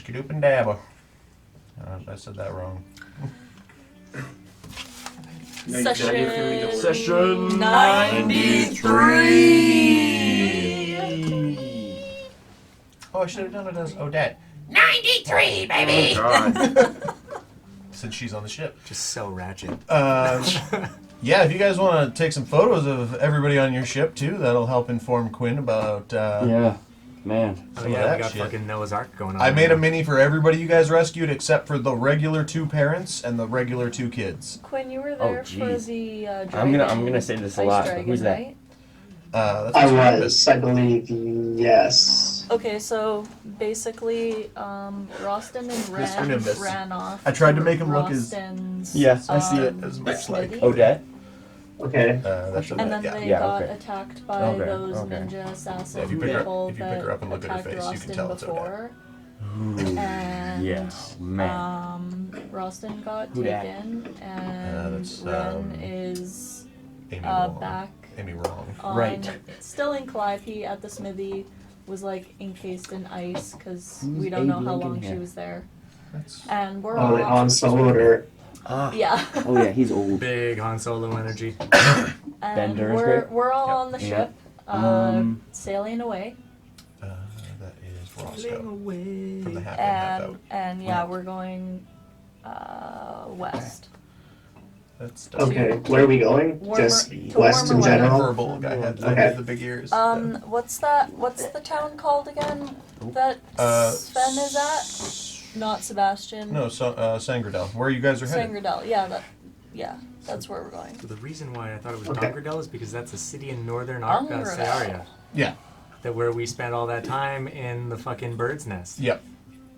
Skidoop and Dabba. I said that wrong. Session 93. Oh, I should have done it as Odette. 93, baby! Since she's on the ship. Just so ratchet. Yeah, if you guys want to take some photos of everybody on your ship, too, that'll help inform Quinn about... yeah, man. Oh yeah, we got fucking Noah's Ark going on. I made a mini for everybody you guys rescued, except for the regular 2 parents and the regular 2 kids. Quinn, you were there for the dragon. I'm gonna say this a lot. Dragon, Who's that? right? That's I was, I believe, yes. Okay, so basically, Roston and Mr. Nimbus. Ren ran off. I tried to make him look as... Roston's, Yeah, I see it. As much like... smithy. Odette? Okay. That's And then they Yeah, got okay. attacked by Okay, those okay. ninja assassin Yeah, if you pick her- people if you pick her up and look at her attacked face, you can Roston tell it's before. Ooh. And Yeah, man. Roston got Who dat? taken, and that's, Wren is Amy wrong. back Amy wrong. on, Right. still in Calliope at the smithy, was like encased in ice because Who's we don't know Abe how Lincoln long she here? was there. That's... And we're Oh, the off. Han Solo. Ah. Yeah. Oh yeah, he's old. Big Han Solo energy. And Bender is we're great. all Yep. on the Yeah. ship, sailing away, that is Roscoe. From the half in, half out. and yeah, we're going west. That's Okay, where are we going? Warmer- Just to west in warmer weather. general? Verbal guy had, I Okay. had the big ears. What's the town called again? That Sven is at? Not Sebastian. No, so, Sangradel. Where you guys are headed? Sangradel. Yeah, that's where we're going. So the reason why I thought it was Okay. Dongradel is because that's a city in northern Dongradel. Saria. Yeah. That where we spent all that time in the fucking bird's nest. Yep.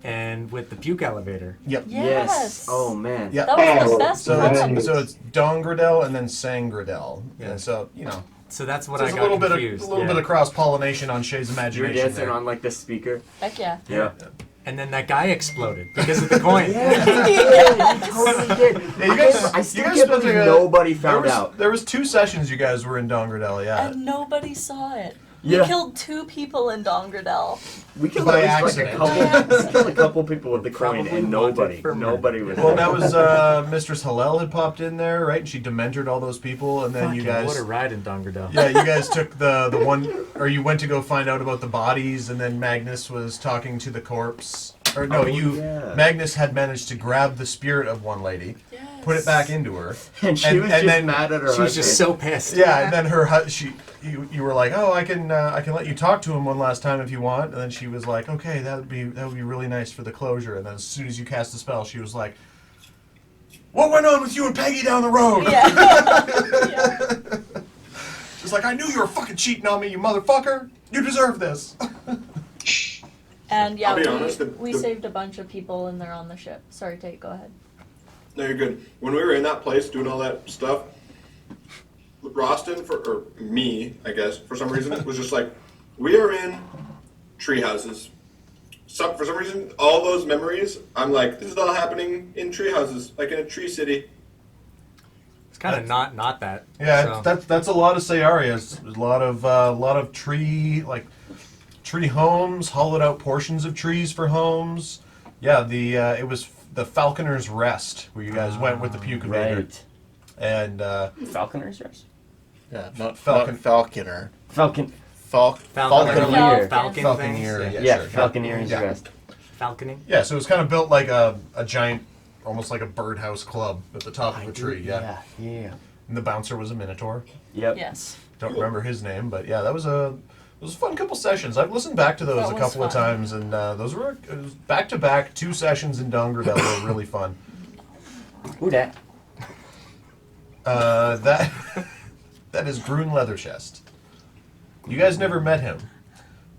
And with the puke elevator. Yep. Yes. Oh man. Yep. That was the best So one. it's Dongradel and then Sangradel. Yeah. And so, you know. So that's what There's I a got little confused. bit of cross pollination on Shay's You were imagination. dancing there. on like the speaker. Heck yeah. Yeah. And then that guy exploded because of the coin. Yeah, he totally did. Yeah, you guys, I still you guys can't spent believe like nobody there found was, out. There was 2 sessions you guys were in Dongradel, yeah. And nobody saw it. Yeah. We killed 2 people in Dongradel. We killed By at least accident. like a couple. We killed a couple people with the coin, Probably and wanted for nobody was. Well, that was Mistress Hillel had popped in there, right? And she dementored all those people, and then you guys... What a ride in Dongradel. Yeah, you guys took the one, or you went to go find out about the bodies, and then Magnus was talking to the corpse. Or no, Magnus had managed to grab the spirit of one lady, put it back into her, And she was just then mad at her She was husband. just so pissed. yeah, and then you were like, oh, I can let you talk to him one last time if you want, and then she was like, okay, that would be really nice for the closure, and then as soon as you cast the spell, she was like, what went on with you and Peggy down the road? Yeah. She's like, I knew you were fucking cheating on me, you motherfucker. You deserve this. And yeah, I'll be honest, we saved a bunch of people and they're on the ship. Sorry, Tate, go ahead. No, you're good. When we were in that place doing all that stuff, Roston, or me, I guess, for some reason, was just like, we are in tree houses. For some reason, all those memories, I'm like, this is all happening in tree houses, like in a tree city. It's kind of not that. Yeah, so. that's a lot of Sayarias. There's a lot of tree homes, hollowed out portions of trees for homes. Yeah, it was the Falconer's Rest where you guys went with the Puke Evader. Right. And Falconer's Rest? Yeah, not Falcon. Falconer. Falconer. Falconer. Falcon. Falconeer. Yeah, sure. Falconer's Yeah. Rest. Falconing. Yeah, so it was kind of built like a giant, almost like a birdhouse club at the top of a tree. Yeah. Yeah. And the bouncer was a minotaur. Yep. Yes. Don't remember his name, but yeah, it was a fun couple sessions. I've listened back to those That a was couple of fun. times, and those were back to back 2 sessions in Dongradel were really fun. Who that? That is Grun Leatherchest. You guys never met him,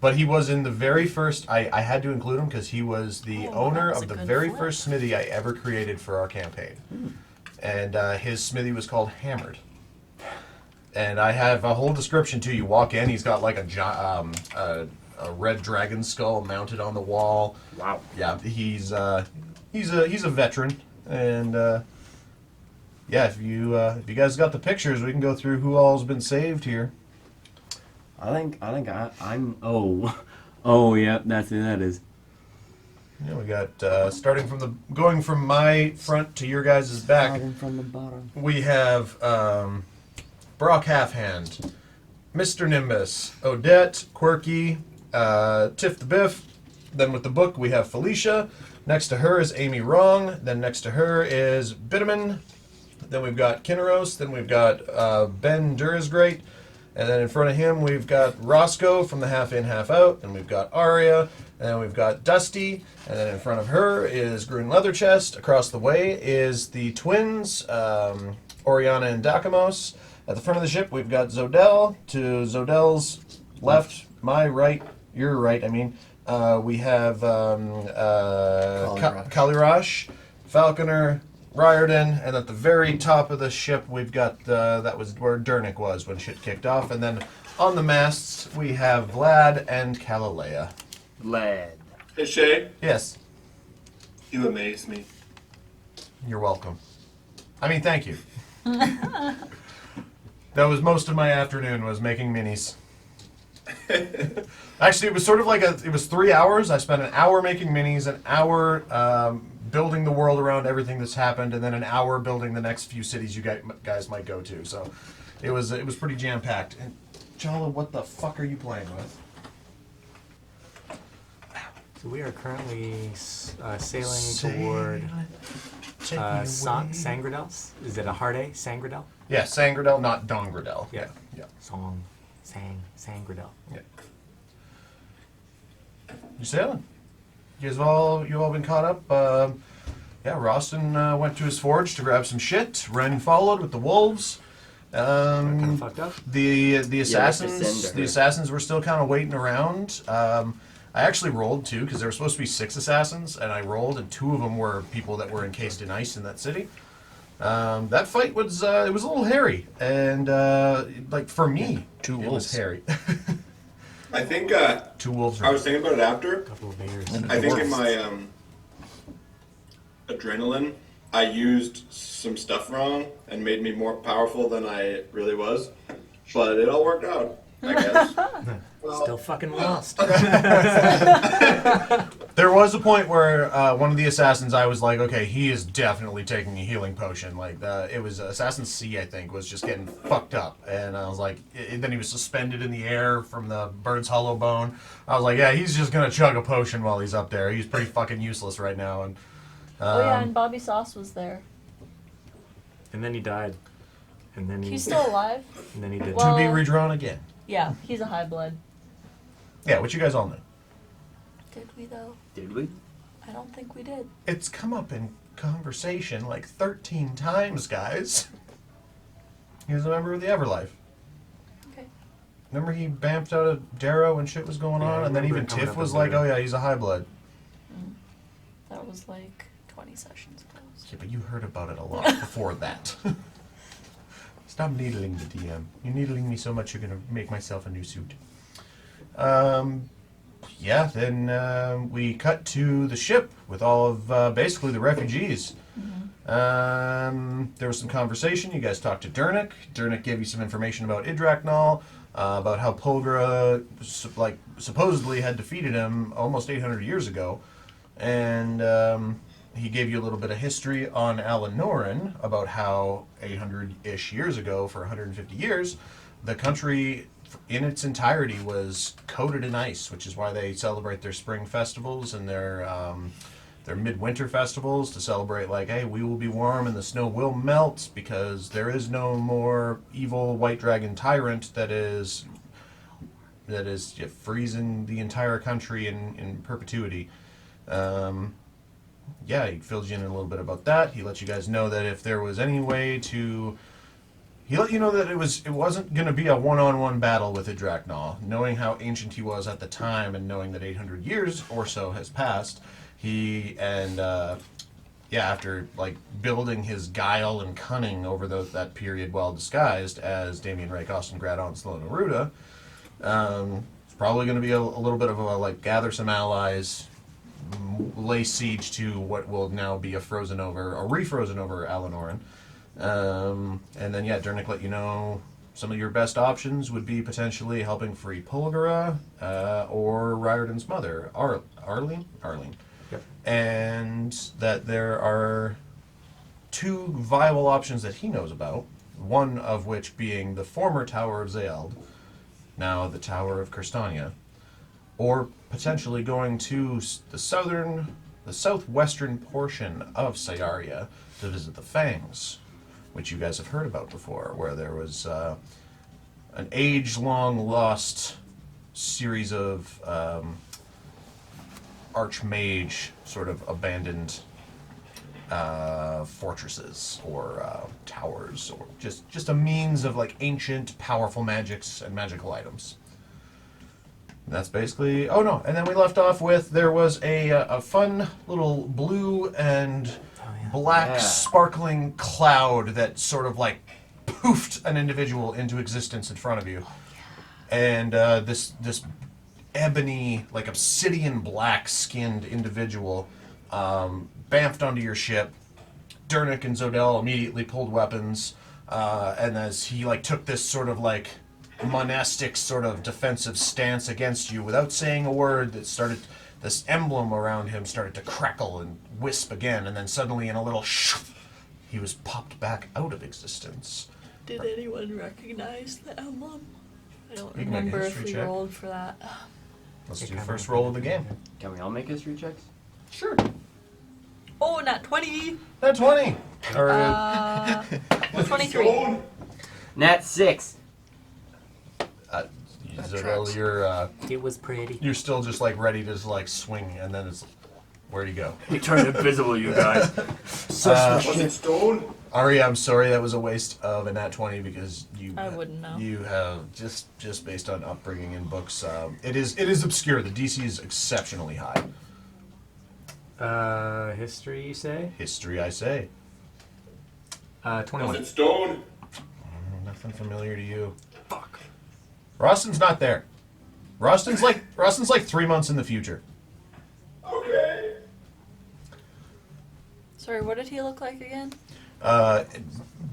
but he was in the very first. I had to include him because he was the owner that's of a the good very flip. first smithy I ever created for our campaign, and his smithy was called Hammered. And I have a whole description too. You walk in, he's got like a red dragon skull mounted on the wall. Wow. Yeah, he's a veteran, and yeah, if you guys got the pictures, we can go through who all's been saved here. I'm. Oh, yeah, that's who that is. Yeah, we got starting from going from my front to your guys' back. Starting from the bottom. We have Brock Halfhand, Mr. Nimbus, Odette, Quirky, Tiff the Biff. Then with the book we have Felicia. Next to her is Amy Wrong. Then next to her is Bitterman. Then we've got Kinneros. Then we've got Ben Durisgreat. And then in front of him we've got Roscoe from the Half In, Half Out. And we've got Aria. And then we've got Dusty. And then in front of her is Green Leatherchest. Across the way is the twins, Oriana and Dakamos. At the front of the ship we've got Zodell. To Zodell's left, my right, your right, I mean. We have Kalirash, Falconer, Riordan, and at the very top of the ship we've got that was where Dernick was when shit kicked off, and then on the masts we have Vlad and Kalalea. Vlad. Hey Shay, Yes, you amaze me. you're welcome. I mean, thank you. That was most of my afternoon was making minis. Actually, it was sort of like it was 3 hours. I spent an hour making minis, an hour building the world around everything that's happened, and then an hour building the next few cities you guys might go to. So it was pretty jam packed. And Jala, what the fuck are you playing with? So we are currently sailing toward Sangradel. Is it a hard A? Sangradel? Yeah, Sangradel, not Dongradel. Yeah. Yeah. Sangradel. Yeah. You sailing? You all been caught up? Yeah, Roston went to his forge to grab some shit. Wren followed with the wolves. Kind of fucked up. The send assassins her. the assassins were still kind of waiting around. I actually rolled too because there were supposed to be 6 assassins, and I rolled, and 2 of them were people that were encased in ice in that city. That fight was it was a little hairy, and like for me, it was wolves. hairy. I think 2 wolves. I was thinking about it after. Couple of bears. I think in my adrenaline, I used some stuff wrong and made me more powerful than I really was. But it all worked out, I guess. Still fucking lost. There was a point where one of the assassins, I was like, okay, he is definitely taking a healing potion. Like, it was Assassin C, I think, was just getting fucked up. And I was like, then he was suspended in the air from the bird's hollow bone. I was like, yeah, he's just going to chug a potion while he's up there. He's pretty fucking useless right now. And Oh yeah, and Bobby Sauce was there. And then he died. And then He's still alive? And then he did. Well- to be redrawn again. Yeah, he's a high blood. Yeah, which you guys all know. Did we though? Did we? I don't think we did. It's come up in conversation like 13 times, guys. He was a member of the Everlife. Okay. Remember he bamped out of Darrow and shit was going Yeah, on? I And then remember even it coming Tiff up was in like, Darrow. oh yeah, he's a high blood. That was like 20 sessions ago. Yeah, but you heard about it a lot before that. Stop needling the DM. You're needling me so much you're going to make myself a new suit. Yeah, then we cut to the ship with all of basically the refugees. There was some conversation. You guys talked to Dernick. Dernick gave you some information about Idraknal, about how Polgra supposedly had defeated him almost 800 years ago. And he gave you a little bit of history on Alanoran about how 800-ish years ago, for 150 years, the country in its entirety was coated in ice, which is why they celebrate their spring festivals and their midwinter festivals to celebrate, like, hey, we will be warm and the snow will melt because there is no more evil white dragon tyrant that is freezing the entire country in perpetuity. Yeah, he fills you in a little bit about that. He lets you guys know that if there was any way to... He let you know that it wasn't going to be a one-on-one battle with Idraknal. Knowing how ancient he was at the time and knowing that 800 years or so has passed, after like building his guile and cunning over that period while disguised as Damian Rakos and Gradon Sloan Aruda, it's probably going to be a little bit of a gather some allies, lay siege to what will now be refrozen over Alanoran. And then, yeah, Dernick let you know some of your best options would be potentially helping free Polgara or Riordan's mother, Arlene. Yep. and that there are 2 viable options that he knows about, one of which being the former Tower of Zaeld, now the Tower of Kirstania, or potentially going to the southwestern portion of Sayaria to visit the Fangs, which you guys have heard about before, where there was an age-long lost series of archmage sort of abandoned fortresses or towers, or just a means of like ancient, powerful magics and magical items. And that's basically. Oh no! And then we left off with there was a fun little blue and black Yeah. sparkling cloud that sort of like poofed an individual into existence in front of you, and this ebony, like obsidian black skinned individual bamfed onto your ship. Dernick and Zodell immediately pulled weapons, and as he like took this sort of like monastic sort of defensive stance against you without saying a word, that started, this emblem around him started to crackle and wisp again, and then suddenly in a little he was popped back out of existence. Did anyone recognize the emblem? I don't You can make a remember if history we check. rolled for that. Let's It do kinda first roll of the game. Can we all make history checks? Sure. Oh, not 20! Nat 20. Or, 23. Nat 6. Zodell, It was pretty. you're still just like ready to just, like swing, and then it's where'd he go? He turned invisible, you guys. Was it stone? Ari, I'm sorry that was a waste of a nat 20 because I wouldn't know. You have just based on upbringing in books, it is obscure. The DC is exceptionally high. History, you say? History, I say. 21. Was it stone? Nothing familiar to you. Fuck. Rostin's not there. Rostin's like 3 months in the future. Okay. Sorry, what did he look like again?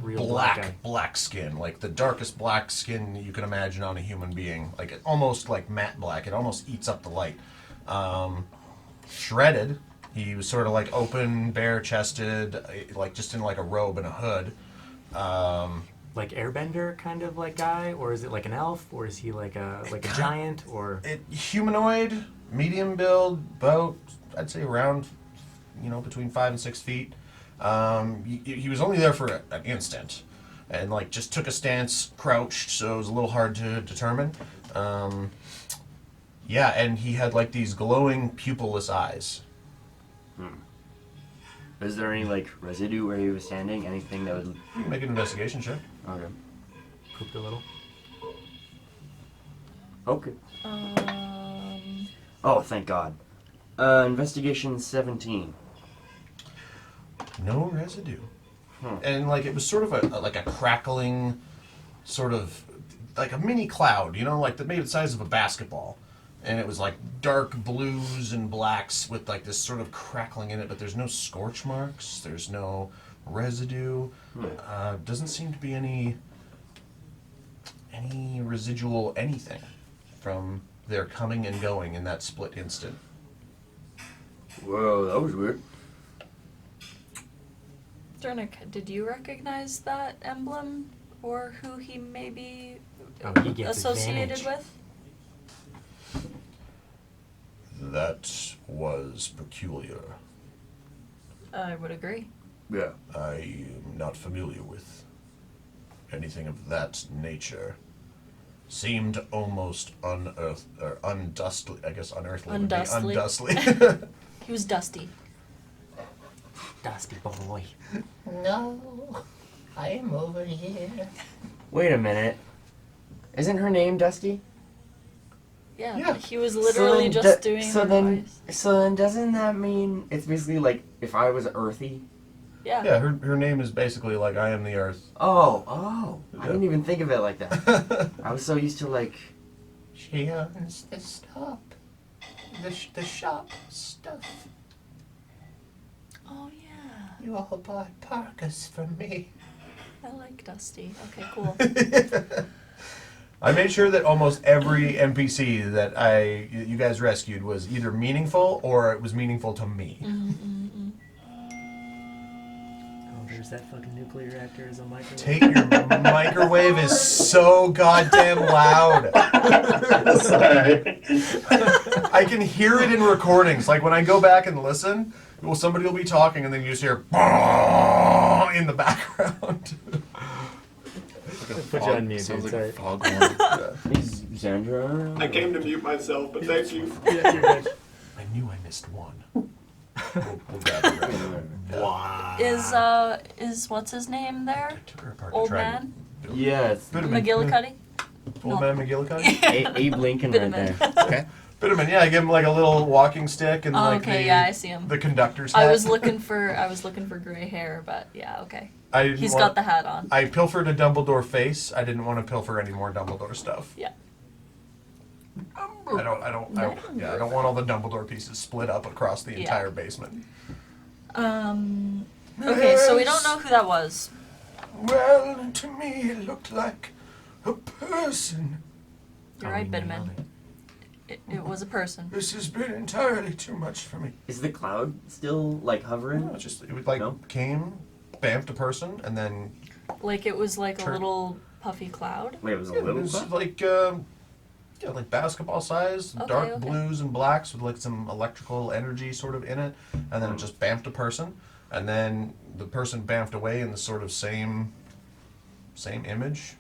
Real black guy. Black skin, like the darkest black skin you can imagine on a human being, like it, almost like matte black. It almost eats up the light. Shredded. He was sort of like open, bare-chested, like just in like a robe and a hood. Like Airbender kind of like guy, or is it like an elf, or is he like a giant, or Humanoid, medium build, about I'd say around, between 5 and 6 feet. He was only there for an instant, and like just took a stance, crouched, so it was a little hard to determine. Yeah, and he had like these glowing pupilless eyes. Is there any, like, residue where he was standing? Anything that would... You can make an investigation check. Okay. pooped a little? Okay. Um, Oh, thank God. Investigation 17. No residue. And like it was sort of like a crackling, sort of like a mini cloud, like maybe the size of a basketball. And it was like dark blues and blacks with like this sort of crackling in it, but there's no scorch marks, there's no residue. Doesn't seem to be any residual anything from their coming and going in that split instant. Whoa, that was weird. Dernick, did you recognize that emblem or who he may be He gets associated advantage. with? That was peculiar. I would agree. Yeah. I am not familiar with anything of that nature. Seemed almost undustly. I guess unearthly. would be Undustly. Undustly. He was dusty. Dusty boy. No, I am over here. Wait a minute. Isn't her name Dusty? Yeah, Yeah. he was literally So just do- doing so her then, voice. So then doesn't that mean it's basically like if I was earthy? Yeah. Yeah, her name is basically like I am the earth. Oh. I Yeah. didn't even think of it like that. I was so used to like... She owns the stop. The shop stuff. Oh yeah, You all bought parkas from me. I like Dusty. Okay, cool. I made sure that almost every NPC that you guys rescued was either meaningful or it was meaningful to me. Oh, there's that fucking nuclear reactor as a microwave. Take your microwave is so goddamn loud. Sorry. I can hear it in recordings. Like when I go back and listen, well, somebody will be talking and then you just hear in the background. Put you on mute, Sounds dude. like a Sorry. foghorn. Is Xandra? I came to mute myself, but thank you. Yeah, you're good. I knew I missed one. We'll grab it right now. Wow. Is what's his name there? I took her apart to Old try man? Yeah, it's McGillicuddy? Old man McGillicuddy? Abe Lincoln right there. Okay. Bitterman, yeah, I give him like a little walking stick and Oh, like okay, yeah, I see him. the conductor's hat. I was looking for gray hair, but yeah, okay. I didn't He's want- got the hat on. I pilfered a Dumbledore face. I didn't want to pilfer any more Dumbledore stuff. Yeah. I don't want all the Dumbledore pieces split up across the Yeah. entire basement. Okay, so we don't know who that was. Well, to me it looked like a person. You're right, Bitterman. It was a person. This has been entirely too much for me. Is the cloud still like hovering? No, it would like No? came, bamfed a person, and then Like it was like a Turn. little puffy cloud. Wait, it was a it little was cloud? like like basketball size, Okay, dark okay. blues and blacks with like some electrical energy sort of in it, and then it just bamfed a person, and then the person bamfed away in the sort of same image.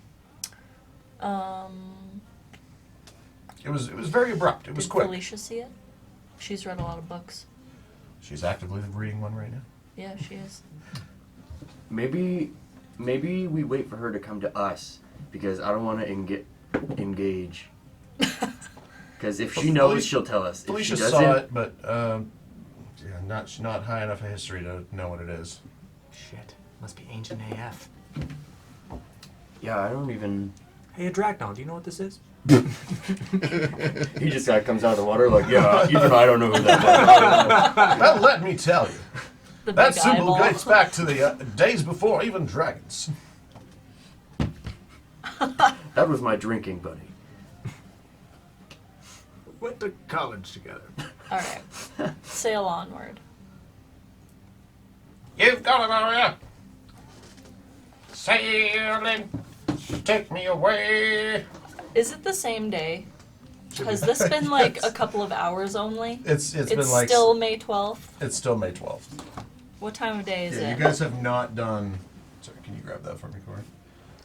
It was very abrupt. It was Did quick. Felicia see it? She's read a lot of books. She's actively reading one right now. Yeah, she is. Maybe we wait for her to come to us because I don't want to engage. Because if she knows, she'll tell us. If Felicia she saw doesn't, it, but she's not high enough a history to know what it is. Shit. Must be ancient AF. yeah, I don't even. Hey, Dracnon, do you know what this is? He just comes out of the water like, yeah, even I don't know who that was. Well, let me tell you, The that big symbol eyeball. dates back to the days before even dragons. That was my drinking buddy. Went to college together. All right. Sail onward. You've got it, Maria. Sailing, take me away. Is it the same day? Has this been like a couple of hours only? It's been like still May 12th. it's still May 12th. What time of day is Yeah, it? you guys have not done. Sorry, can you grab that for me, Corey?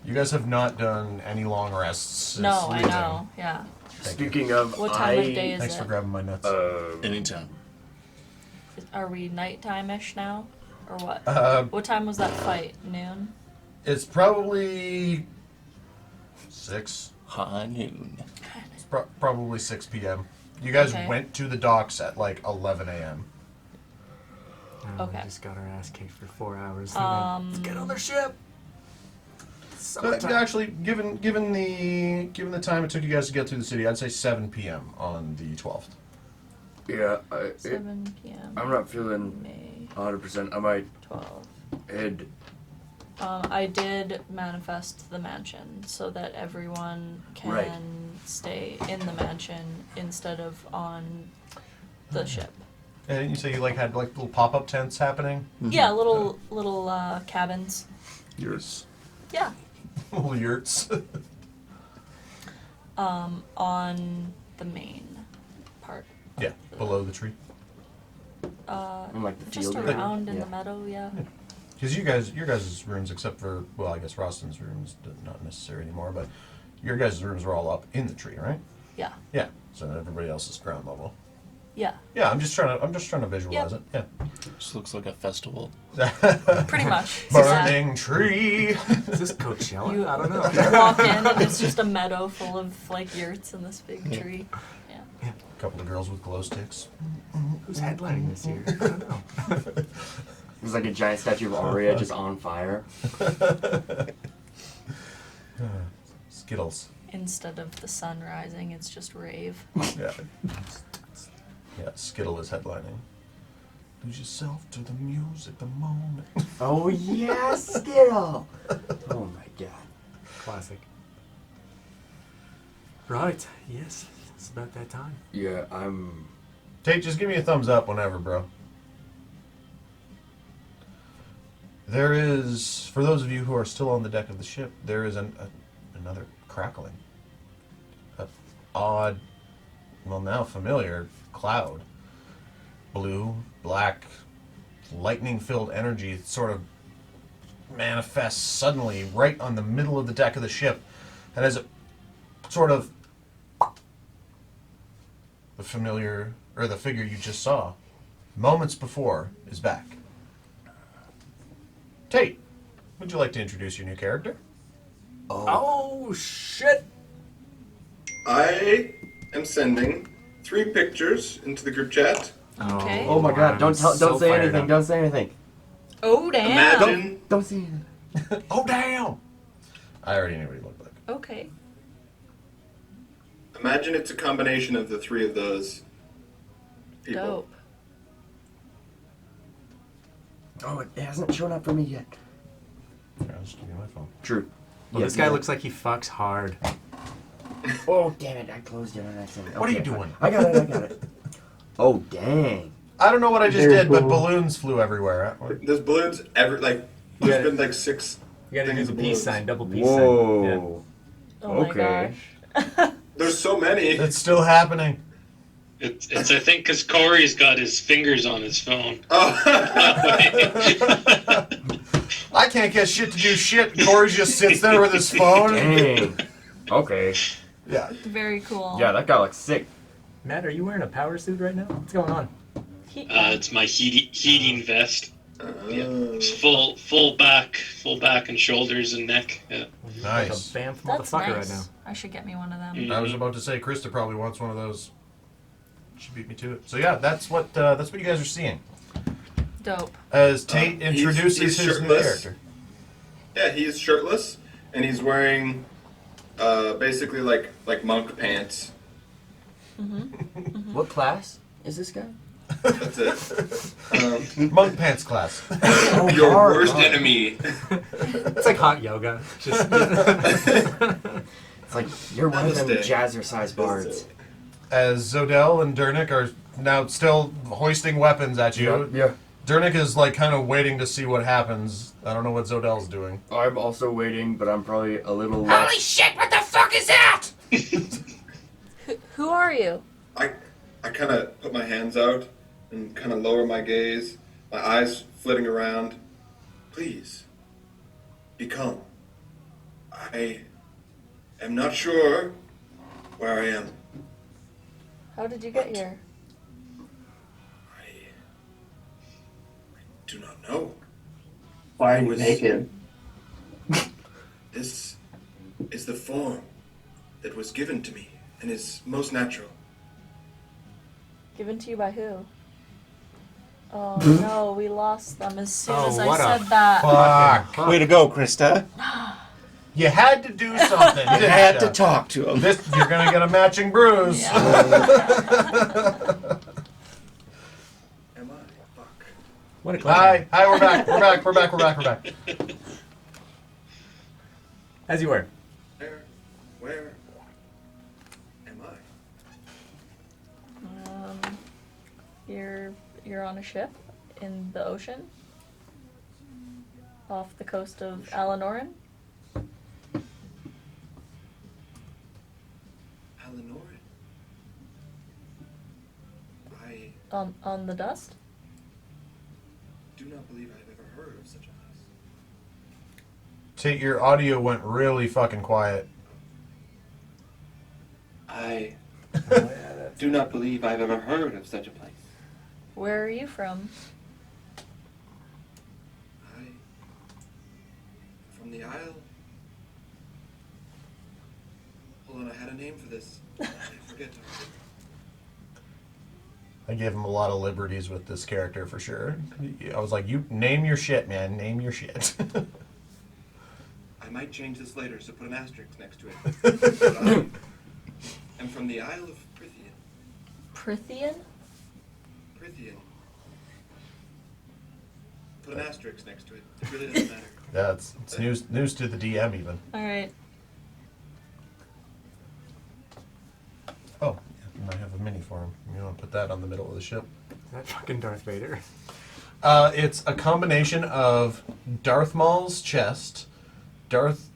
You guys have not done any long rests. since No, I leaving. know. Yeah. Thank you. Speaking of, What time of day is Thanks it? for grabbing my nuts. Anytime. Are we nighttime-ish now, or what? What time was that fight? Noon. It's probably 6. High noon. It's probably 6 p.m. You guys Okay. went to the docks at like 11 a.m. Okay. We just got our ass kicked for 4 hours. And then, let's get on the ship. But actually, given the time it took you guys to get through the city, I'd say 7 p.m. on the 12th. yeah, 7 p.m. I'm not feeling May 100%. I might 12th. head. I did manifest the mansion so that everyone can Right. stay in the mansion instead of on the ship. And you say you had little pop-up tents happening. Yeah, little cabins. Yours. Yeah. Little yurts. On the main part. Yeah, below the tree. In like the Just field. around in Yeah. the meadow, yeah. Because your guys' rooms, except for, well, I guess Roston's rooms, not necessary anymore, but your guys' rooms were all up in the tree, right? Yeah. Yeah. So everybody else is ground level. Yeah. Yeah, I'm just trying to visualize Yep. it. This looks like a festival. Yeah. Pretty much. Burning tree. Is this Coachella? You- I don't know. You walk in and it's just a meadow full of yurts and this big tree. Yeah. A couple of girls with glow sticks. Who's headlining this year? I don't know. There's like a giant statue of Arya just on fire. Skittles. Instead of the sun rising, it's just rave. Yeah. Yeah, Skittle is headlining. Lose yourself to the music, the moment. Oh yes, Skittle! Oh my god. Classic. Right. Yes. It's about that time. Yeah, I'm. Tate, just give me a thumbs up whenever, bro. There is, for those of you who are still on the deck of the ship, there is another crackling. An odd, well now familiar, cloud. Blue, black, lightning-filled energy sort of manifests suddenly right on the middle of the deck of the ship. And as it sort of, the familiar, or the figure you just saw, moments before, is back. Tate, would you like to introduce your new character? Oh shit! I am sending 3 pictures into the group chat. Okay. Oh my god! Don't so say fired anything. up. Don't say anything. Oh damn. Imagine, Don't say anything. Oh, damn! I already knew what he looked like. Okay. imagine it's a combination of the 3 of those people. Dope. Oh, it hasn't shown up for me yet. Here, I'll just give you my phone. True. Well, this guy looks like he fucks hard. Oh damn it! I closed it on accident. What are you Okay, doing? I got it. Oh dang! I don't know what I just Very did, but cool. balloons flew everywhere. There's balloons every, like, Yeah. there's been like 6 You gotta do things the of peace balloons. sign, double peace sign. Whoa! Oh my Okay. gosh. There's so many. It's still happening. It's I think because Corey's got his fingers on his phone. Oh. I can't get shit to do shit. Corey just sits there with his phone. Dang. Okay. Yeah. Very cool. Yeah, that guy looks sick. Matt, are you wearing a power suit right now? What's going on? It's my heating vest. Yeah, it's full back and shoulders and neck. Yeah. You look Nice. like a Banff That's motherfucker nice. right now. I should get me one of them. I was about to say Krista probably wants one of those. She beat me to it. So yeah, that's what you guys are seeing Dope. as Tate introduces he's his new shirtless. character. Yeah, he is shirtless, and he's wearing basically like monk pants. What class is this guy? That's it. Monk pants class. Your hard, worst hard. enemy. It's like hot yoga. Just It's like you're one of them Namaste. jazzercise bards. As Zodell and Dernick are now still hoisting weapons at you. Yeah. Dernick is like kind of waiting to see what happens. I don't know what Zodell's doing. I'm also waiting, but I'm probably a little less. shit, what the fuck is that? Who are you? I kind of put my hands out and kind of lower my gaze, my eyes flitting around. Please, be calm. I am not sure where I am. How did you get here? I do not know. Why are you naked? This is the form that was given to me and is most natural. Given to you by who? Oh no, we lost them as soon Oh, as I what a said that. Fuck. Way to go, Krista. You had to do something. You didn't had ya? to talk to him. This, you're gonna get a matching bruise. Yeah. Am I? Fuck. what a clown. Hi, we're back. We're back. As you were. Where am I? You're on a ship in the ocean off the coast of Alanoran. Alanoran? I On the dust. do not believe I've ever heard of such a place. Tate, your audio went really fucking quiet. I do not believe I've ever heard of such a place. Where are you from? From the Isle. Hold on, I had a name for this. I forget. I gave him a lot of liberties with this character for sure. I was like, you name your shit, man. Name your shit. I might change this later, so put an asterisk next to it. But I am from the Isle of Prithian. Prithian? Prithian. Put an asterisk next to it. It really doesn't matter. Yeah, it's news to the DM even. Alright. uniform. You want to put that on the middle of the ship? Is that fucking Darth Vader? It's a combination of Darth Maul's chest, Darth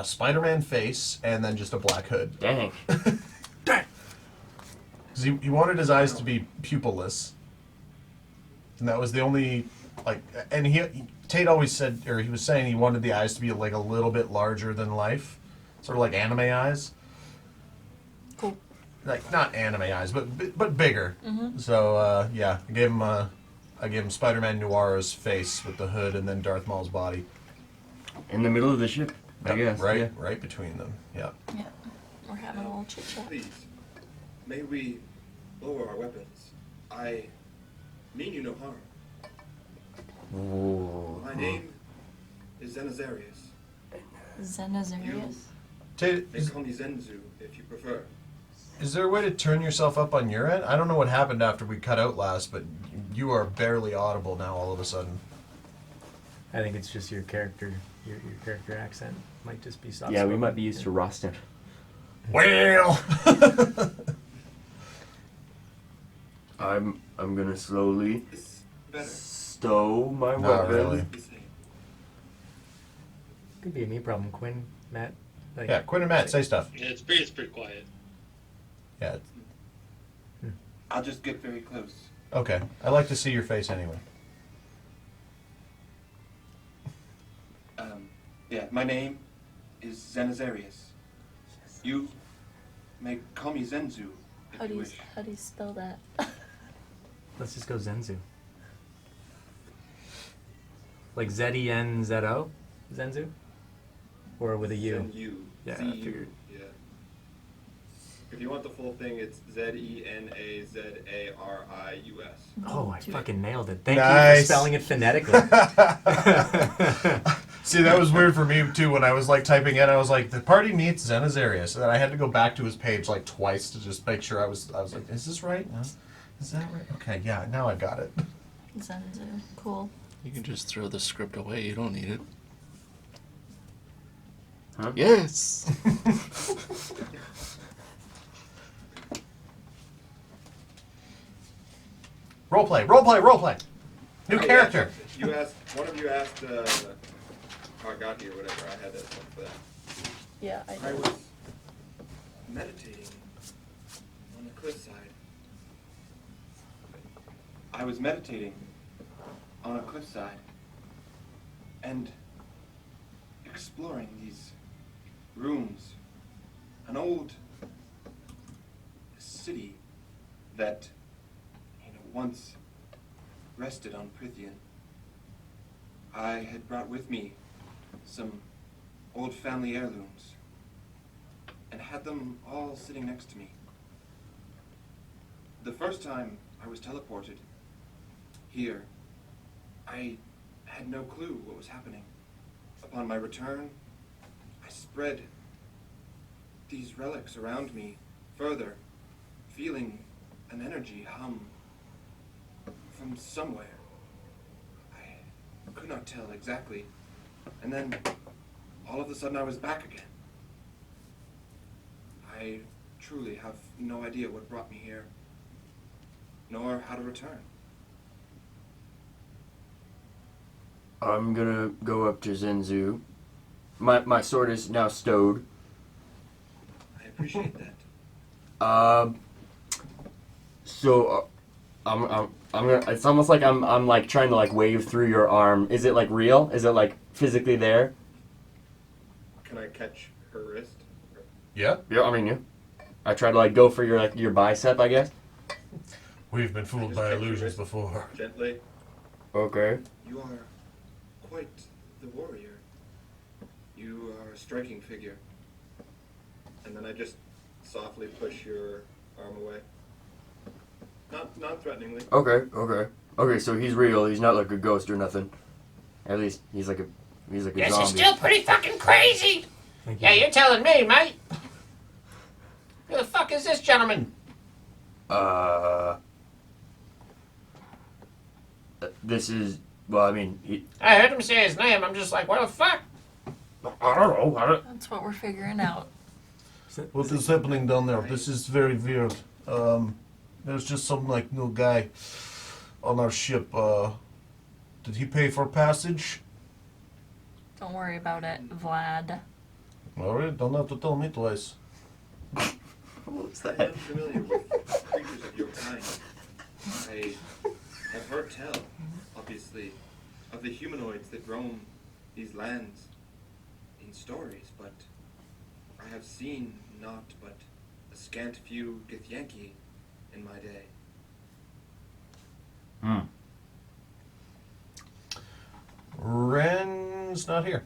Spider-Man face, and then just a black hood. Dang. Because he wanted his eyes to be pupilless, and that was the only And Tate always said, or he was saying, he wanted the eyes to be like a little bit larger than life, sort of like anime eyes. Cool. Like not anime eyes, but bigger. Mm-hmm. So yeah, I gave him Spider-Man Noir's face with the hood, and then Darth Maul's body. In the middle of the ship, I guess. Right, Yeah. right between them. Yeah. Yeah. We're having a little chit chat. Please, may we lower our weapons? I mean you no harm. Ooh. My name is Zenazarius. Zenazarius? Tate, They call me Zenzu if you prefer. is there a way to turn yourself up on your end? I don't know what happened after we cut out last, but you are barely audible now all of a sudden. I think it's just your character, your character accent might just be soft. Yeah, we might be used to Rostin. Well. I'm gonna slowly It's better. stow my Not weapon. really. The same. Could be a me problem, Quinn, Matt. Like, Yeah, Quinn and Matt, say stuff. Yeah, it's pretty quiet. Yeah. I'll just get very close. Okay. I like to see your face anyway. Yeah, my name is Zenazarius. You may call me Zenzu if you wish. How do you spell that? Let's just go Zenzu. Like Z-E-N-Z-O? Zenzu? Or with a U? Zenyu. Yeah, I Z-U. figured. Yeah. If you want the full thing, it's Zenazarius. Oh, I fucking nailed it. Thank you for Nice. spelling it phonetically. See, that was weird for me too when I was like typing in. I was like, the party meets Zenazarius, and then I had to go back to his page like twice to just make sure I was like, is this right? No? Is that right? Okay, yeah, now I got it. Zenzu. Cool. You can just throw the script away. You don't need it. Huh? Yes. Roleplay. New character. You asked. One of you asked how I got here. Whatever. I had that one for that. Yeah, I I know. was meditating on the cliffside. I was meditating on a cliffside and exploring these rooms. An old city that once rested on Prithian. I had brought with me some old family heirlooms and had them all sitting next to me. The first time I was teleported here, I had no clue what was happening. Upon my return, I spread these relics around me further, feeling an energy hum from somewhere. I could not tell exactly. And then, all of a sudden, I was back again. I truly have no idea what brought me here, nor how to return. I'm gonna go up to Zenzu. My sword is now stowed. I appreciate that. So I'm gonna. It's almost like I'm like trying to like wave through your arm. Is it like real? Is it like physically there? Can I catch her wrist? Yeah. Yeah, I mean, yeah. I try to like go for your like your bicep, I guess. We've been fooled by illusions before. Gently. Okay. You are quite the warrior. You are a striking figure. And then I just softly push your arm away. Not threateningly. Okay. So he's real. He's not like a ghost or nothing. At least he's like a This zombie. is still pretty fucking crazy. Thank Yeah, you. you're telling me, mate. Who the fuck is this gentleman? This is. Well, I mean, I heard him say his name. I'm just like, what the fuck? I don't know. That's what we're figuring out. What is happening down there? This is very weird. There's just some like new guy on our ship. Did he pay for passage? Don't worry about it, Vlad. Alright, don't have to tell me twice. What was I'm that? unfamiliar with creatures of your kind. I have heard tell, obviously, of the humanoids that roam these lands in stories, but I have seen naught but a scant few Githyanki in my day. Wren's not here.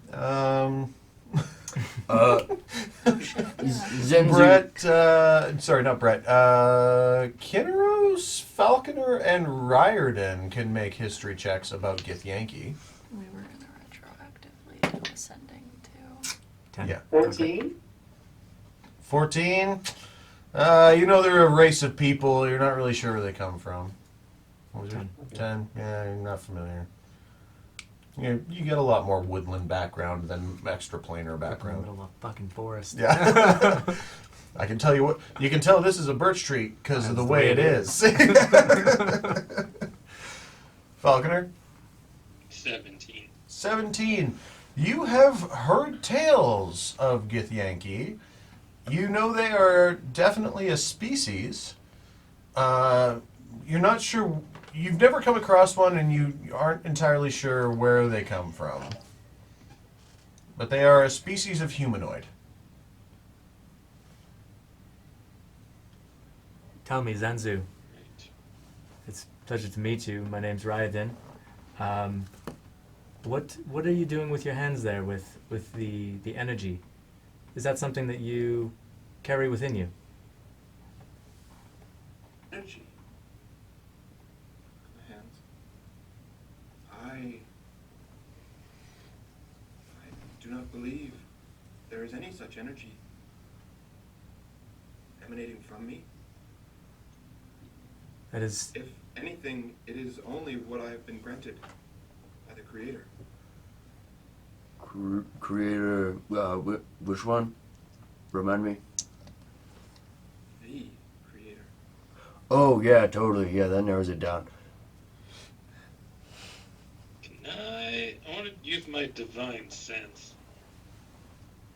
Zenzu. Brett, sorry, not Brett. Kinneros, Falconer, and Riordan can make history checks about Githyanki. We were gonna retroactively do ascending too. 10. Yeah. 14? 14. You know they're a race of people. You're not really sure where they come from. What was it? 10. Yeah, you're not familiar. You get a lot more woodland background than extraplanar In the background. middle of a fucking forest. Yeah. I can tell you what. You can tell this is a birch tree because of the way it is. Falconer? 17. 17. You have heard tales of Githyanki. You know they are definitely a species. You're not sure. You've never come across one, and you aren't entirely sure where they come from. But they are a species of humanoid. Tell me, Zenzu. Right. It's a pleasure to meet you. My name's Ryden. What are you doing with your hands there with the energy? Is that something that you carry within you? Energy. My hands. I do not believe there is any such energy emanating from me. That is If anything, it is only what I have been granted by the Creator. Creator, which one? Remind me. The Creator. Oh yeah, totally. Yeah, that narrows it down. I want to use my divine sense.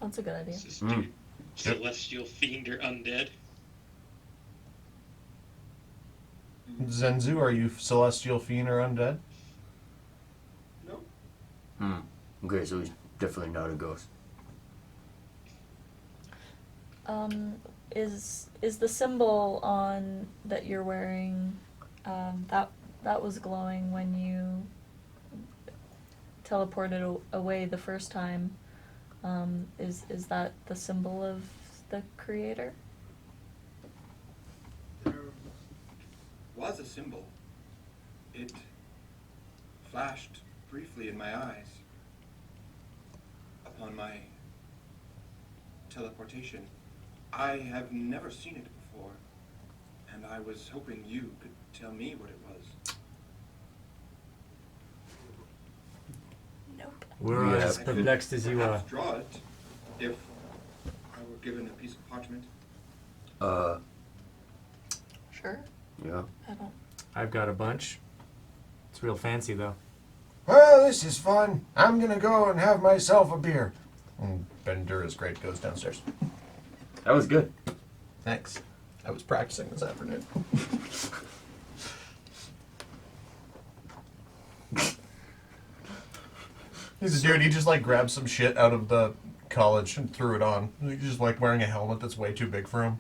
That's a good idea. This is do celestial fiend or undead. Zenzu, are you celestial fiend or undead? No. Okay, so he's definitely not a ghost. Is the symbol on that you're wearing that was glowing when you teleported away the first time? Is that the symbol of the Creator? There was a symbol. It flashed briefly in my eyes upon my teleportation. I have never seen it before, and I was hoping you could tell me what it was. Nope. we're Yeah. as perplexed as you are. Perhaps draw it if I were given a piece of parchment. Sure. Yeah. I don't. I've got a bunch. It's real fancy though. Well, this is fun. I'm gonna go and have myself a beer. And Bender is great. Goes downstairs. That was good. Thanks. I was practicing this afternoon. He's a dude. He just like grabbed some shit out of the college and threw it on. He's just like wearing a helmet that's way too big for him.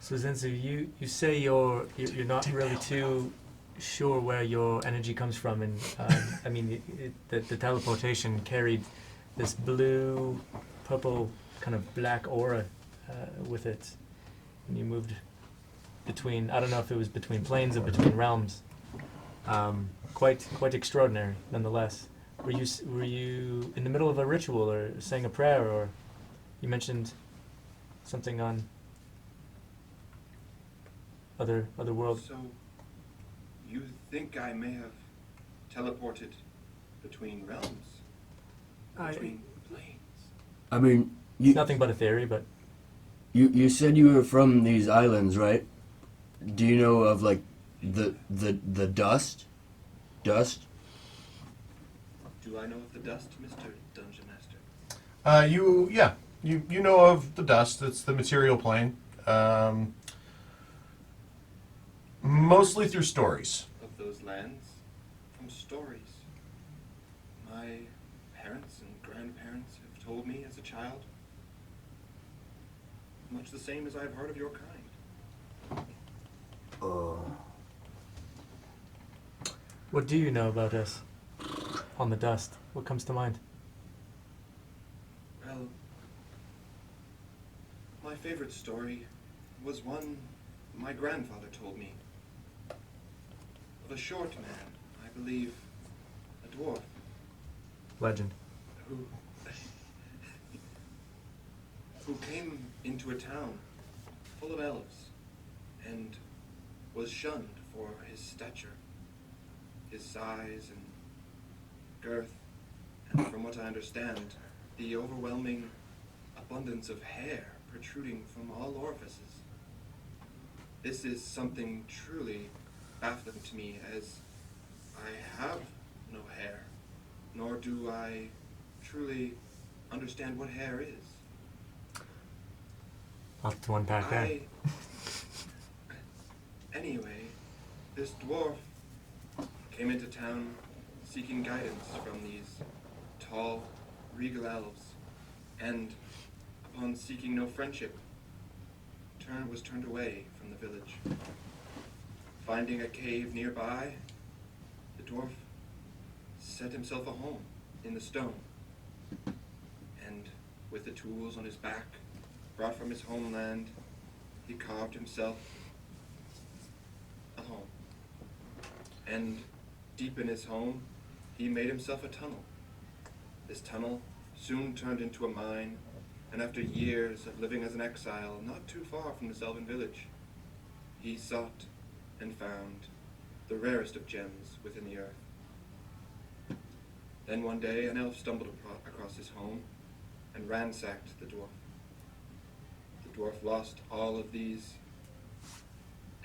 So Zenzu, you say you're not really too sure where your energy comes from, and I mean the teleportation carried this blue, purple, kind of black aura with it, and you moved between, I don't know if it was between planes or between realms. Quite extraordinary, nonetheless. Were you in the middle of a ritual or saying a prayer, or you mentioned something on other world? So, you think I may have teleported between realms? Between planes? I mean, It's nothing but a theory, but You said you were from these islands, right? Do you know of like the dust? Dust? Do I know of the dust, Mr. Dungeon Master? You know of the dust. It's the material plane. Mostly through stories. Of those lands? From stories. My parents and grandparents have told me as a child. Much the same as I've heard of your kind. what do you know about us on the dust? What comes to mind? Well, my favorite story was one my grandfather told me. Of a short man, I believe, a dwarf, Legend. who came into a town full of elves and was shunned for his stature, his size and girth, and from what I understand, the overwhelming abundance of hair protruding from all orifices. This is something truly baffling to me, as I have no hair, nor do I truly understand what hair is. Lots to unpack there. Anyway, this dwarf came into town seeking guidance from these tall, regal elves, and upon seeking no friendship, was turned away from the village. Finding a cave nearby, the dwarf set himself a home in the stone, and with the tools on his back brought from his homeland, he carved himself a home. And deep in his home, he made himself a tunnel. This tunnel soon turned into a mine, and after years of living as an exile not too far from the Elven village, he sought and found the rarest of gems within the earth. Then one day, an elf stumbled across his home and ransacked the dwarf. The dwarf lost all of these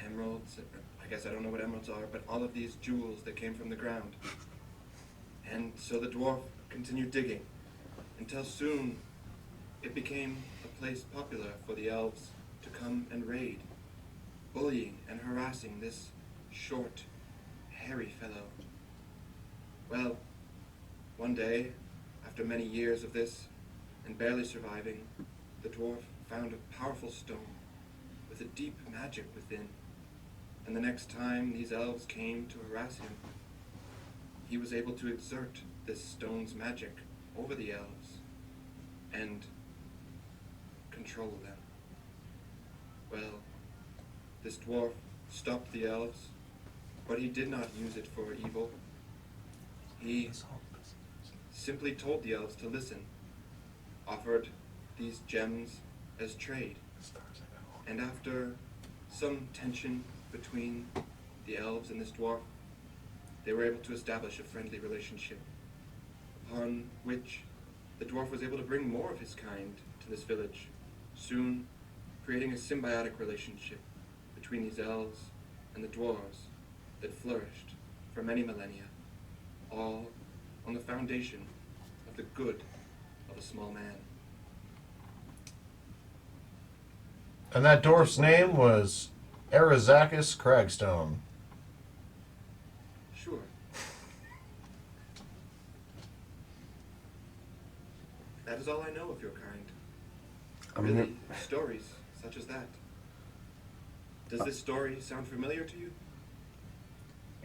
emeralds. I guess I don't know what emeralds are, but all of these jewels that came from the ground. And so the dwarf continued digging until soon it became a place popular for the elves to come and raid, bullying and harassing this short, hairy fellow. Well, one day, after many years of this, and barely surviving, the dwarf found a powerful stone with a deep magic within. And the next time these elves came to harass him, he was able to exert this stone's magic over the elves and control them. Well, this dwarf stopped the elves, but he did not use it for evil. He simply told the elves to listen, offered these gems as trade, and after some tension between the elves and this dwarf, they were able to establish a friendly relationship, upon which the dwarf was able to bring more of his kind to this village, soon creating a symbiotic relationship between these elves and the dwarves that flourished for many millennia, all on the foundation of the good of a small man. And that dwarf's name was Arizakis Cragstone. Sure. That is all I know of your kind. Really, stories such as that. Does this story sound familiar to you?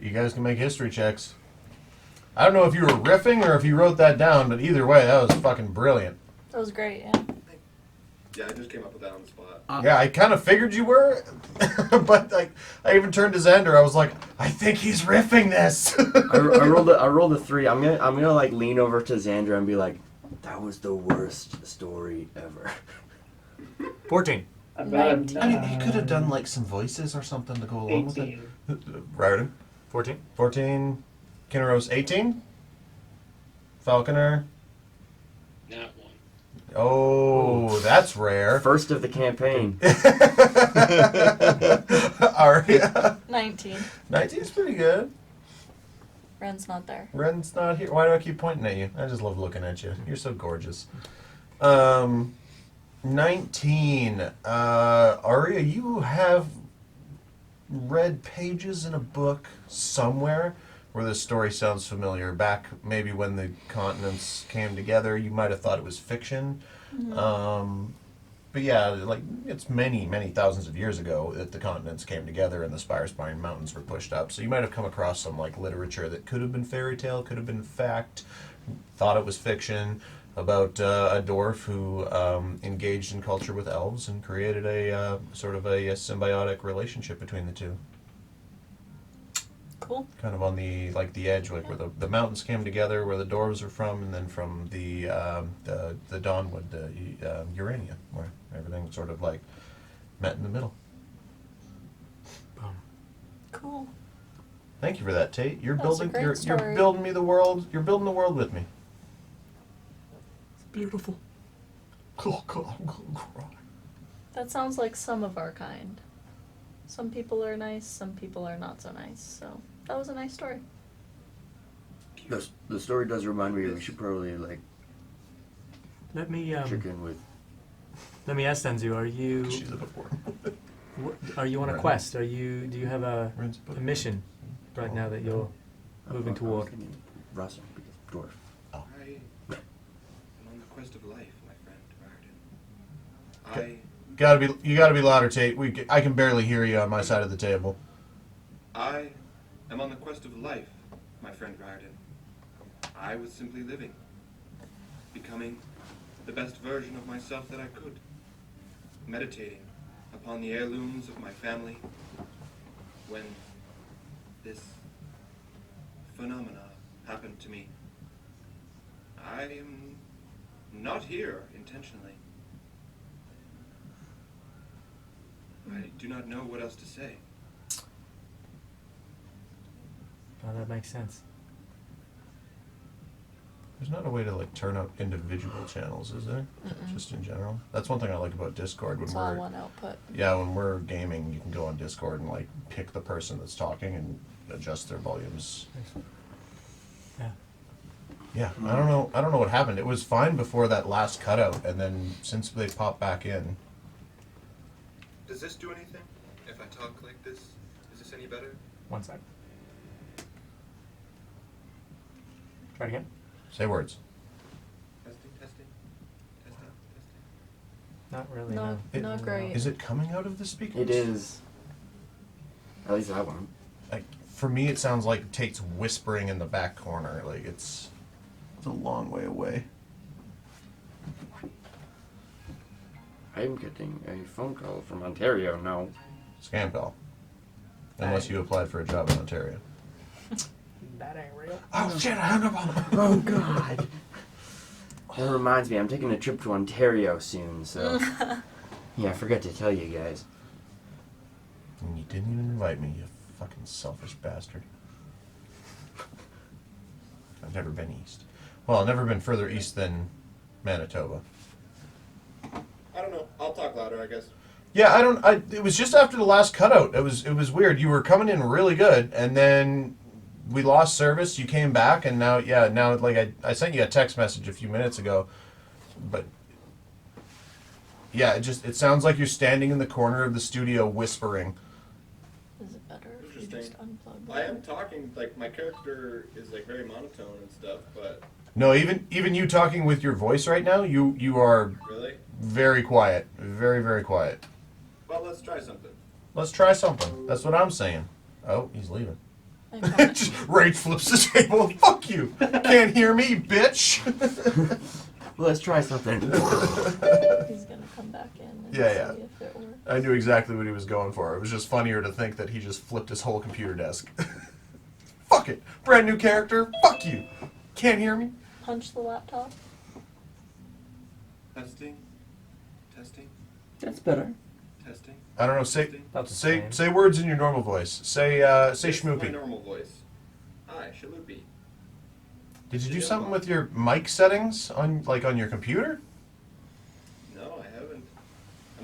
You guys can make history checks. I don't know if you were riffing or if you wrote that down, but either way, that was fucking brilliant. That was great, yeah. Yeah, I just came up with that on the spot. Yeah, I kind of figured you were, but I even turned to Xander. I was like, I think he's riffing this. I rolled a 3. I'm gonna like lean over to Xander and be like, that was the worst story ever. 14. About I mean, he could have done like some voices or something to go along 18. with it. Rowden. 14. 14. Kinneros 18. Falconer. That one. Oh, that's rare. First of the campaign. Aria. 19. 19 is pretty good. Wren's not there. Wren's not here. Why do I keep pointing at you? I just love looking at you. You're so gorgeous. 19. Aria, you have read pages in a book somewhere where this story sounds familiar. Back maybe when the continents came together, you might have thought it was fiction. But yeah, like it's many, many thousands of years ago that the continents came together and the Spire-Spine Mountains were pushed up. So you might have come across some like literature that could have been fairy tale, could have been fact, thought it was fiction, about a dwarf who engaged in culture with elves and created a sort of a symbiotic relationship between the two. Cool. Kind of on the edge, like where the mountains came together, where the dwarves are from, and then from the Dawnwood, Urania, where everything sort of like met in the middle. Cool. Thank you for that, Tate. You're That was a building. great You're story. building me the world. You're building the world with me. It's beautiful. Oh God, I'm gonna cry. That sounds like some of our kind. Some people are nice, some people are not so nice. So that was a nice story. The story does remind me we should probably like Let me check in with. let me ask Senzu, are you She's a bookworm. are you on a Right. quest? Do you have a Wren's book. mission right now that you're moving toward? Russell, because dwarf. I am on the quest of life, my friend Varden. You gotta be louder, Tate. I can barely hear you on my side of the table. I am on the quest of life, my friend Varden. I was simply living, becoming the best version of myself that I could, meditating upon the heirlooms of my family, when this phenomena happened to me. I am not here intentionally. I do not know what else to say. Oh, that makes sense. There's not a way to like turn up individual channels, is there? Just in general. That's one thing I like about Discord. When It's all one output. when we're gaming, you can go on Discord and like pick the person that's talking and adjust their volumes. Yeah. Yeah, I don't know what happened. It was fine before that last cutout, and then since they popped back in, Does this do anything? If I talk like this, is this any better? One sec. Try it again. say words. Testing, testing, testing, testing. Not really. Not, no. not great. Is it coming out of the speakers? It is. At least I want. Like for me, it sounds like Tate's whispering in the back corner. Like it's a long way away. I'm getting a phone call from Ontario now. Scam call. Unless you applied for a job in Ontario. That ain't real. Oh shit! I hung up on him. Oh God. That reminds me, I'm taking a trip to Ontario soon, so yeah, I forgot to tell you guys. And you didn't even invite me, you fucking selfish bastard. I've never been east. Well, I've never been further east than Manitoba. I don't know. I'll talk louder, I guess. Yeah, it was just after the last cutout. It was weird. You were coming in really good, and then we lost service. You came back, and now like I sent you a text message a few minutes ago, but yeah, it sounds like you're standing in the corner of the studio whispering. Is it better if you Interesting. just unplug I am talking, like, my character is, like, very monotone and stuff, but No, even you talking with your voice right now, you are really? very quiet, very very quiet. Well, let's try something. Let's try something. That's what I'm saying. Oh, he's leaving. I found it. Just Rage flips the table. Fuck you! Can't hear me, bitch. Well, let's try something. He's gonna come back in and Yeah. see if it works. I knew exactly what he was going for. It was just funnier to think that he just flipped his whole computer desk. Fuck it. Brand new character. Fuck you. Can't hear me. Punch the laptop. Testing, testing, That's better. testing. I don't know. Say That's say fine. say words in your normal voice. Say This is my schmoopy. normal voice. Hi, Shaloopy. Did you do something with your mic settings on your computer?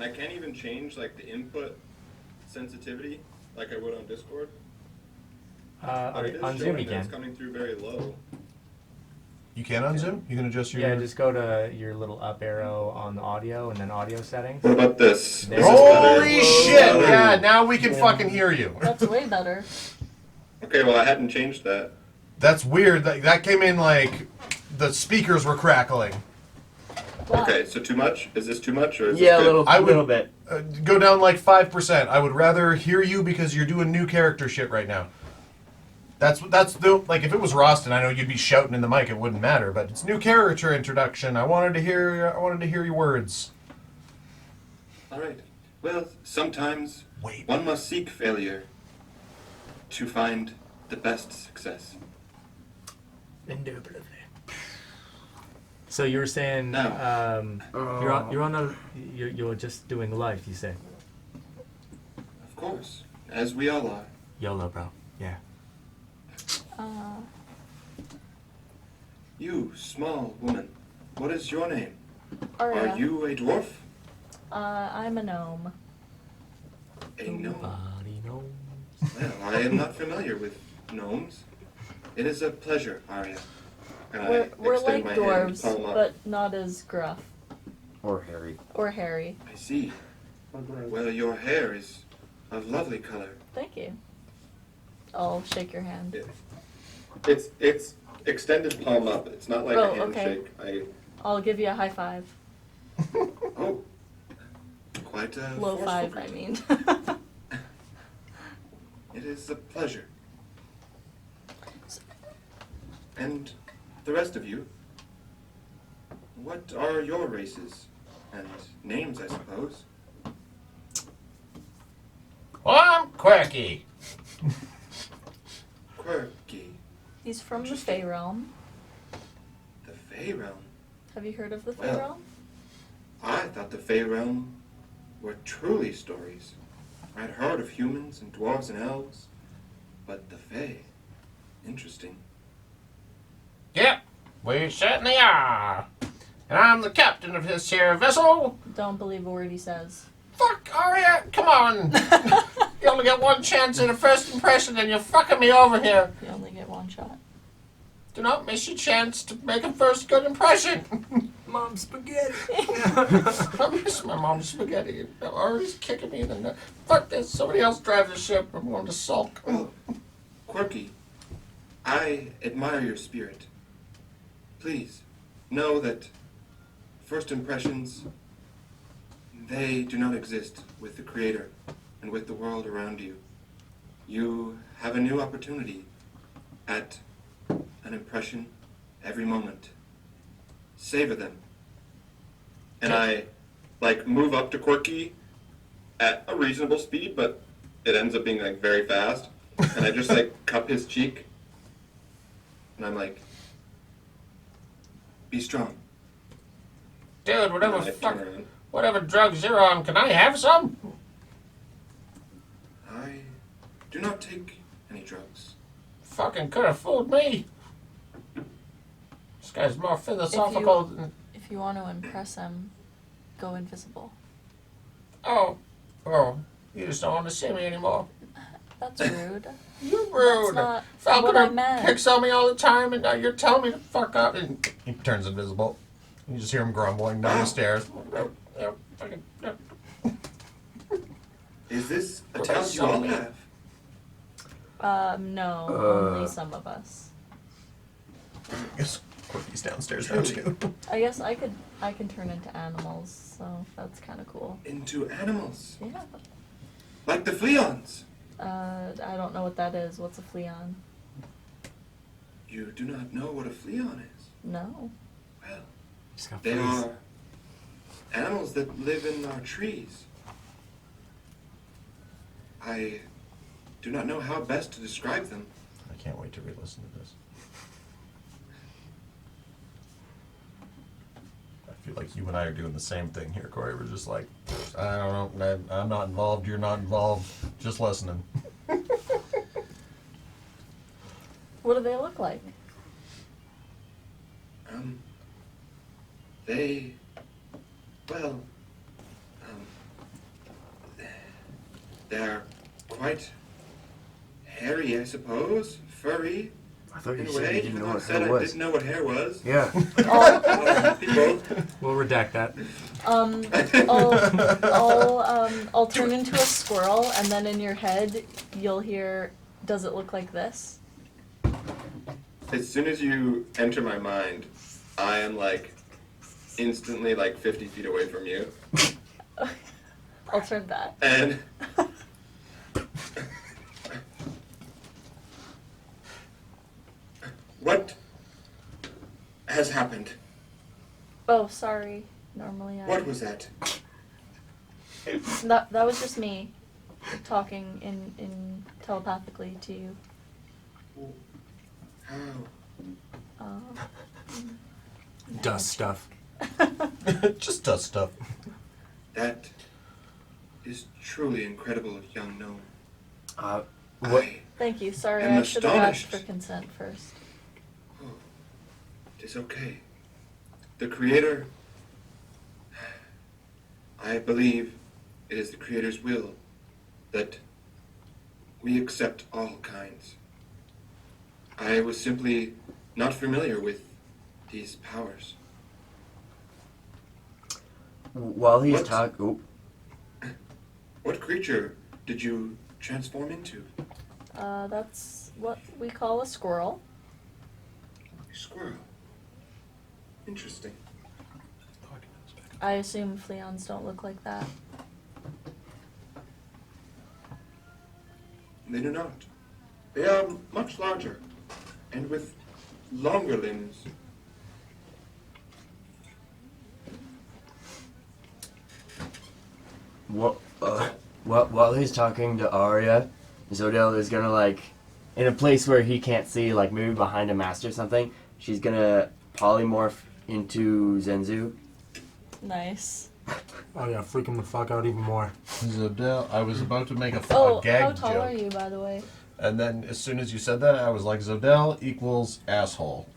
and I can't even change like the input sensitivity like I would on Discord. But it is On Zoom showing you that it's can. coming through very low. You can on Zoom? You can adjust your... Yeah, just go to your little up arrow on the audio and then audio settings. What about this? There. Is this better? Holy shit! Yeah, now we can fucking hear you. That's way better. Okay, well I hadn't changed that. That's weird. That came in like the speakers were crackling. Wow. Okay, so too much? Is this too much or is Yeah, this good? I would- little bit. Go down like 5%. I would rather hear you because you're doing new character shit right now. That's the like if it was Roston, I know you'd be shouting in the mic. It wouldn't matter, but it's new character introduction. I wanted to hear your words. All right. Well, sometimes Wait. one must seek failure to find the best success. Indubitably. So you were saying No. you're just doing life, you say? Of course, as we all are. YOLO, bro. Yeah. You, small woman, what is your name? Aria. Are you a dwarf? I'm a gnome. A gnome? Nobody knows. Well, I am not familiar with gnomes. It is a pleasure, Arya. And We're extend like my hand, dwarves, palm up. but not as gruff Or Harry. or hairy. I see. Well, your hair is a lovely color. Thank you. I'll shake your hand. It's extended palm up. It's not like Oh, a okay. handshake. I'll give you a high five. Oh, quite a Low forceful five, I greeting. mean. It is a pleasure. And the rest of you, what are your races and names, I suppose? Well, I'm quirky. Quirky. He's from the Fey Realm. The Fey Realm. Have you heard of the Fey Well. Realm? I thought the Fey Realm were truly stories. I'd heard of humans and dwarves and elves, but the Fey, interesting. Yep, we certainly are. And I'm the captain of this here vessel. Don't believe a word he says. Fuck, Arya, come on. You only get one chance at a first impression and you're fucking me over here. You only get one shot. Do not miss your chance to make a first good impression. Mom spaghetti. I miss my mom's spaghetti. Arya's kicking me in the neck. Fuck this, somebody else drive the ship. I'm going to sulk. Well, Quirky, I admire your spirit. Please, know that first impressions, they do not exist with the Creator and with the world around you. You have a new opportunity at an impression every moment. Savor them. And I, move up to Quirky at a reasonable speed, but it ends up being, very fast. And I just, cup his cheek. And I'm like, be strong. Dude, whatever And I fuck, turn around. whatever drugs you're on, can I have some? I do not take any drugs. Fucking could have fooled me. This guy's more philosophical than... If you want to impress him, go invisible. Oh, you just don't want to see me anymore. That's rude. You're rude. That's not what I Falconer meant. picks on me all the time, and now you're telling me to fuck up. And he turns invisible. You just hear him grumbling down the stairs. Is this a Well, talent that's you all something. have? No, only some of us. I guess Quirky's downstairs now too. I guess I can turn into animals, so that's kind of cool. Into animals. Yeah. Like the Fleons. I don't know what that is. What's a fleon? You do not know what a Fleon is. No. Well, Just got they fleas. are animals that live in our trees. I do not know how best to describe them. I can't wait to re-listen to this. I feel like you and I are doing the same thing here, Corey. We're just like, I don't know, I'm not involved, you're not involved, just listening. What do they look like? They, well, They're quite hairy, I suppose. Furry, I thought in you a said way. you didn't Even know though I what said hair I was. didn't know what hair was. Yeah. People. We'll redact that. I'll turn into a squirrel, and then in your head, you'll hear, "Does it look like this?" As soon as you enter my mind, I am like instantly like 50 feet away from you. I'll turn back. And what has happened? Oh, sorry. Normally I. What was that? That was just me talking in telepathically to you. How? Dust stuff. Just does stuff. That is truly incredible, young gnome. What? I, Thank you. Sorry, I'm I should have asked astonished. for consent first. it is okay. The Creator, I believe it is the Creator's will that we accept all kinds. I was simply not familiar with these powers. While he's What? talking, What creature did you transform into? That's what we call a squirrel. A squirrel. Interesting. I assume fleons don't look like that. They do not. They are much larger and with longer limbs. while he's talking to Arya, Zodel is gonna like, in a place where he can't see, like maybe behind a mast or something. She's gonna polymorph into Zenzu. Nice. Oh yeah, freak him the fuck out even more. Zodel, I was about to make a Oh, gag how tall joke. are you, by the way? And then as soon as you said that, I was like, Zodel equals asshole.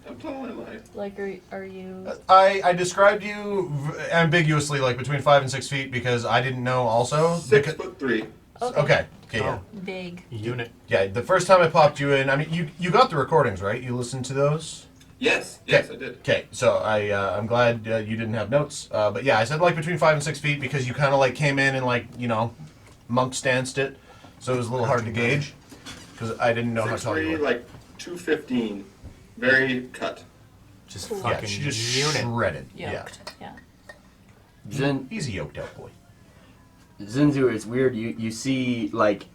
How tall am I? Like, are you? I described you ambiguously, like between 5 and 6 feet, because I didn't know also. 6'3". Okay, yeah. Big. Unit. Yeah, the first time I popped you in, I mean, you got the recordings, right? You listened to those? Yes, yes, I did. Okay, so I'm glad you didn't have notes. But yeah, I said like between 5 and 6 feet because you kind of like came in and like, monk stanced it. So it was a little hard to gauge because I didn't know how tall you 6'3", were. like 215. Very cut. Just Yeah, fucking she just unit. shredded. Yoked. Yeah. He's a yoked out boy. Zenzu, it's weird. You see like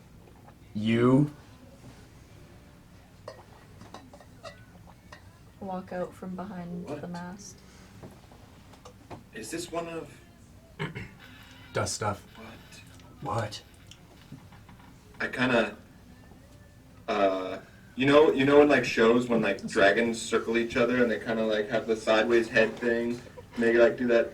you. Walk out from behind What? the mast. Is this one of Dust stuff. what? What? I kind of, you know in like shows when like dragons circle each other and they kind of like have the sideways head thing, and they like do that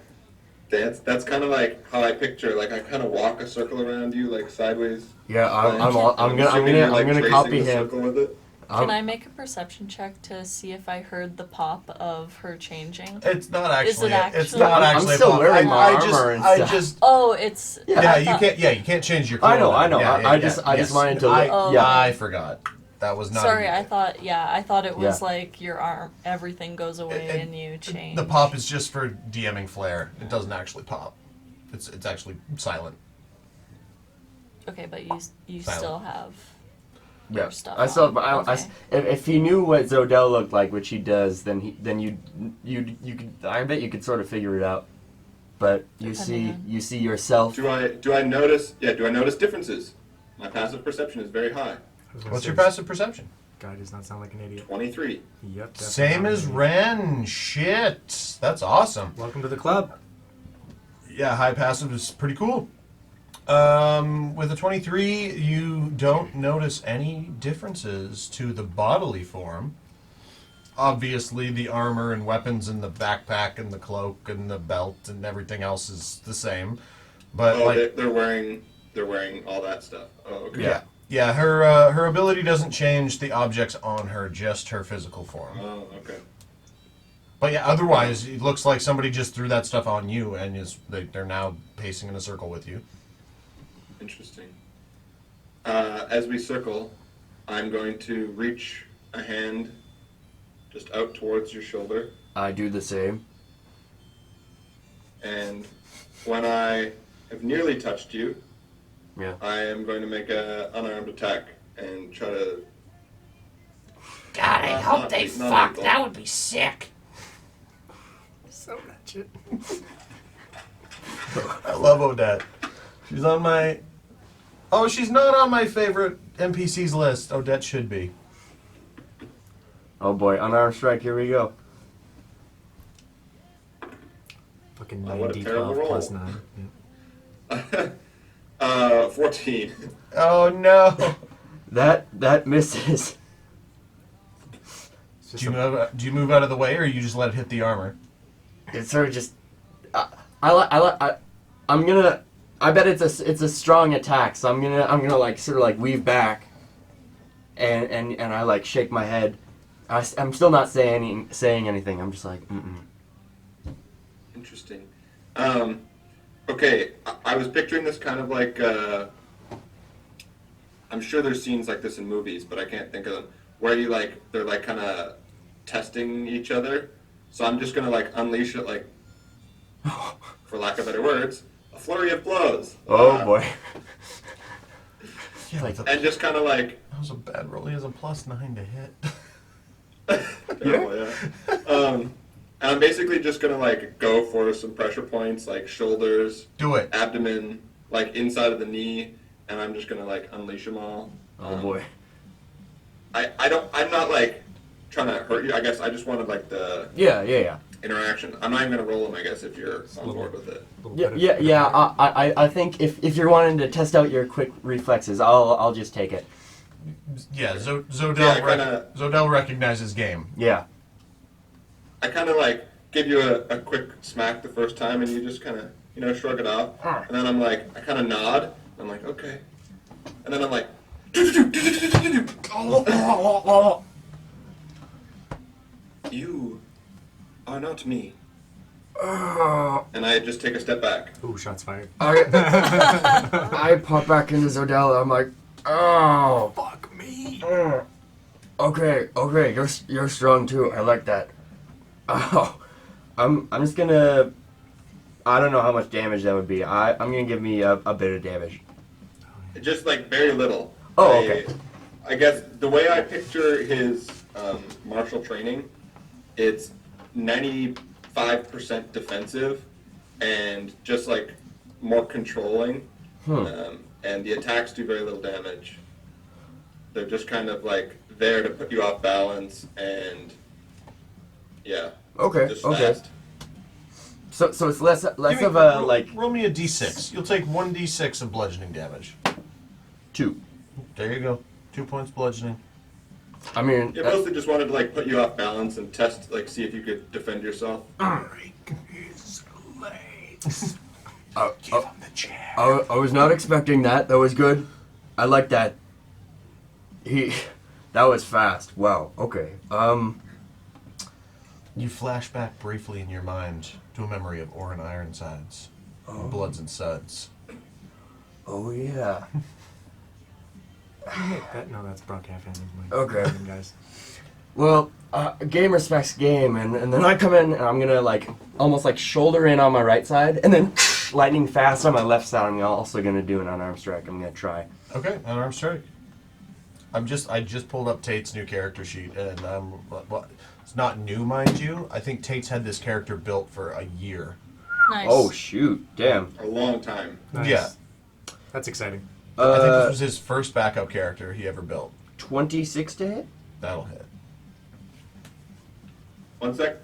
dance. That's kind of like how I picture. Like I kind of walk a circle around you, like sideways. Yeah, I'm assuming you're, like, gonna tracing copy the him. circle with it. Can I make a perception check to see if I heard the pop of her changing? It's not actually. Is it It's actually- not I'm actually. still a pop. wearing my armor and I stuff. just. Oh, it's. Yeah. Yeah, I you thought- can't. Yeah, you can't change your. I know, clothing. I know. Yeah, I just yes. wanted to I, look. yeah. I forgot. That was not. Sorry, a- I thought it was Yeah. like your arm, everything goes away It- and you change. The pop is just for DMing flair. It doesn't actually pop. It's actually silent. Okay, but you Silent. still have Yeah, your stuff. I still. on. Okay. If he knew what Zodel looked like, which he does, then you could. I bet you could sort of figure it out. But Depending you see yourself. Do I notice? Yeah. Do I notice differences? My passive perception is very high. What's your passive perception? Guy does not sound like an idiot. 23. Yep. definitely Same not as an idiot. Ren. Shit, that's awesome. Welcome to the club. Yeah, high passive is pretty cool. With a 23, you don't notice any differences to the bodily form. Obviously, the armor and weapons and the backpack and the cloak and the belt and everything else is the same. But Oh, like, they're wearing all that stuff. Oh, okay. yeah, her ability doesn't change the objects on her, just her physical form. Oh, okay. But yeah, otherwise, it looks like somebody just threw that stuff on you, and they're now pacing in a circle with you. Interesting. As we circle, I'm going to reach a hand just out towards your shoulder, I do the same. and when I have nearly touched you, Yeah. I am going to make an unarmed attack and try to. God, I hope not they be- not fuck. lethal. That would be sick. So wretched. I love Odette. She's on my... Oh, she's not on my favorite NPCs list. Odette should be. Oh boy, unarmed strike. Here we go. Fucking Oh, what a 9d12 terrible plus roll. 9. 14. Oh, no. That misses. It's just Do you move out of the way, or you just let it hit the armor? It's sort of just. I'm gonna. I bet it's a strong attack, so I'm gonna like sort of like weave back, and I like shake my head. I'm still not saying anything. I'm just like, Interesting. Okay, I was picturing this kind of like. I'm sure there's scenes like this in movies, but I can't think of them. Where they're like kind of testing each other. So I'm just gonna like unleash it, like, for lack of better words, a flurry of blows. oh boy. Yeah, like And just kind of like. that was a bad roll. He has a +9 to hit. Terrible, yeah. And I'm basically just gonna like go for some pressure points, like shoulders, Do it. abdomen, like inside of the knee, and I'm just gonna like unleash them all. Oh boy. I'm not like trying to hurt you. I guess I just wanted like the Yeah. interaction. I'm not even gonna roll them. I guess if you're on board with it. Yeah. I think if you're wanting to test out your quick reflexes, I'll just take it. Yeah, Zodell, Yeah, Zodell recognizes game. Yeah. I kind of like give you a quick smack the first time, and you just kind of shrug it off, and then I'm like I kind of nod. I'm like okay, and then I'm like. You are not me. And I just take a step back. Ooh, shots fired. I pop back into Zodella. I'm like, oh, Fuck me. okay, you're strong too. I like that. Oh, I'm just gonna. I don't know how much damage that would be. I'm gonna give me a bit of damage. Just like very little. Oh, okay. I guess the way I picture his martial training, it's 95% defensive and just like more controlling. And the attacks do very little damage. They're just kind of like there to put you off balance and yeah. Okay, Just okay. fast. So it's less Give me- of a roll, like Roll me a d6. You'll take 1d6 of bludgeoning damage. 2. There you go. 2 points bludgeoning. I mean, Yeah, mostly just wanted to like put you off balance and test, like see if you could defend yourself. Break his legs. Give him the chair. I was not expecting that. That was good. I like that. That was fast. Wow. Okay. You flash back briefly in your mind to a memory of Orin Ironsides, Bloods and Suds. Oh yeah. No, that's Brockhaven. Okay. Guys. Well, game respects game, and then I come in and I'm gonna like almost like shoulder in on my right side, and then lightning fast on my left side. I'm also gonna do an unarmed strike. I'm gonna try. Okay, unarmed strike. I just pulled up Tate's new character sheet, and it's not new, mind you. I think Tate's had this character built for a year. Nice. Oh shoot! Damn. A long time. Nice. Yeah. That's exciting. I think this was his first backup character he ever built. 26 to hit. That'll hit. 1 sec.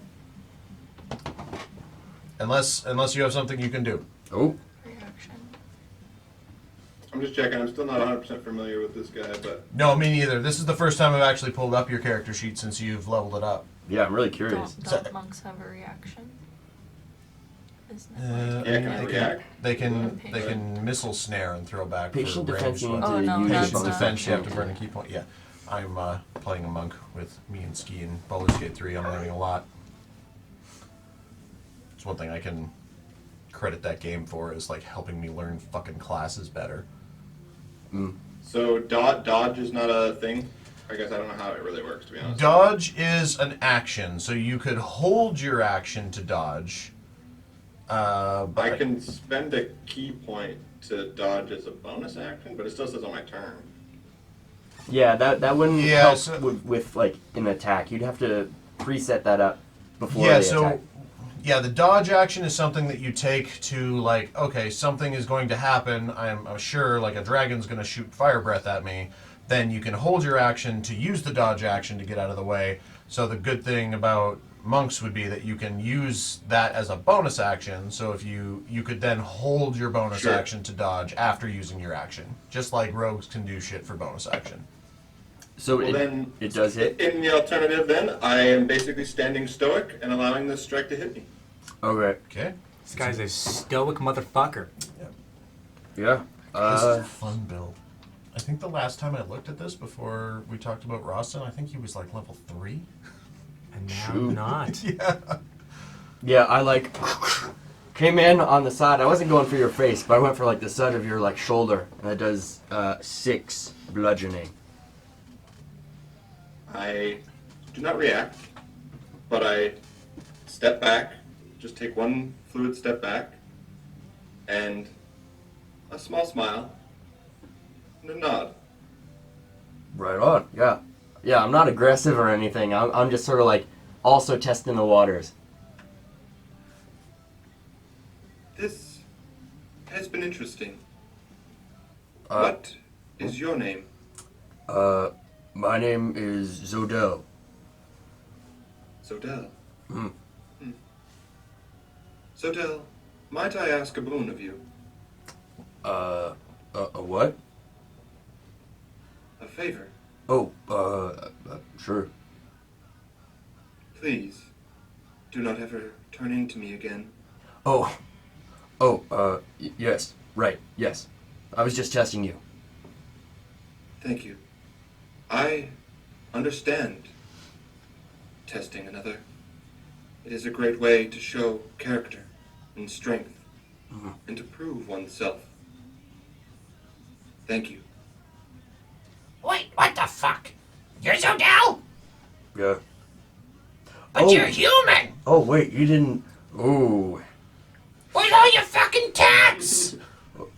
Unless you have something you can do. Oh. Reaction. I'm just checking. I'm still not 100% familiar with this guy, but No, me neither. This is the first time I've actually pulled up your character sheet since you've leveled it up. Yeah, I'm really curious. Don't monks have a reaction? Isn't it like Yeah, can I react? They can missile snare and throw back. Patient for defense, ranged you need weapons. Oh, to no, use that's Patient not- defense, you have to burn a key point. Yeah, I'm playing a monk with me and Ski and Baldur's Gate 3. I'm learning a lot. It's one thing I can credit that game for, is like helping me learn fucking classes better. So dodge is not a thing? I guess I don't know how it really works, to be honest. Dodge is an action, so you could hold your action to dodge. But I can spend a key point to dodge as a bonus action, but it still says on my turn. Yeah, that wouldn't Yeah, help so- with like an attack. You'd have to preset that up before Yeah, the so attack. yeah, the dodge action is something that you take to, like, okay, something is going to happen. I'm sure, like, a dragon's going to shoot fire breath at me. Then you can hold your action to use the dodge action to get out of the way. So the good thing about monks would be that you can use that as a bonus action. So if you could then hold your bonus Sure. action to dodge after using your action, just like rogues can do shit for bonus action. So Well, then, it does hit. in the alternative, then, I am basically standing stoic and allowing this strike to hit me. Okay. Okay. This guy's a stoic motherfucker. Yeah. This is a fun build. I think the last time I looked at this before we talked about Roston, I think he was like level 3. And now Shoot. not. Yeah. Yeah, I like came in on the side. I wasn't going for your face, but I went for like the side of your like shoulder, and that does 6 bludgeoning. I do not react, but I step back, just take one fluid step back, and a small smile, and a nod. Right on. Yeah. Yeah, I'm not aggressive or anything. I'm just sort of like also testing the waters. This has been interesting. Uh, What is your name? My name is Zodel. Zodel. Hmm. Zodel, might I ask a boon of you? A what? A favor? Oh, sure. Please, do not ever turn into me again. Oh, yes, right, yes. I was just testing you. Thank you. I understand testing another. It is a great way to show character and strength and to prove oneself. Thank you. Wait, what the fuck? You're Zodel? Yeah. But you're human! Oh, wait, you didn't... Oh. Where's all your fucking tags?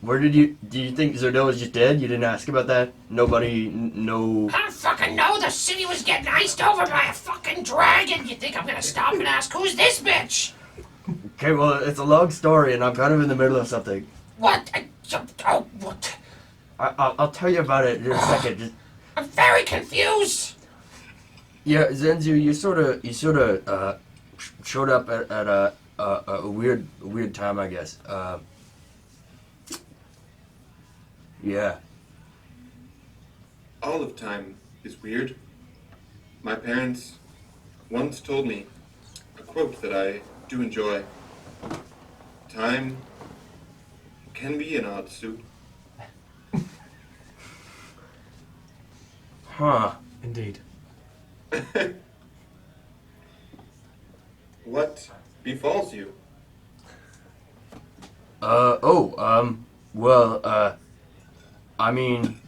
Where did you... Do you think Zodel was just dead? You didn't ask about that? Nobody... No... I don't fucking know. The city was getting iced over by a fucking dragon. You think I'm gonna stop and ask, who's this bitch? Okay, well, it's a long story, and I'm kind of in the middle of something. What? Oh, what? I'll tell you about it in a second. Just... I'm very confused. Yeah, Zenzu, you sort of showed up at a weird time, I guess. Yeah. All of time is weird. My parents once told me a quote that I do enjoy. Time can be an odd suit. Huh. Indeed. What befalls you? Well, I mean,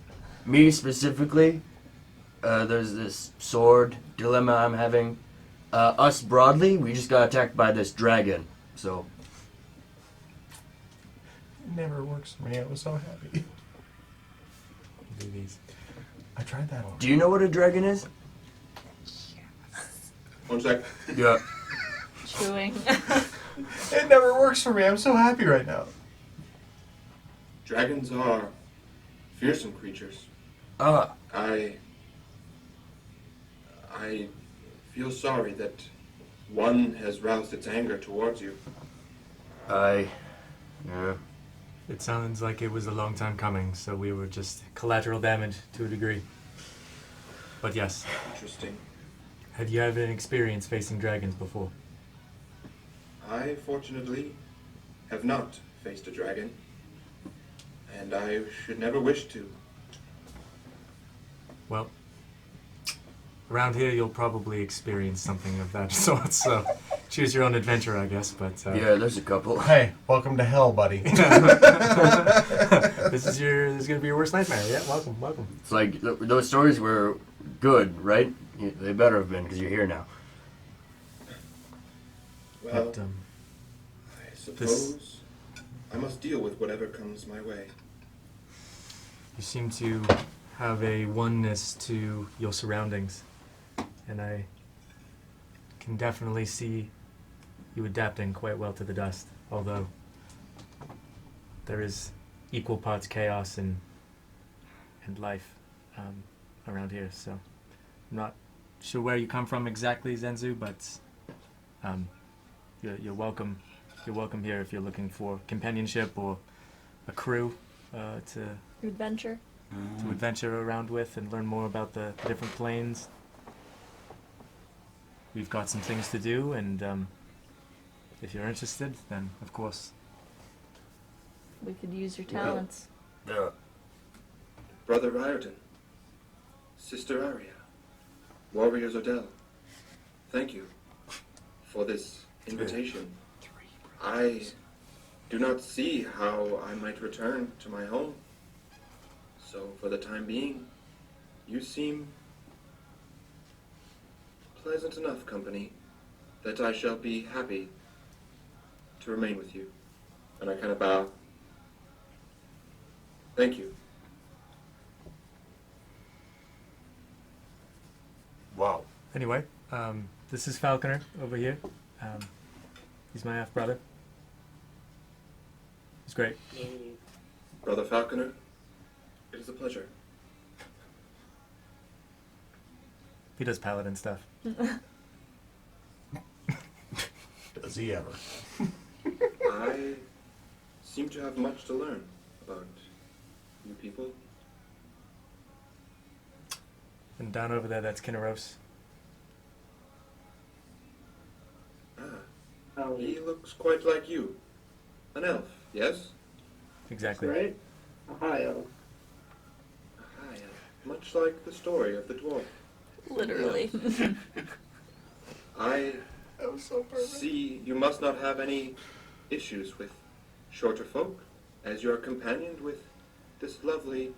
me specifically, there's this sword dilemma I'm having. Us broadly, we just got attacked by this dragon, so... It never works for me. I was so happy. Do these. I tried that one. Do you know what a dragon is? One sec. Yeah. Chewing. It never works for me. I'm so happy right now. Dragons are fearsome creatures. Ah, I feel sorry that one has roused its anger towards you. yeah. It sounds like it was a long time coming, so we were just collateral damage to a degree. But yes, Interesting. have you had an experience facing dragons before? I, fortunately, have not faced a dragon, and I should never wish to. Well, around here you'll probably experience something of that sort, so choose your own adventure, I guess. But Yeah, there's a couple. Hey, welcome to hell, buddy. this is gonna be your worst nightmare. Yeah, welcome. It's like those stories were good, right? They better have been because you're here now. Well, But, I suppose I must deal with whatever comes my way. you seem to have a oneness to your surroundings, and I can definitely see you adapting quite well to the dust, although there is equal parts chaos and life around here. So I'm not sure where you come from exactly, Zenzu, but you're welcome. You're welcome here if you're looking for companionship or a crew to Adventure. adventure around with and learn more about the different planes. We've got some things to do, and if you're interested, then of course. We could use your talents. Brother Riordan, Sister Aria, Warriors Odell, thank you for this invitation. I do not see how I might return to my home. So for the time being, you seem pleasant enough company that I shall be happy to remain with you. And I kind of bow. Thank you. Wow. Anyway, this is Falconer over here. He's my half brother. He's great. Brother Falconer, it is a pleasure. He does paladin stuff. Does he ever? I seem to have much to learn about you people. And down over there, that's Kinneros. He looks quite like you. An elf, yes? Exactly. Right? Ohio. Hi, much like the story of the dwarf. Literally. I That was so perfect. see you must not have any issues with shorter folk, as you are companioned with this lovely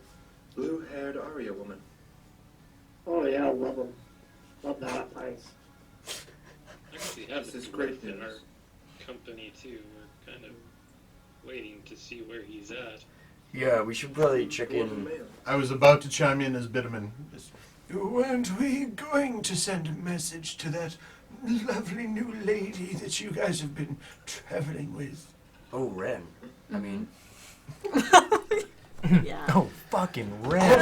blue-haired Arya woman. Oh yeah, I love them. Love the hot pies. Actually, have This is a great dwarf in our news. company too. We're kind of waiting to see where he's at. Yeah, we should probably check Dwarf in. male. I was about to chime in as Bitterman. Weren't we going to send a message to that lovely new lady that you guys have been traveling with? Oh, Wren. I mean, Yeah. Oh, fucking Wren.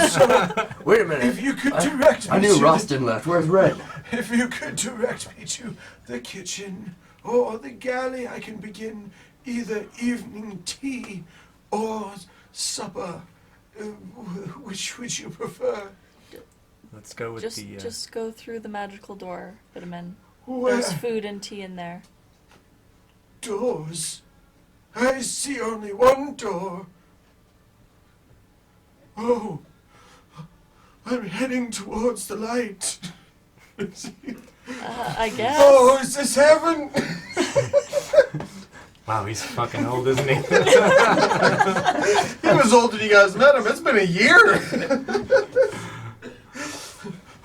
wait a minute. If you could direct me I knew to Rostin left. Where's Wren? If you could direct me to the kitchen or the galley, I can begin either evening tea or supper. Which would you prefer? Let's go with the. Just go through the magical door, Bitterman. Where? There's food and tea in there. Doors? I see only one door. Oh, I'm heading towards the light. I guess. Oh, is this heaven? Wow, he's fucking old, isn't he? He was old when you guys met him. It's been a year.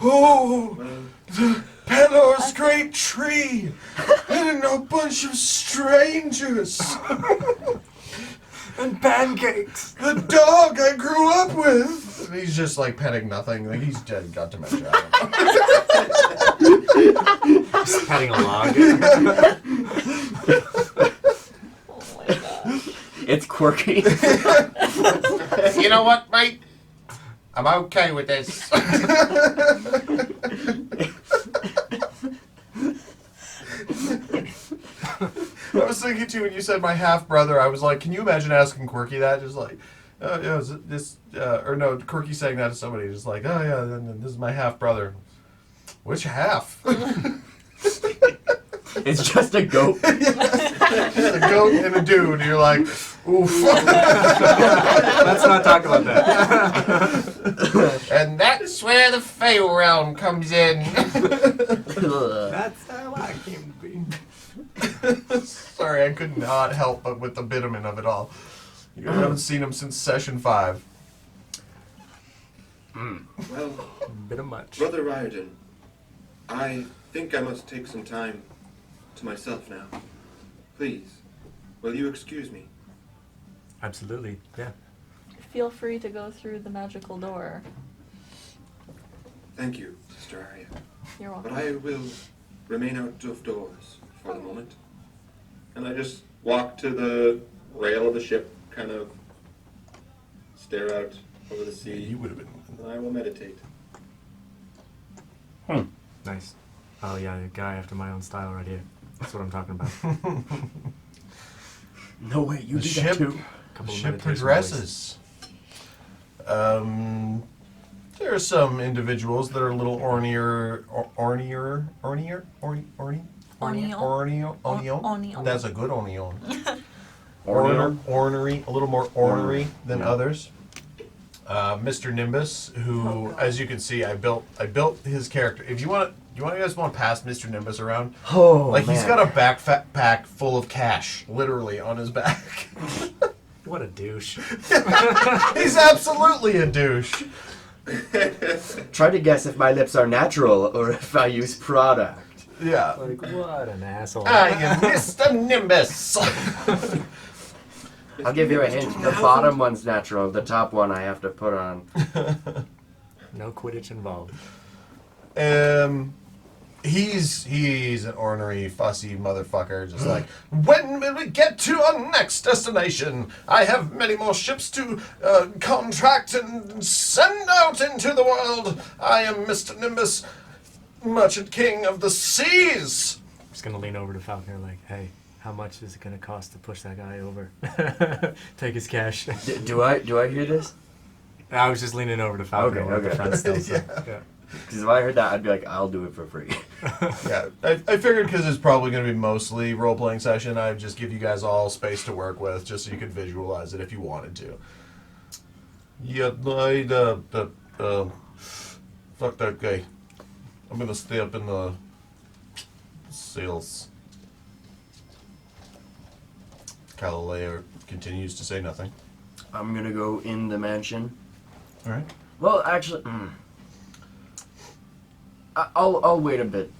Oh, the Pelor's great tree, and a bunch of strangers. And pancakes. The dog I grew up with. And he's just like petting nothing. Like he's dead, got dementia. Just petting a log. Oh my god. It's quirky. You know what, mate? I'm okay with this. I was thinking too when you said my half brother. I was like, can you imagine asking Quirky that? Just like, oh yeah, is it this or no? Quirky saying that to somebody, just like, oh yeah, then this is my half brother. Which half? It's just a goat. A goat and a dude. You're like, oof. Let's not talk about that. And that's where the Fey realm comes in. That's how I came to be. Sorry, I could not help but with the bitumen of it all. You haven't seen him since session 5. Well, Bit of much. Brother Riordan, I think I must take some time to myself now. Please, will you excuse me? Absolutely, yeah. Feel free to go through the magical door. Thank you, Sister Arya. You're But welcome. I will remain out of doors for the moment. And I just walk to the rail of the ship, kind of stare out over the sea. You would have been. And I will meditate. Nice. Oh yeah, the guy after my own style right here. That's what I'm talking about. No way, you The did ship- that too. The Couple of ship meditation progresses. There are some individuals that are a little ornier. Onion. That's a good onion. Orneal? Ornery, a little more ornery than Yeah. others. Mr. Nimbus, who, as you can see, I built his character. If you guys want to pass Mr. Nimbus around, Oh, like man. he's got a backpack full of cash, literally on his back. What a douche. He's absolutely a douche. Try to guess if my lips are natural or if I use product. Yeah. Like, what an asshole. I am Mr. Nimbus. I'll give you a hint. The bottom one's natural. The top one I have to put on. No Quidditch involved. He's an ornery, fussy motherfucker. Just like, when will we get to our next destination? I have many more ships to contract and send out into the world. I am Mr. Nimbus, Merchant King of the Seas. I'm just gonna lean over to Falconer like, hey, how much is it gonna cost to push that guy over? Take his cash. Do I hear this? I was just leaning over to Falconer. Okay, with the okay. fence still, so, Yeah. yeah. Because if I heard that, I'd be like, I'll do it for free. Yeah, I figured because it's probably going to be mostly role-playing session, I'd just give you guys all space to work with, just so you could visualize it if you wanted to. Yeah, fuck that guy. I'm going to stay up in the sails. Galileo continues to say nothing. I'm gonna go in the mansion. All right. Well, actually, I'll wait a bit.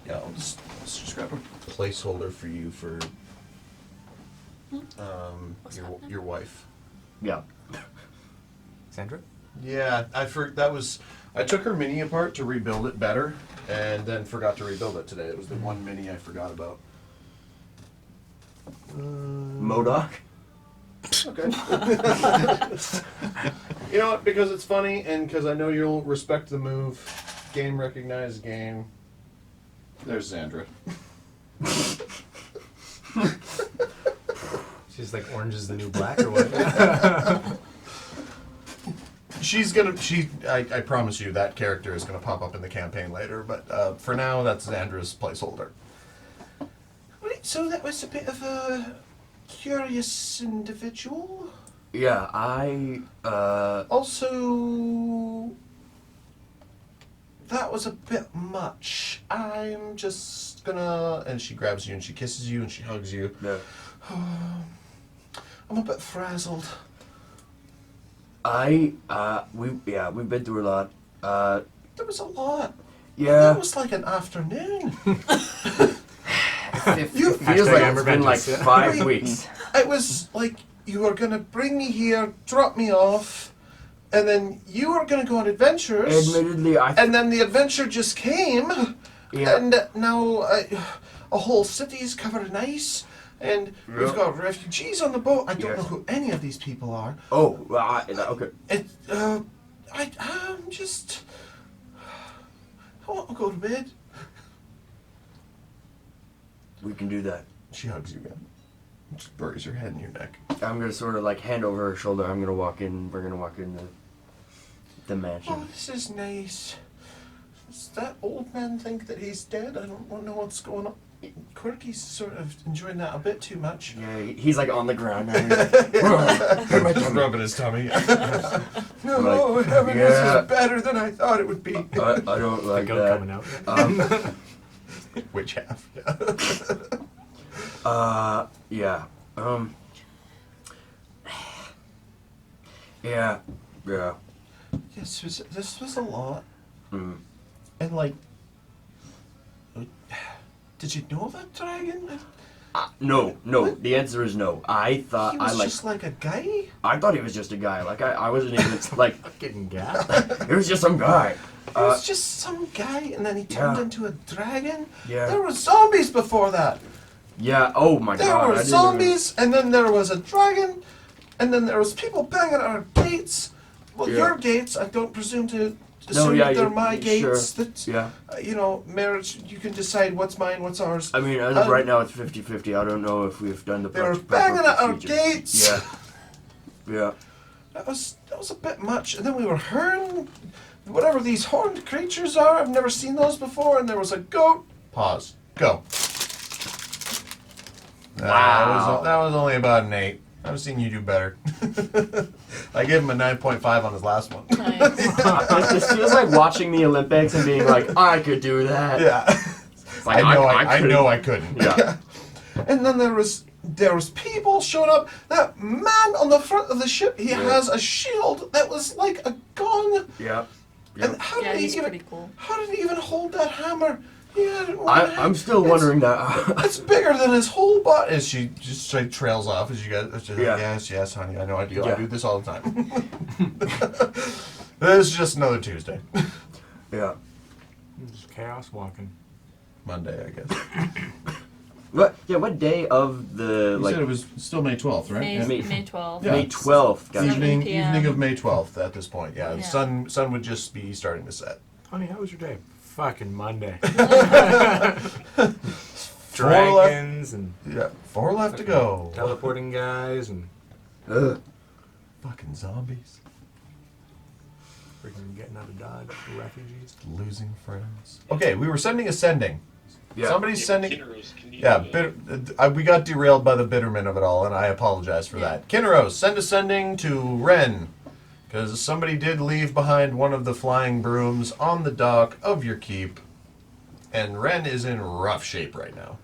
Yeah, let's just grab a placeholder for you for What's happening? your wife. Yeah. Sandra? Yeah, I took her mini apart to rebuild it better, and then forgot to rebuild it today. It was the one mini I forgot about. MODOK? Okay. You know what? Because it's funny, and because I know you'll respect the move. Game recognized game. There's Xandra. She's like, orange is the new black or what? I promise you that character is gonna pop up in the campaign later, but for now that's Xandra's placeholder. Right, so that was a bit of a curious individual. Yeah, Also, that was a bit much. I'm just gonna... And she grabs you and she kisses you and she hugs you. no. I'm a bit frazzled. We've been through a lot. There was a lot. Yeah. That was like an afternoon. It feels like it's Amour been like Ventis, yeah. 5 weeks. It was like you were gonna bring me here, drop me off, and then you were gonna go on adventures. Admittedly, And then the adventure just came, Yeah. and now a whole city's covered in ice, and we've Yep. got refugees on the boat. I don't Yes. know who any of these people are. Oh, okay. I'm just... I want to go to bed. We can do that. She hugs you again. Just buries her head in your neck. I'm gonna sort of like hand over her shoulder. We're gonna walk in the mansion. Oh, this is nice. Does that old man think that he's dead? I don't know what's going on. Quirky's sort of enjoying that a bit too much. Yeah, he's like on the ground now. He's like, Just rubbing his tummy. No, Like, heaven, yeah. this is better than I thought it would be. I don't The like goat that. coming out. Which half? Yeah. Yeah. Yeah. Yes, this was a lot. Mm. And like, did you know that dragon? No. The answer is no. I thought He was I like. just like a guy. I thought he was just a guy. Like I wasn't even like. Fucking gas. It was just some guy. He was just some guy, and then he turned into a dragon. Yeah. There were zombies before that. Yeah. Oh my There god. were I didn't zombies, and then there was a dragon, and then there was people banging at our gates. Well, Yeah. your gates. I don't presume to assume yeah, that they're you- my sure. gates. That Yeah. you know, marriage. You can decide what's mine, what's ours. I mean, as of right now, it's 50-50. I don't know if we've done the They were proper banging at our procedure. gates. Yeah. Yeah. That was a bit much. And then we were hearing whatever these horned creatures are. I've never seen those before. And there was a goat. Pause. Go. Wow. That was only about an 8. I've seen you do better. I gave him a 9.5 on his last one. Nice. This feels like watching the Olympics and being like, I could do that. Yeah. It's like, I know I couldn't. Yeah. And then there was people showing up. That man on the front of the ship, he has a shield that was like a gun. Yeah. And how Yeah, did he he's even pretty cool. how did he even hold that hammer? He had it I'm still wondering that. It's bigger than his whole body. As she just straight trails off, as you guys, it's just Yeah. like, yes, honey, I know I do. I Yeah. do this all the time. This is just another Tuesday, Yeah. Just chaos walking. Monday, I guess. What? Yeah. What day of the You said it was still May 12th, right? May, Yeah. May 12th. Yeah. May 12th? Gotcha. 7 Evening, p.m. evening of May 12th at this point. Yeah, the Yeah. sun would just be starting to set. Honey, how was your day? Fucking Monday. left. Dragons and Yeah, 4 left to go. teleporting guys and Ugh. Fucking zombies, freaking getting out of Dodge, refugees. losing friends. Okay, we were sending a sending. Yeah. Somebody's sending. Kinneros, can you, Yeah, we got derailed by the bitterment of it all, and I apologize for that. Kinneros, send a sending to Wren, because somebody did leave behind one of the flying brooms on the dock of your keep, and Wren is in rough shape right now.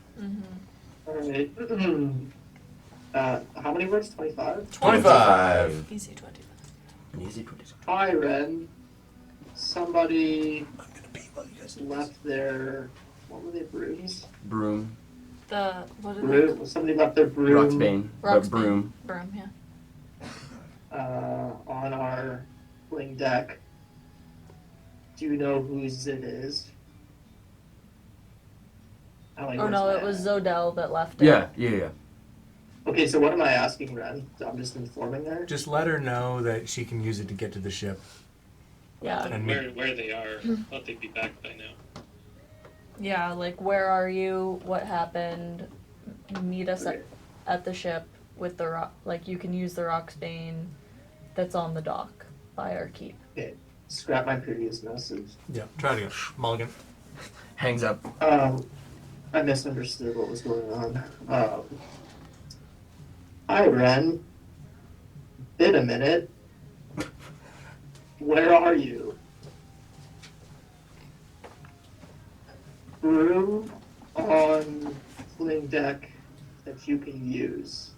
Alright. How many words? 25? 25. Easy 25. An easy 25. Hi, Ren. Somebody I'm gonna beat while you guys do this. left their. What were they, brooms? Broom. What did Broom. Somebody left their broom Roxbane. Roxbane. Broom. Broom, yeah. on our wing deck. Do you know whose it is? Allie, Oh where's no, my it was at? Zodel that left it. Yeah. Okay, so what am I asking, Ren? I'm just informing her. Just let her know that she can use it to get to the ship. Yeah. And where they are. Thought they'd be back by now. Yeah, like where are you? What happened? Meet us Okay. at the ship with the rock. Like you can use the Roxbane that's on the dock by our keep. Okay, scrap my previous message. yeah, try to go. Mulligan. Hangs up. I misunderstood what was going on. Hi, Ren. Been a minute. Where are you? Room on fling deck that you can use.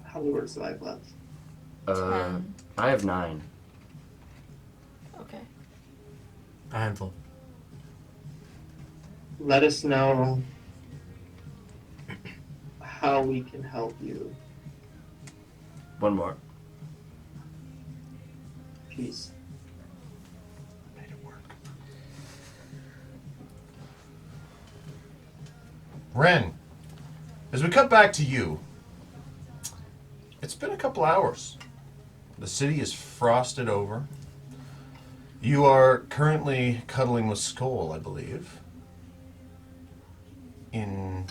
How many words do I have left? 10. I have 9. Okay. A handful. Let us know how we can help you. 1 more. Peace. Made it work. Wren, as we cut back to you, it's been a couple hours. The city is frosted over. You are currently cuddling with Skoll, I believe, in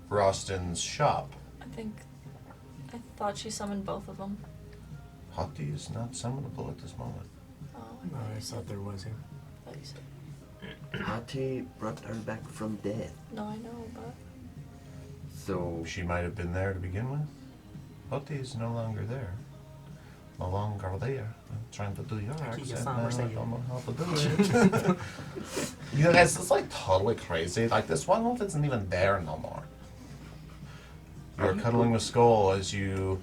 Rostin's shop. I thought she summoned both of them. Hottie is not summonable at this moment. Oh, Oh, I thought there was him. thought you said. Hati brought her back from death. No, I know, but So She might have been there to begin with. Hottie is no longer there. no longer there. I'm trying to do your accent your now. summer I sale. don't know how to do it. You guys, it's like totally crazy. Like this one wolf isn't even there no more. You're cuddling with Skull as you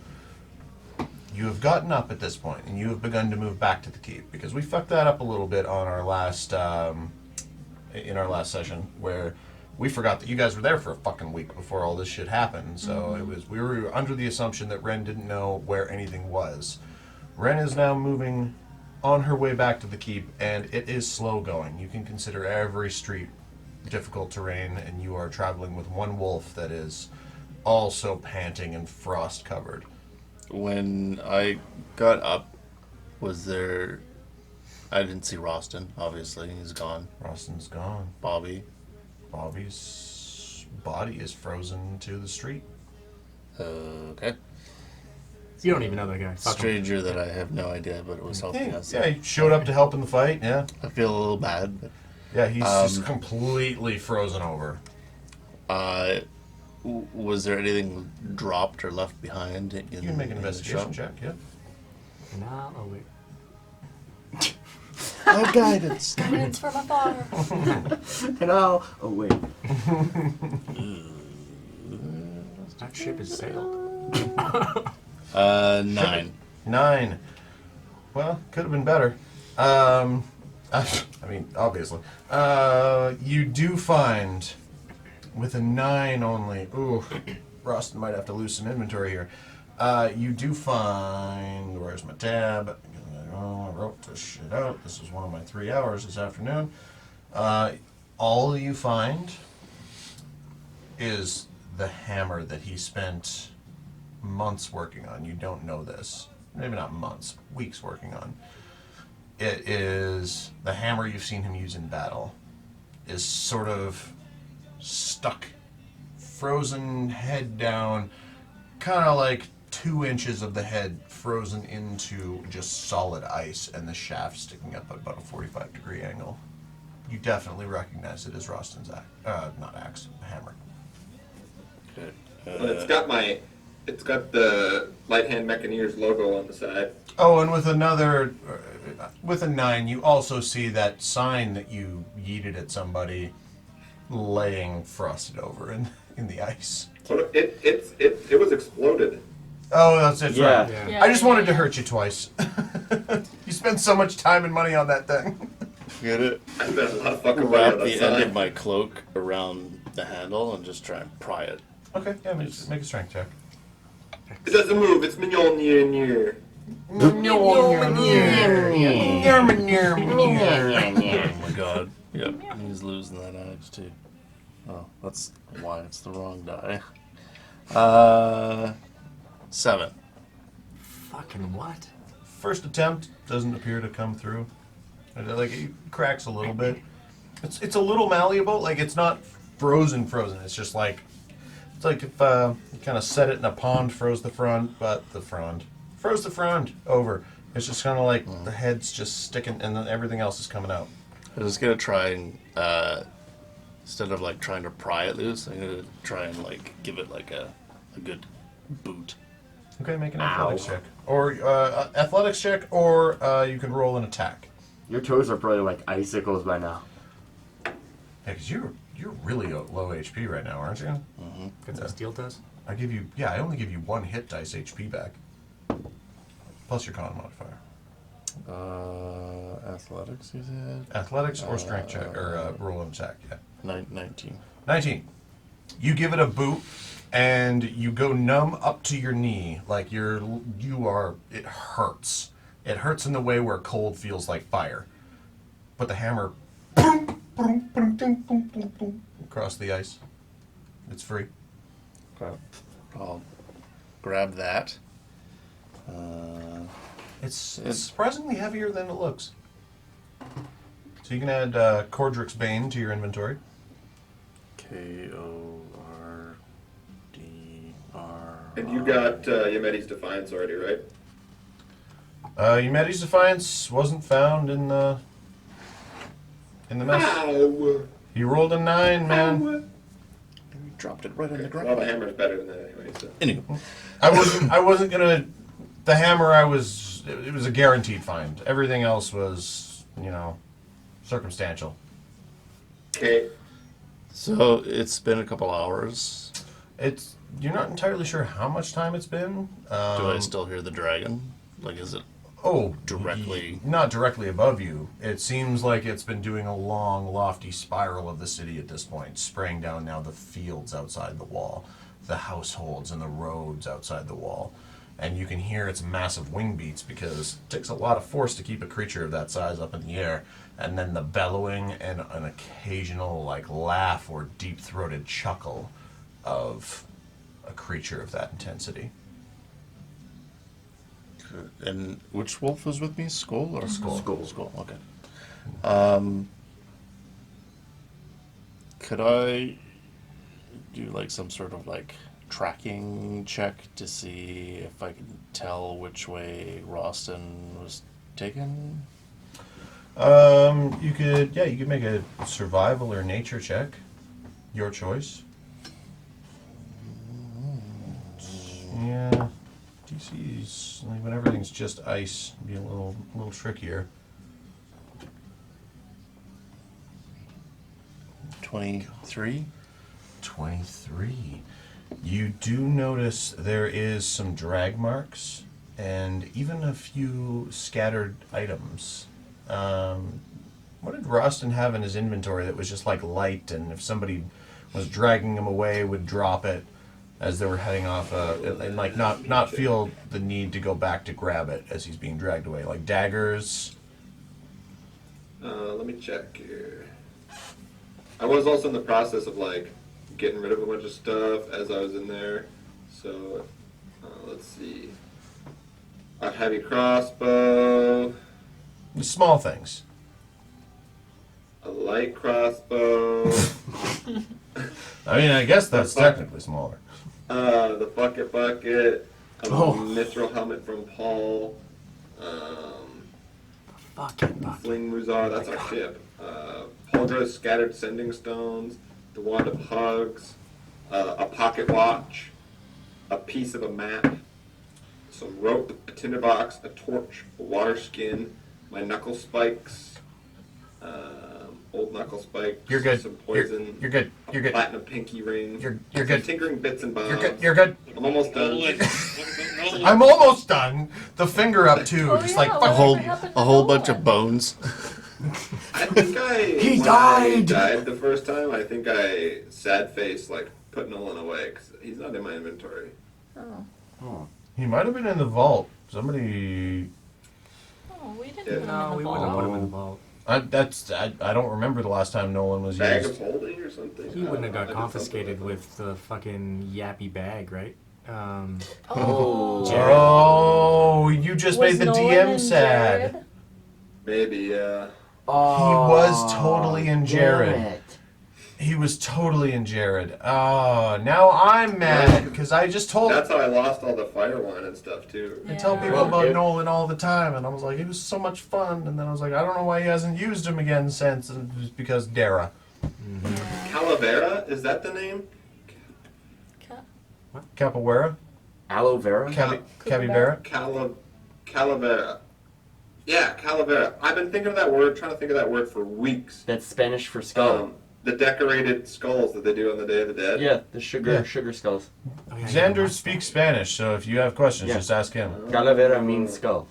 have gotten up at this point, and you have begun to move back to the keep, because we fucked that up a little bit on our last in our last session, where we forgot that you guys were there for a fucking week before all this shit happened. So we were under the assumption that Wren didn't know where anything was. Wren is now moving on her way back to the keep, and it is slow going. You can consider every street difficult terrain, and you are traveling with one wolf that is also panting and frost covered. When I got up, was there... I didn't see Roston, obviously. He's gone. Roston's gone. Bobby. Bobby's body is frozen to the street. Okay. You don't even know that guy. Fuck him. Stranger that I have no idea, but it was helping us. Yeah, he showed up to help in the fight, yeah. I feel a little bad, but... Yeah, he's just completely frozen over. Was there anything dropped or left behind? You can make an investigation check, yeah. Nah, oh wait. Oh, guidance. Guidance from afar. And I'll... Oh, wait. That ship has sailed. 9. 9. Well, could have been better. I mean, obviously. You do find, with a 9 only, ooh, Roston might have to lose some inventory here. You do find, where's my tab? I wrote this shit out. This is one of my 3 hours this afternoon. All you find is the hammer that he spent months working on. You don't know this. Maybe not months, weeks working on. It is the hammer you've seen him use in battle. Is sort of stuck, frozen, head down, kind of like 2 inches of the head frozen into just solid ice, and the shaft sticking up at about a 45-degree angle. You definitely recognize it as Roston's hammer. Okay. Well, it's got the Light Hand Mechaneers logo on the side. Oh, and with a 9, you also see that sign that you yeeted at somebody laying frosted over in the ice. So it was exploded. Oh, that's it. Yeah. Right. Yeah, I just wanted to yeah. hurt you twice. You spend so much time and money on that thing. Get it? I spent a lot of fucking money Wrap on the that end sign. of my cloak around the handle and just try and pry it. Okay, yeah, make a strength check. It doesn't move. It's mignon near. Oh my god. Yep. He's losing that axe too. Oh, that's why it's the wrong die. 7. Fucking what? First attempt doesn't appear to come through. Like it cracks a little bit. It's a little malleable. Like it's not frozen. It's just like it's like if you kind of set it in a pond, froze the front over. It's just kind of like the head's just sticking, and then everything else is coming out. I'm just gonna try and instead of like trying to pry it loose, I'm gonna try and like give it like a good boot. Okay, make an athletics check, or you can roll an attack. Your toes are probably like icicles by now. Yeah, because you're really low HP right now, aren't you? Mm-hmm. Got some steel toes? I only give you 1 hit dice HP back, plus your con modifier. Athletics, you said? Athletics or strength check, or roll an attack. Yeah. 19. 19. You give it a boot, and you go numb up to your knee, like it hurts. It hurts in the way where cold feels like fire. But the hammer across the ice. It's free. Okay. I'll grab that. It's surprisingly heavier than it looks. So you can add Cordrick's Bane to your inventory. Kordr. And you got Yemeti's Defiance already, right? Yemeti's Defiance wasn't found in the mess. Ow! You rolled a 9, man. You dropped it right on the Well, the ground. hammer's better than that anyway. So. Anyway, I wasn't gonna The hammer, it was a guaranteed find. Everything else was, circumstantial. Okay. So it's been a couple hours. You're not entirely sure how much time it's been. Do I still hear the dragon? Like, is it directly? Not directly above you. It seems like it's been doing a long, lofty spiral of the city at this point, spraying down now the fields outside the wall, the households and the roads outside the wall. And you can hear its massive wing beats because it takes a lot of force to keep a creature of that size up in the air. And then the bellowing and an occasional laugh or deep-throated chuckle of a creature of that intensity. And which wolf was with me? Skull or Skull. Skull. Okay. Could I do some sort of tracking check to see if I can tell which way Roston was taken? You could make a survival or nature check. Your choice. Yeah. DC's when everything's just ice, be a little trickier. 23. 23. You do notice there is some drag marks and even a few scattered items. What did Roston have in his inventory that was just light, and if somebody was dragging him away, would drop it as they were heading off, and not feel the need to go back to grab it as he's being dragged away, like daggers? Let me check here. I was also in the process of getting rid of a bunch of stuff as I was in there. So let's see. A heavy crossbow. The small things. A light crossbow. I guess that's technically smaller. The bucket, a mithril helmet from Paul, Fling Muzar, that's our ship. Poldra's scattered sending stones, the wand of hugs, a pocket watch, a piece of a map, some rope, a tinderbox, a torch, a water skin, my knuckle spikes, old knuckle spikes. You're good. Some poison. You're good. Platinum pinky ring. You're some good. tinkering bits and bobs. You're good. I'm almost done. Nolan. I'm almost done. The finger up too, just yeah, A whatever whole happened to bunch Nolan? of bones. I think He when died! I died the first time, I think I sad face put Nolan away because he's not in my inventory. Oh. He might have been in the vault. Somebody. Oh, we didn't Yeah. put him No, in we the wouldn't put him in vault. the vault. I don't remember the last time Nolan was Bag used. of holding or something. He wouldn't have I got did confiscated something with the fucking yappy bag, right? Oh. Jared. Oh, you just Was made the Nolan DM and sad. Jared? that. Maybe, yeah. He was totally in Jared. damn it. He was totally in Jared. Oh, now I'm mad because I just told. That's how I lost all the fire wine and stuff too. I tell Yeah. people about Nolan all the time, and I was like, he was so much fun. And then I was like, I don't know why he hasn't used him again since. And it's because Dara. Calavera, is that the name? Capoeira? Aloe vera? Capybara? Calavera. Yeah, Calavera. I've been thinking of that word, trying to think of that word for weeks. That's Spanish for skull. The decorated skulls that they do on the Day of the Dead. Yeah, the sugar Yeah. sugar skulls. Oh, yeah, Xander yeah. speaks Spanish, so if you have questions, Yeah. just ask him. Calavera means skull.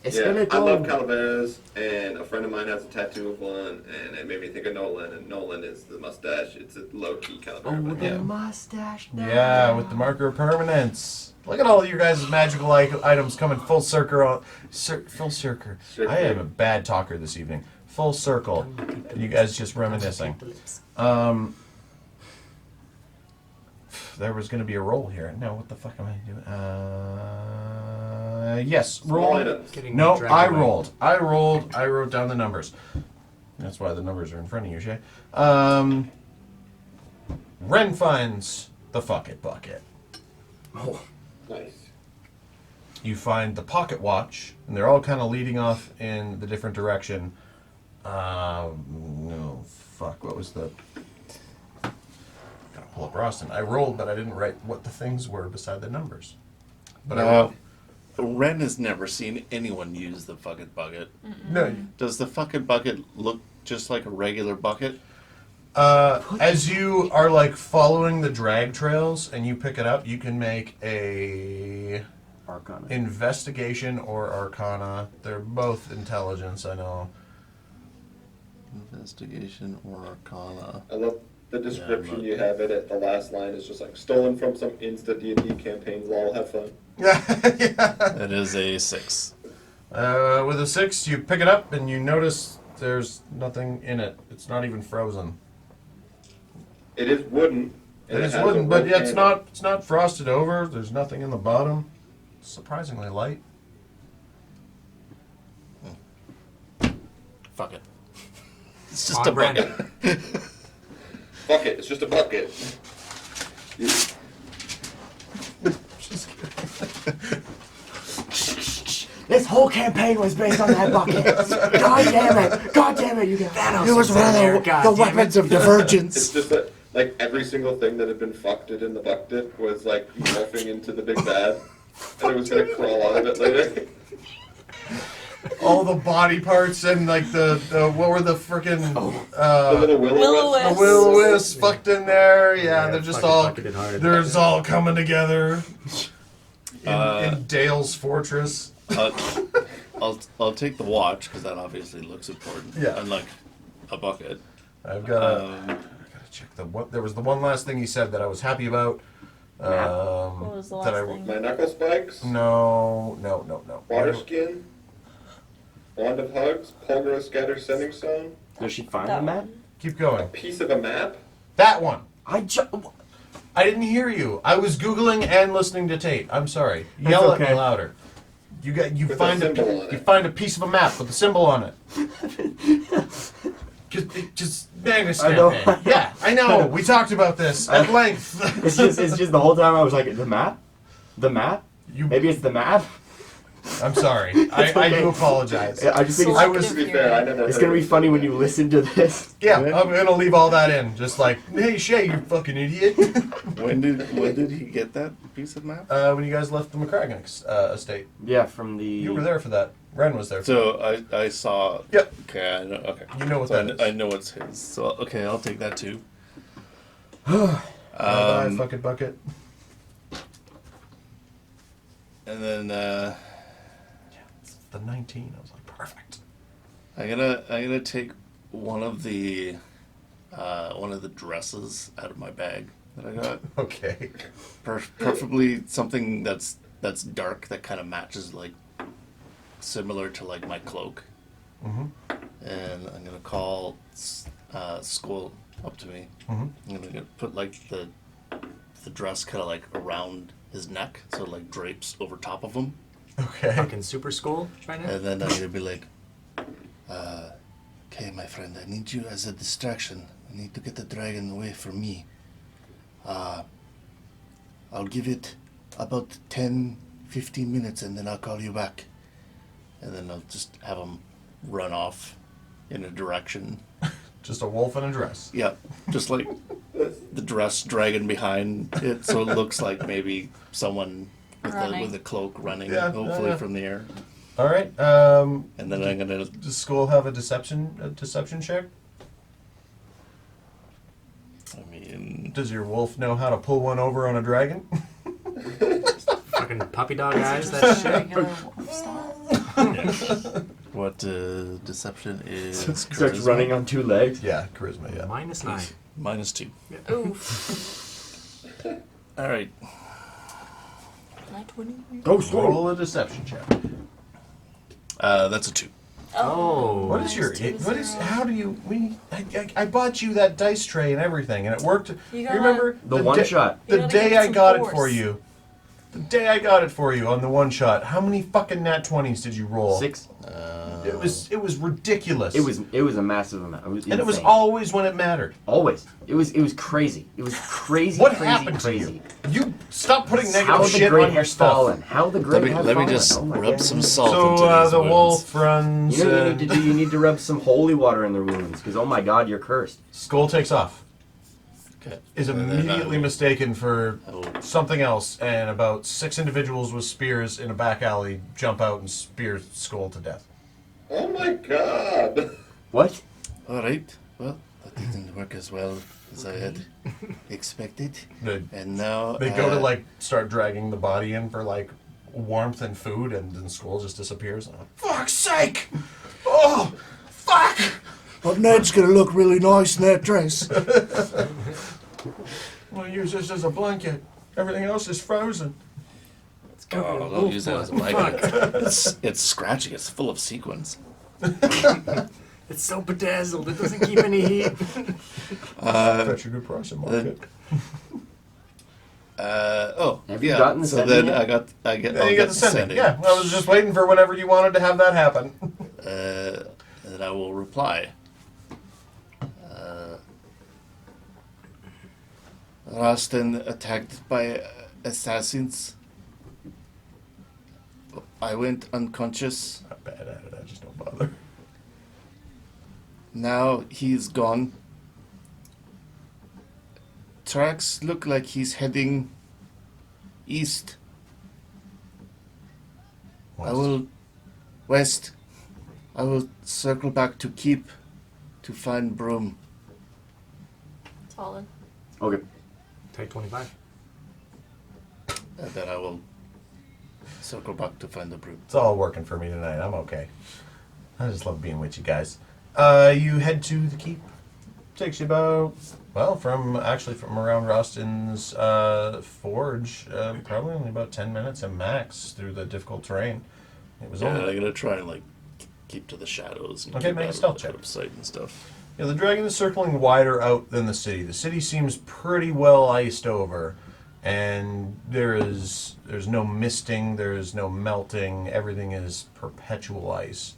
Yeah, I love calaveras, and a friend of mine has a tattoo of one, and it made me think of Nolan, and Nolan is the mustache. It's a low-key calavera. Oh, but the yeah. mustache. Now. Yeah, with the marker of permanence. Look at all your guys' magical items coming full circle. Full circle. I am a bad talker this evening. Full circle. You guys just reminiscing. There was going to be a roll here. No, what the fuck am I doing? Yes, Small roll. items. Getting No, dragged I away. rolled. I wrote down the numbers. That's why the numbers are in front of you, Shay. Wren finds the fuck it bucket. Oh. Nice. You find the pocket watch, and they're all kind of leading off in the different direction. No, fuck, what was the... Gotta pull up Roston. I rolled, but I didn't write what the things were beside the numbers. But Now, Wren has never seen anyone use the fucking bucket. no. Does the fucking bucket look just like a regular bucket? As you are like following the drag trails and you pick it up, you can make a Arcana. investigation or arcana. They're both intelligence, I know. Investigation or arcana. I love the description Yeah, you have it at the last line. It's just like stolen from some Insta D&D campaign. Lol, have fun. Yeah. That is a 6. With a 6, you pick it up and you notice there's nothing in it. It's not even frozen. It is wooden. It and is has a wooden, but rope yeah, it's handle. not frosted over. There's nothing in the bottom. It's surprisingly light. Fuck it. It's just On a brand. bucket. Fuck it. It's just a bucket. This whole campaign was based on that bucket. God damn it! God damn it! You got Thanos. It was one of there, God the damn weapons it. of divergence. It's just that, like, every single thing that had been fucked in the bucket was, like, morphing into the big bad. And it was gonna crawl out of it later. All the body parts and like the what were the freaking The little Will-o-wisp. the will-o-wisp fucked in there. Yeah, they're just fucking all bucketed hard. they're just all coming together in Dale's fortress. I'll take the watch because that obviously looks important. Yeah. Unlike a bucket. I've got I gotta check the what. There was the one last thing he said that I was happy about. What was the that last I thing? My knuckle spikes. No. Water skin. Wand of hugs. Pulgora scatter sending stone. Does she find That the map? one. Keep going. Piece of a map. That one. I didn't hear you. I was googling and listening to Tate. I'm sorry. That's Yell at okay. me louder. You With find a symbol on it. you find a piece of a map with a symbol on it. Just Magnus I know. campaign. Yeah, I know. We talked about this at length. It's just the whole time I was like, the map? The map? You- Maybe it's the map? I'm sorry. I okay. do apologize. I just think I was- To be fair, I never. it's heard gonna be of it. funny when you listen to this. Yeah, I'm gonna leave all that in. Just like, hey Shay, you fucking idiot. When did he get that piece of map? When you guys left the McCraggan's estate, Yeah, from the... you were there for that. Ren was there. So I saw. Yep. Okay, I know. Okay. You know what So that is. I know it's his. So okay, I'll take that too. Bye, fucking bucket. And then It's the 19. I was like, perfect. I'm gonna take one of the dresses out of my bag that I got. Okay. Preferably something that's dark that kind of matches, like similar to like my cloak. Mhm. And I'm gonna call Skull up to me. Mhm. I'm gonna put like the dress kind of like around his neck, so it like drapes over top of him. Okay. Fucking super skull right now. And then I'm gonna be like, okay, my friend, I need you as a distraction. I need to get the dragon away from me. I'll give it about 10, 15 minutes and then I'll call you back. And then I'll just have him run off in a direction. Just a wolf in a dress. Yeah, just like the dress dragging behind it, so it looks like maybe someone Running. with a cloak running, Yeah, hopefully yeah. from the air. All right. And then I'm gonna. Does school have a deception check? I mean, Does your wolf know how to pull one over on a dragon? Fucking puppy dog eyes. That shit. Regular wolf style. what deception is? Starts charisma? running on two legs. Yeah, charisma. Yeah. -9. -2. Oof. All right. Not 20. Go slow. Roll a deception check. That's a 2. Oh. What is your? Minus 2 What to is? 0. How do you? I bought you that dice tray and everything, and it worked. You You gotta- remember The one shot. You The gotta day give it I some got it force. for you. The day I got it for you on the one shot. How many fucking nat 20s did you roll? 6. It was ridiculous. It was a massive amount. It was and it was insane. always when it mattered. Always. It was crazy. It was crazy. What crazy, happened crazy. to you? You stop putting How negative the shit great on your has stuff. fallen. How the great has Let me fallen. just Oh my rub God. some salt So into these the wounds. wolf runs. You know what you need to do? You need to rub some holy water in their wounds, because oh my God, you're cursed. Skull takes off. Okay. is And then I immediately will- mistaken for I will something else, and about 6 individuals with spears in a back alley jump out and spear Skull to death. Oh my god. What? All right. Well, that didn't work as well as I had expected. They, And now they go to like start dragging the body in for like warmth and food, and then Skull just disappears. And I'm, fuck's sake! Oh, fuck! But Ned's gonna look really nice in that dress. We'll use this as a blanket. Everything else is frozen. Oh, don't use that as a blanket. It's scratchy. It's full of sequins. It's so bedazzled. It doesn't keep any heat. That's a good price in market. Have you yeah. gotten the so sending then yet? I get. Yeah, I'll you get got the sending. Yeah, I was just waiting for whenever you wanted to have that happen. And then I will reply. Rostin attacked by assassins. I went unconscious. Not bad at it, I just don't bother. Now he's gone. Tracks look like he's heading east. I will west. I will circle back to Keep to find Broom. Solid. Okay. Take 25. And then I will circle back to find the Broom. It's all working for me tonight. I'm okay. I just love being with you guys. You head to the keep. Takes you about, well, from around Rostin's forge, probably only about 10 minutes at max through the difficult terrain. It was Yeah, only. I'm gonna try and keep to the shadows and Okay, keep make a out stealth of, check. out of sight and stuff. Yeah, the dragon is circling wider out than the city. The city seems pretty well iced over, and there's no misting, there is no melting. Everything is perpetual ice.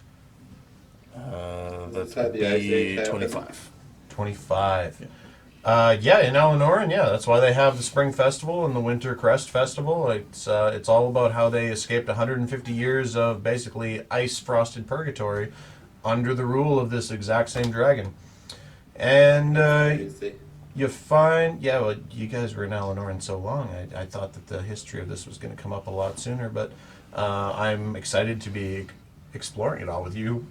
That Just had would the ice be age happen. 25. 25. Yeah, in Alenoran, yeah, that's why they have the Spring Festival and the Winter Crest Festival. It's all about how they escaped 150 years of basically ice-frosted purgatory under the rule of this exact same dragon. And you find, yeah, well, you guys were in Alenoran so long, I thought that the history of this was going to come up a lot sooner, but I'm excited to be exploring it all with you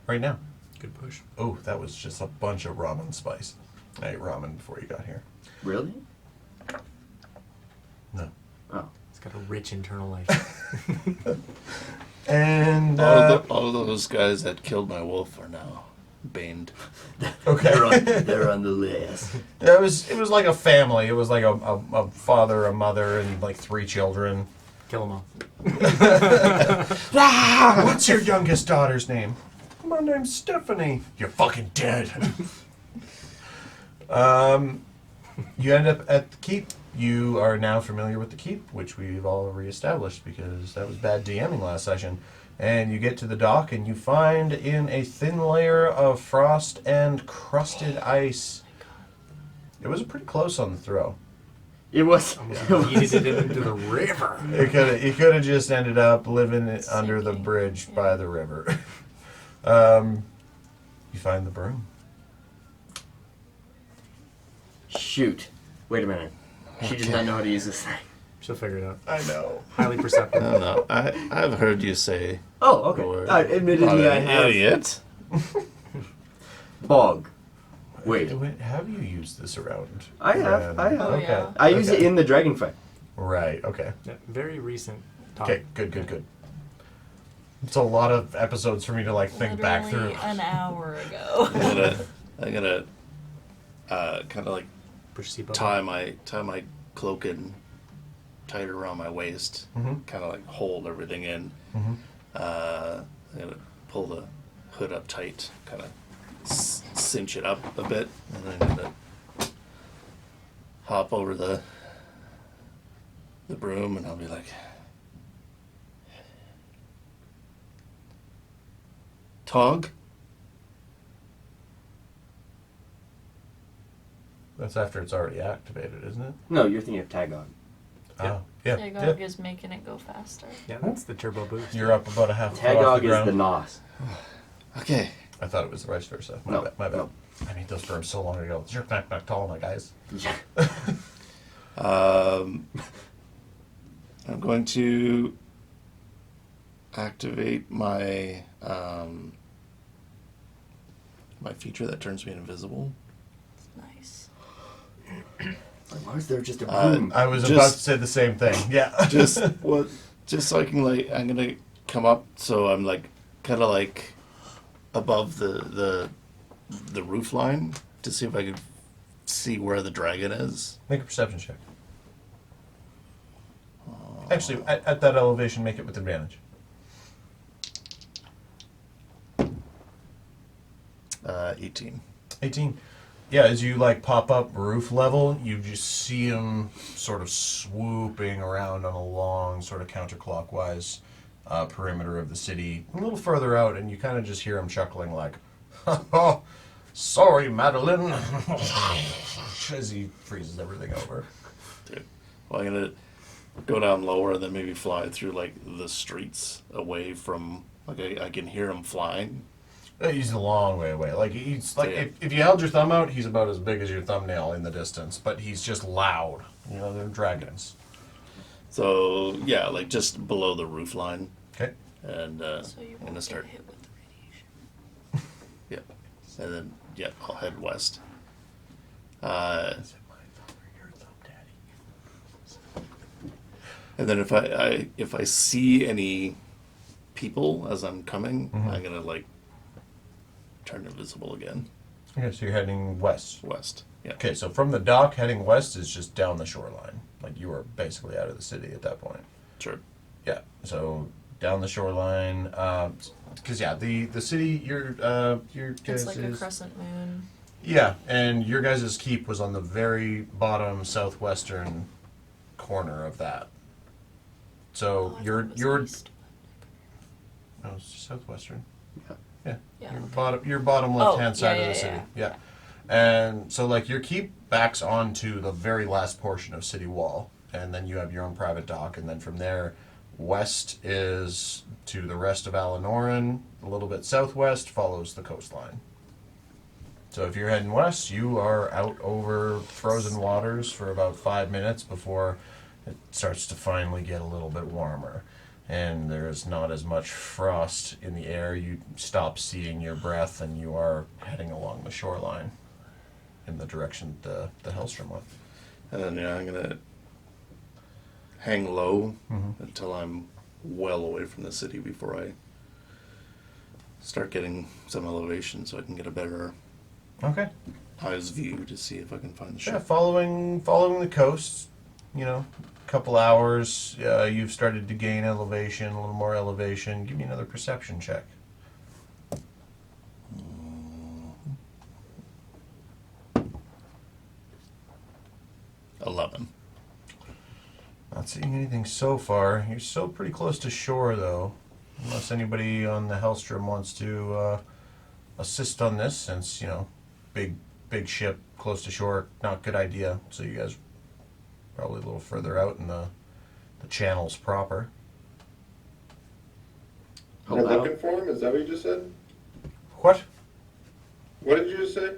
right now. Good push. Oh, that was just a bunch of ramen spice. I ate ramen before you got here. Really? No. Oh. It's got a rich internal life. And All of those guys that killed my wolf are now baned. okay, They're on the list. it was like a family. It was like a father, a mother, and like 3 children. Kill them all. What's your youngest daughter's name? My name's Stephanie. You're fucking dead. You end up at the keep. You are now familiar with the keep, which we've all reestablished because that was bad DMing last session. And you get to the dock and you find in a thin layer of frost and crusted ice. It was pretty close on the throw. It was. Yeeted it into the river. You could have just ended up living under the bridge by the river. You find the broom. Shoot. Wait a minute. She does not know how to use this thing. She'll figure it out. I know. Highly perceptive. I don't know. I've heard you say Oh, okay. Or- Admittedly, I have. idiot. Bog. Wait. Have you used this around? I have. Ren? Oh, Okay. yeah. I use it in the dragon fight. Right. Okay. Yeah, very recent talk. Okay. Good. It's a lot of episodes for me to think back through. Literally an hour ago. I'm gonna kind of Push seatbelt. tie my cloak in tight around my waist, Mhm. kind of hold everything in. Mhm. I'm gonna pull the hood up tight, kind of cinch it up a bit, and then I'm gonna hop over the broom, and I'll be like, Tog? That's after it's already activated, isn't it? No, you're thinking of Tagog. Oh, yeah. Tagog is making it go faster. Yeah, that's the turbo boost. You're up about a half foot off Tagog the is ground. the NOS. Okay. I thought it was the vice versa. No, My bad. no. I made those firms so long ago. You're not tall, my guys. I'm going to activate my my feature that turns me invisible. Nice. Why is there just a Uh, room? I was Just- about to say the same thing. Yeah. Just so I can I'm gonna come up so I'm kind of above the roof line to see if I can see where the dragon is. Make a perception check. Actually, at that elevation, make it with advantage. 18. 18. Yeah, as you pop up roof level, you just see him sort of swooping around on a long, sort of counterclockwise perimeter of the city, a little further out, and you kind of just hear him chuckling like, "Oh, sorry, Madeline," as he freezes everything over. Dude. Well, I'm gonna go down lower and then maybe fly through the streets away from I can hear him flying. He's a long way away. He's Yeah. if you held your thumb out, he's about as big as your thumbnail in the distance, but he's just loud. They're dragons. So yeah, just below the roof line, Okay. and So you I'm gonna won't start. get hit with the radiation. Yeah, and then I'll head west. And then if I see any people as I'm coming, I'm gonna turn invisible again. Okay, so you're heading west. West. Yeah. Okay, so from the dock heading west is just down the shoreline. You are basically out of the city at that point. Sure. Yeah. So down the shoreline, because the city your It's guys like a crescent moon. yeah, and your guys' keep was on the very bottom southwestern corner of that. So Oh, I you're thought it was east. no, it's southwestern. Yeah. Your bottom left hand yeah, side of yeah, the city. yeah. Yeah. And so your keep backs onto the very last portion of city wall, and then you have your own private dock, and then from there west is to the rest of Alanoran, a little bit southwest follows the coastline. So if you're heading west, you are out over frozen waters for about 5 minutes before it starts to finally get a little bit warmer. And there's not as much frost in the air. You stop seeing your breath, and you are heading along the shoreline in the direction the Hellstrom went. And then I'm gonna hang low until I'm well away from the city before I start getting some elevation, so I can get a better Okay. eyes view to see if I can find the Yeah, ship. following the coast, couple hours, you've started to gain elevation, a little more elevation. Give me another perception check. 11. Not seeing anything so far. You're still pretty close to shore, though. Unless anybody on the Hellstrom wants to assist on this, since, big ship, close to shore, not a good idea. So you guys probably a little further out in the channels proper. We're looking for him? Is that what you just said? What? What did you just say?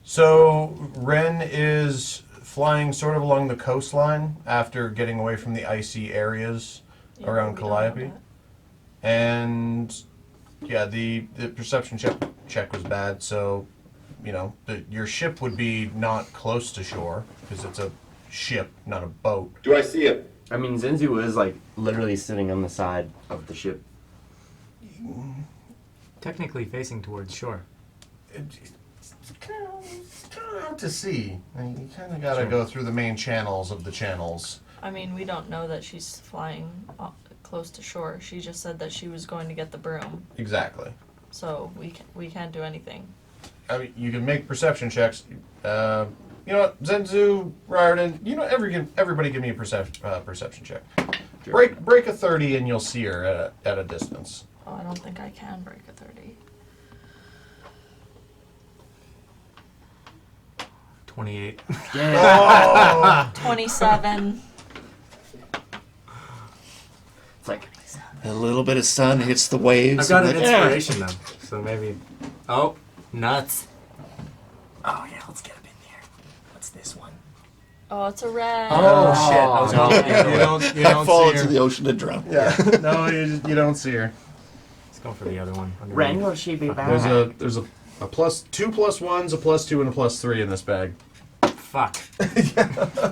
So Wren is flying sort of along the coastline after getting away from the icy areas Yeah, around we don't know Calliope. that. And yeah, the perception check was bad, so your ship would be not close to shore because it's a ship, not a boat. Do I see him? I mean, Zenzu was literally sitting on the side of the ship. Technically facing towards shore. It's kind of out to sea. You kind of got to go through the main channels of the channels. I mean, we don't know that she's flying close to shore. She just said that she was going to get the broom, Exactly. so we can't do anything. I mean, you can make perception checks. You know what, Zenzu, Riordan, everybody give me a perception check. Sure. Break a 30 and you'll see her at a distance. Oh, I don't think I can break a 30. 28. Oh! 27. It's like, A little bit of sun hits the waves. I've got and an like, inspiration though, so maybe Oh, nuts. Oh yeah, let's get up in there. What's this one? Oh, it's a rat. Oh, shit. I was no. going the other way. You don't Fall see into her. the ocean to drown. Yeah. No, you don't see her. Let's go for the other one. Ren, will she be back? There's a plus 2 +1s, a +2, and a +3 in this bag. Fuck.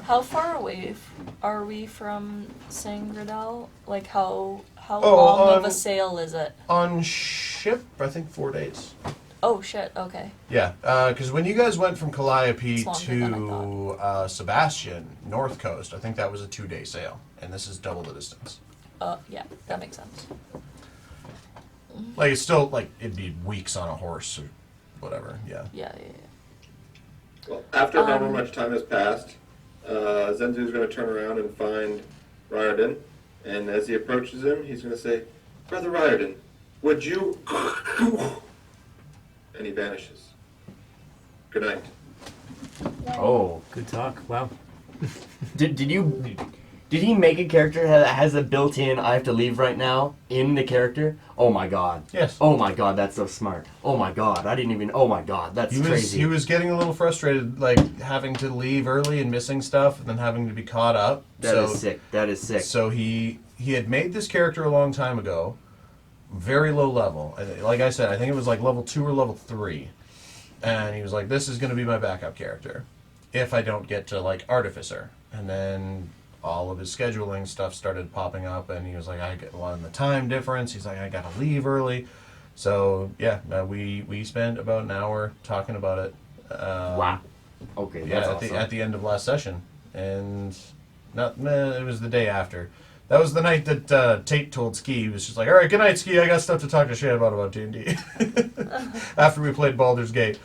How far away are we from Sangradal? Like how Oh, long of a sail is it? On ship, I think 4 days. Oh shit. Okay. Yeah, because when you guys went from Calliope It's longer than I to Sebastian, North Coast, I think that was a 2-day sail, and this is double the distance. Yeah, that makes sense. Like, it's still, like, it'd be weeks on a horse or whatever, yeah. Yeah. Well, after however much time has passed, Zenzu's going to turn around and find Riordan, and as he approaches him, he's going to say, "Brother Riordan, would you..." And he vanishes. Good night. Oh, Good talk. Wow. did he make a character that has a built-in "I have to leave right now" in the character? Oh my god. Yes. Oh my god, that's so smart. Oh my god, I didn't even. Oh my god, that's crazy. He was getting a little frustrated, like, having to leave early and missing stuff, and then having to be caught up. That is sick. That is sick. So he had made this character a long time ago, very low level. And like I said, I think it was like level 2 or level 3. And he was like, this is going to be my backup character if I don't get to, like, Artificer. And then all of his scheduling stuff started popping up, and he was like, I get one the time difference. He's like, I got to leave early. So, yeah, we spent about an hour talking about it. Wow. Okay, Yeah, that's at awesome. the end of last session. And it was the day after. That was the night that Tate told Ski. He was just like, all right, good night, Ski. I got stuff to talk to Shay about D&D. After we played Baldur's Gate.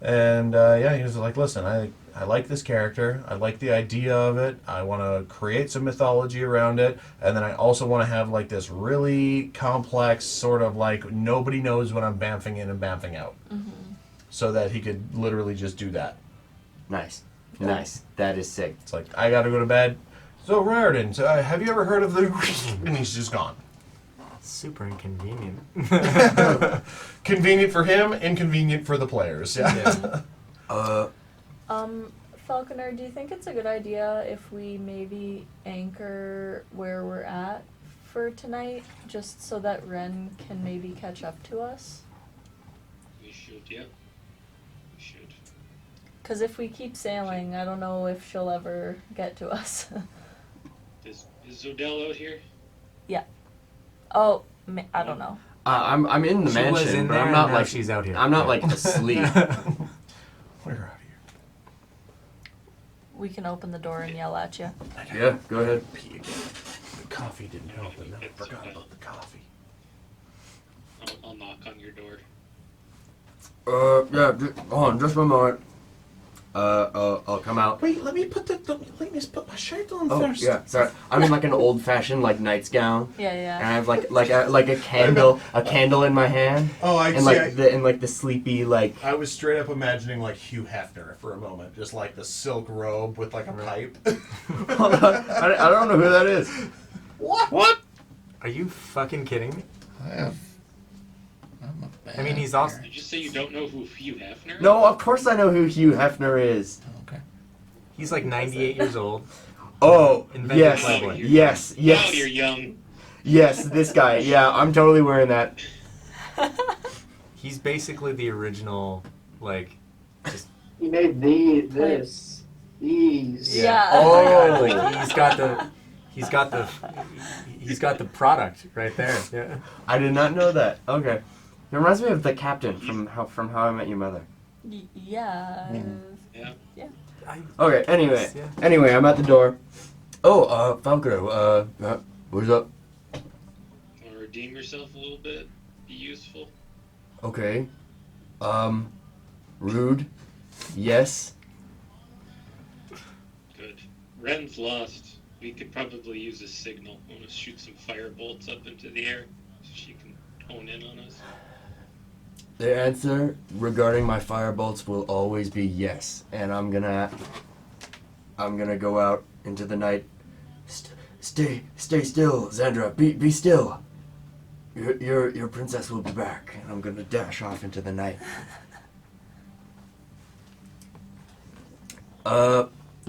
And, yeah, he was like, listen, I like this character. I like the idea of it. I want to create some mythology around it. And then I also want to have, like, this really complex sort of, like, nobody knows when I'm bamfing in and bamfing out. Mm-hmm. So that he could literally just do that. Nice. Nice. That is sick. It's like, I got to go to bed. So, Riordan, have you ever heard of the... And he's just gone. Super inconvenient. Convenient for him, inconvenient for the players. Yeah. Falconer, do you think it's a good idea if we maybe anchor where we're at for tonight, just so that Wren can maybe catch up to us? We should, yeah. We should. Because if we keep sailing, I don't know if she'll ever get to us. Is Zodell out here? Oh, I don't know. I'm in the She mansion, was in but there, I'm not now like she's out here. I'm not like asleep. We're out of here. We can open the door and yell at you. Yeah, go ahead. Pee again. The coffee didn't help, and I forgot about the coffee. I'll knock on your door. Yeah, hold on, just one moment. I'll come out. Wait, let me put my shirt on Oh, first. yeah, sorry. I'm in like an old-fashioned like knight's gown, Yeah, and yeah. I have like a candle in my hand, Oh, and like the sleepy like. I was straight up imagining like Hugh Hefner for a moment, just like the silk robe with like a pipe. Hold on, I don't know who that is. What? Are you fucking kidding me? I'm a bad I mean, he's also... Did you say you don't know who Hugh Hefner is? No, of course I know who Hugh Hefner is. Okay. He's like 98 years old. Oh, Invented yes, Playboy. yes, Now you're yes, young. yes. This guy. Yeah, I'm totally wearing that. He's basically the original, like, just... He made this. These. Yeah. Oh my god, like, he's got the product right there. Yeah. I did not know that. Okay, it reminds me of the captain from How I Met Your Mother. Yeah. Yeah. Okay. Yeah. Anyway, I'm at the door. Oh, Falco. What's up? Want to redeem yourself a little bit? Be useful? Okay. Rude. Yes. Good. Wren's lost. We could probably use a signal. I want to shoot some fire bolts up into the air so she can hone in on us. The answer regarding my firebolts will always be yes, and I'm gonna go out into the night. Stay still, Xandra. Be still. your princess will be back, and I'm gonna dash off into the night.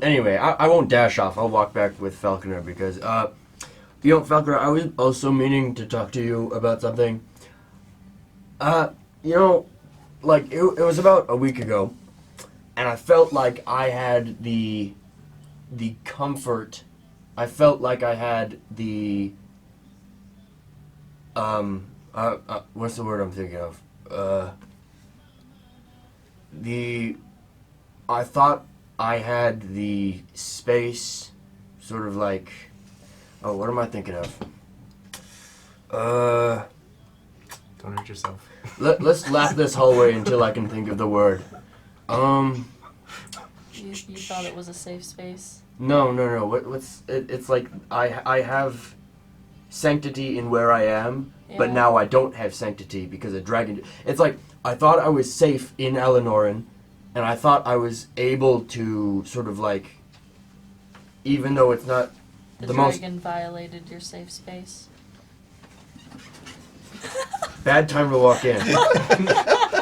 Anyway, I won't dash off. I'll walk back with Falconer because, Falconer, I was also meaning to talk to you about something. Like, it was about a week ago, and I felt like I had the comfort. I felt like I had the, what's the word I'm thinking of? I thought I had the space, sort of like, oh, what am I thinking of? Don't hurt yourself. Let's lap this hallway until I can think of the word. You thought it was a safe space? No. It's like I have sanctity in where I am, but Yeah. now I don't have sanctity because a dragon. It's like I thought I was safe in Elenorin, and I thought I was able to sort of like, even though it's not The the most dragon violated your safe space. bad time to walk in.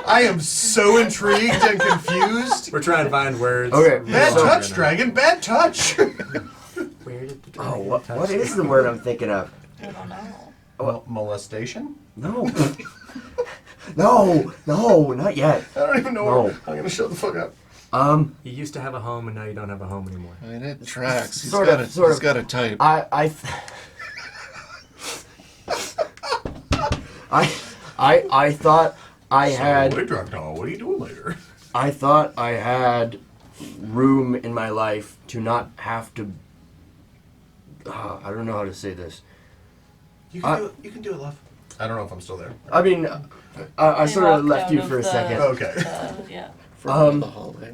I am so intrigued and confused. We're trying to find words. Okay. Bad So- touch, dragon. Bad touch. Where did the dragon Oh, what touch is you? the word I'm thinking of? I don't know. Molestation? No. No, not yet. I don't even know. No. What, I'm gonna shut the fuck up. You used to have a home, and now you don't have a home anymore. I mean, it tracks. He's Sort got of. a type. I thought I had. What are you doing later? I thought I had room in my life to not have to. I don't know how to say this. You can do it. You can do it, love. I don't know if I'm still there. I mean, I They sort of walked left out you of for a the- second. Okay. Yeah. From the hallway.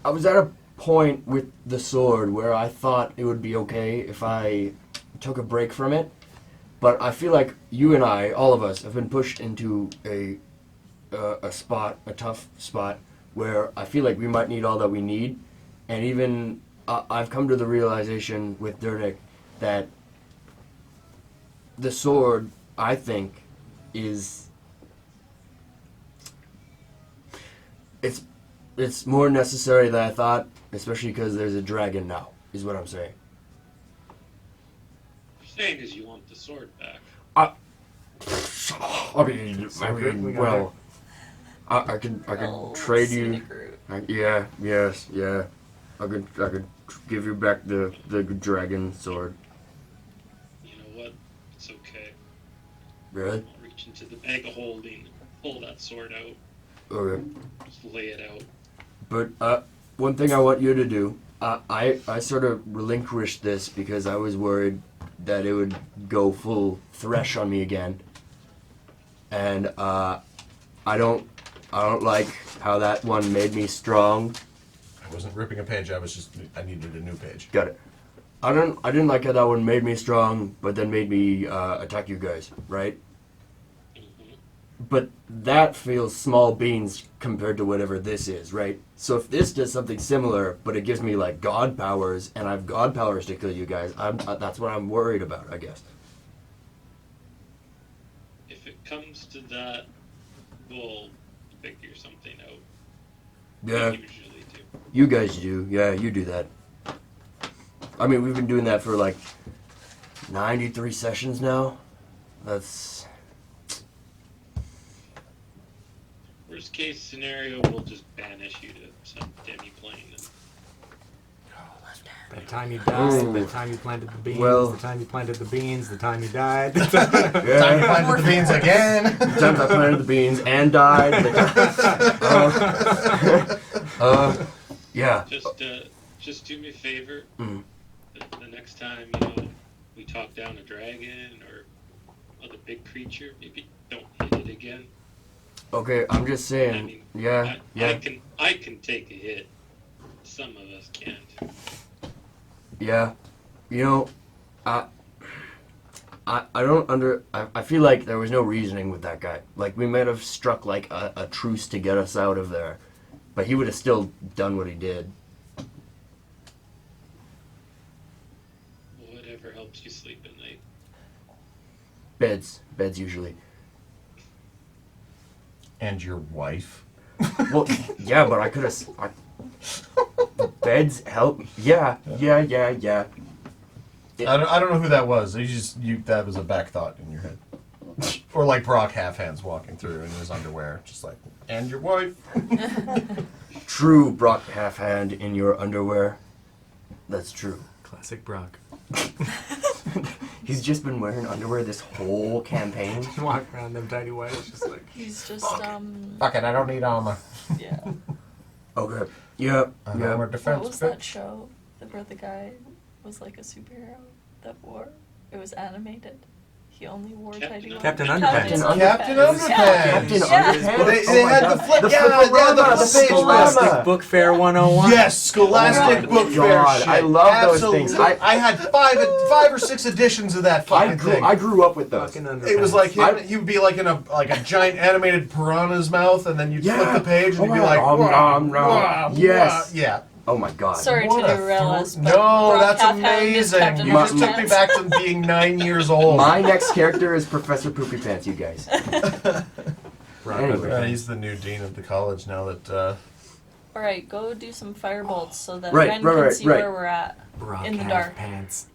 I was at a point with the sword where I thought it would be okay if I took a break from it, but I feel like you and I, all of us, have been pushed into a tough spot, where I feel like we might need all that we need, and even I've come to the realization with Durnik that the sword, I think, is it's more necessary than I thought, especially because there's a dragon now, is what I'm saying. What you're saying is you want the sword back. I mean, well, I can Oh, trade you. scenic route. Yeah. I could give you back the dragon sword. You know what? It's okay. Really? I'll reach into the bag of holding, pull that sword out, Okay. just lay it out. But one thing I want you to do, I sort of relinquished this because I was worried that it would go full thresh on me again, and I don't like how that one made me strong. I wasn't ripping a page. I needed a new page. Got it. I didn't like how that one made me strong, but then made me attack you guys, right? But that feels small beans compared to whatever this is, right? So if this does something similar, but it gives me like god powers, and I have god powers to kill you guys, that's what I'm worried about, I guess. If it comes to that, we'll figure something out. Yeah, We usually do. you guys do. Yeah, you do that. I mean, we've been doing that for like 93 sessions now. That's... Worst case scenario, we'll just banish you to some demi-plane. The time you died, Ooh. the time you planted the beans, Well- the time you planted the beans, the time you died. Time to find the beans again. The times I planted the beans and died. Yeah. Just do me a favor. Mm. The next time, we talk down a dragon or other big creature, maybe don't hit it again. Okay, I'm just I saying. mean, Yeah. I can take a hit. Some of us can't. Yeah. I don't I feel like there was no reasoning with that guy. Like, we might have struck like a truce to get us out of there, but he would have still done what he did. Whatever helps you sleep at night. Beds. beds usually. And your wife? Well, yeah, but I could have. Beds help. Yeah. I don't know who that was. That was a back thought in your head. Or like Brock half hands walking through in his underwear, just like, and your wife. True, Brock half hand in your underwear. That's true. Classic Brock. He's just been wearing underwear this whole campaign. Walk around them tiny whites, just like. He's just Fuck it, I don't need armor. yeah. Okay. Yep. I'm Yep. armor defense. What was that show where the guy was like a superhero that wore? It was animated. He only wore tidy whities. Captain Underpants. Captain Underpants. Captain Yeah. Underpants. They had the flip. The page Scholastic Book Fair 101. Yes, Scholastic Oh Book my Fair God, shit. I love those Absolutely. things. I had five or six editions of that fucking thing. I grew up with those. Fucking Underpants. It was like he would be like in a giant animated piranha's mouth, and then you'd flip the page, and you'd be like, Yes. yeah. Oh my God. Sorry What to a derail throw- us. But No, Brock that's Halfhand is amazing. Captain You just took me Underpants. back to being 9 years old. My next character is Professor Poopy Pants, you guys. Brock Anyway. Underpants. He's the new dean of the college now that. All right, go do some firebolts so that Right, Ren right, can right, see right. where we're at. Brock In the half dark. pants.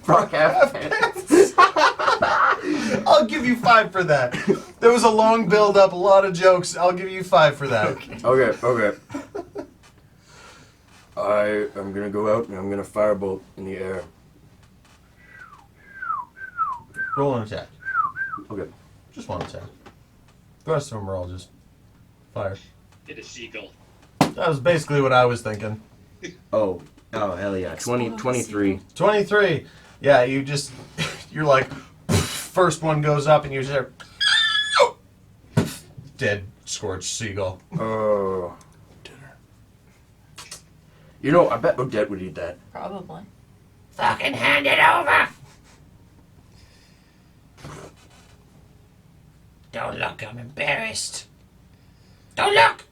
Brock half pants. I'll give you 5 for that. There was a long build up, a lot of jokes. I'll give you 5 for that. Okay. I am gonna go out and I'm gonna firebolt in the air. Roll an attack. Okay. Just one attack. The rest of them are all just fire. Hit a seagull. That was basically what I was thinking. Oh hell yeah. 23. 23. Yeah, you're like, first one goes up and you just hear, dead scorched seagull. Oh. You know, I bet Odette would eat that. Probably. Fucking hand it over! Don't look, I'm embarrassed. Don't look!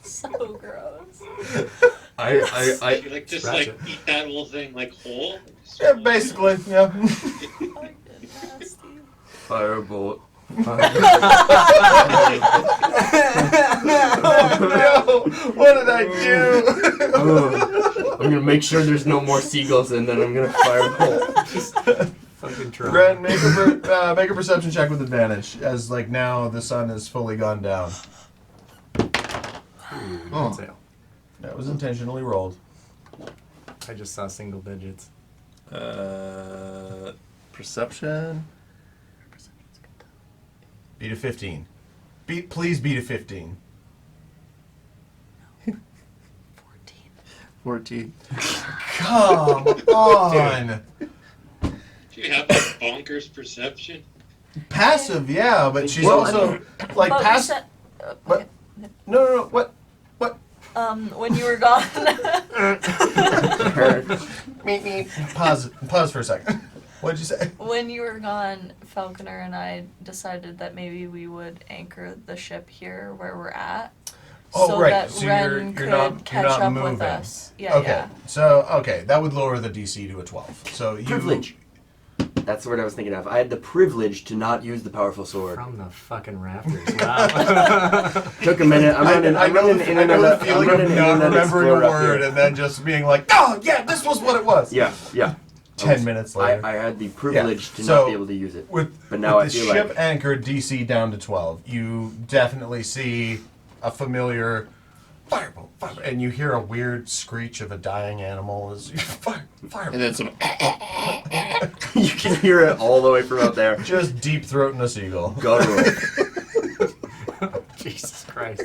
So gross. I You like just Scratch like it. eat that whole thing like whole. Yeah, basically, yeah. Fucking nasty. firebolt. No, what did I do? I'm gonna make sure there's no more seagulls and then I'm gonna firebolt. Fucking try. Wren, make a perception check with advantage, as like now the sun has fully gone down. Oh. Sale. That was intentionally rolled. I just saw single digits. Perception. Beat a 15. Please beat a 15. 14. Come on. Do you have that bonkers perception? Passive, yeah, but she's Well, also like But you passive. said, What? No. What? when you were gone. Pause for a second. What'd you say? When you were gone, Falconer and I decided that maybe we would anchor the ship here where we're at. Oh, so right. that So Wren you're could not catch up moving. with us. Yeah, Okay. yeah. So that would lower the DC to a 12. So you Privilege. That's the word I was thinking of. I had the privilege to not use the powerful sword. From the fucking rafters. Wow. Took a minute. I'm running the internet. feeling of not remembering a word and then just being like, oh yeah, this was what it was. Yeah. 10 minutes later. I had the privilege to So, not be able to use it. But now with I the feel ship like anchored DC down to 12, you definitely see a familiar firebolt, and you hear a weird screech of a dying animal as you fire. And then some. you can hear it all the way from out there. Just deep throating a seagull. Guttural. Jesus Christ.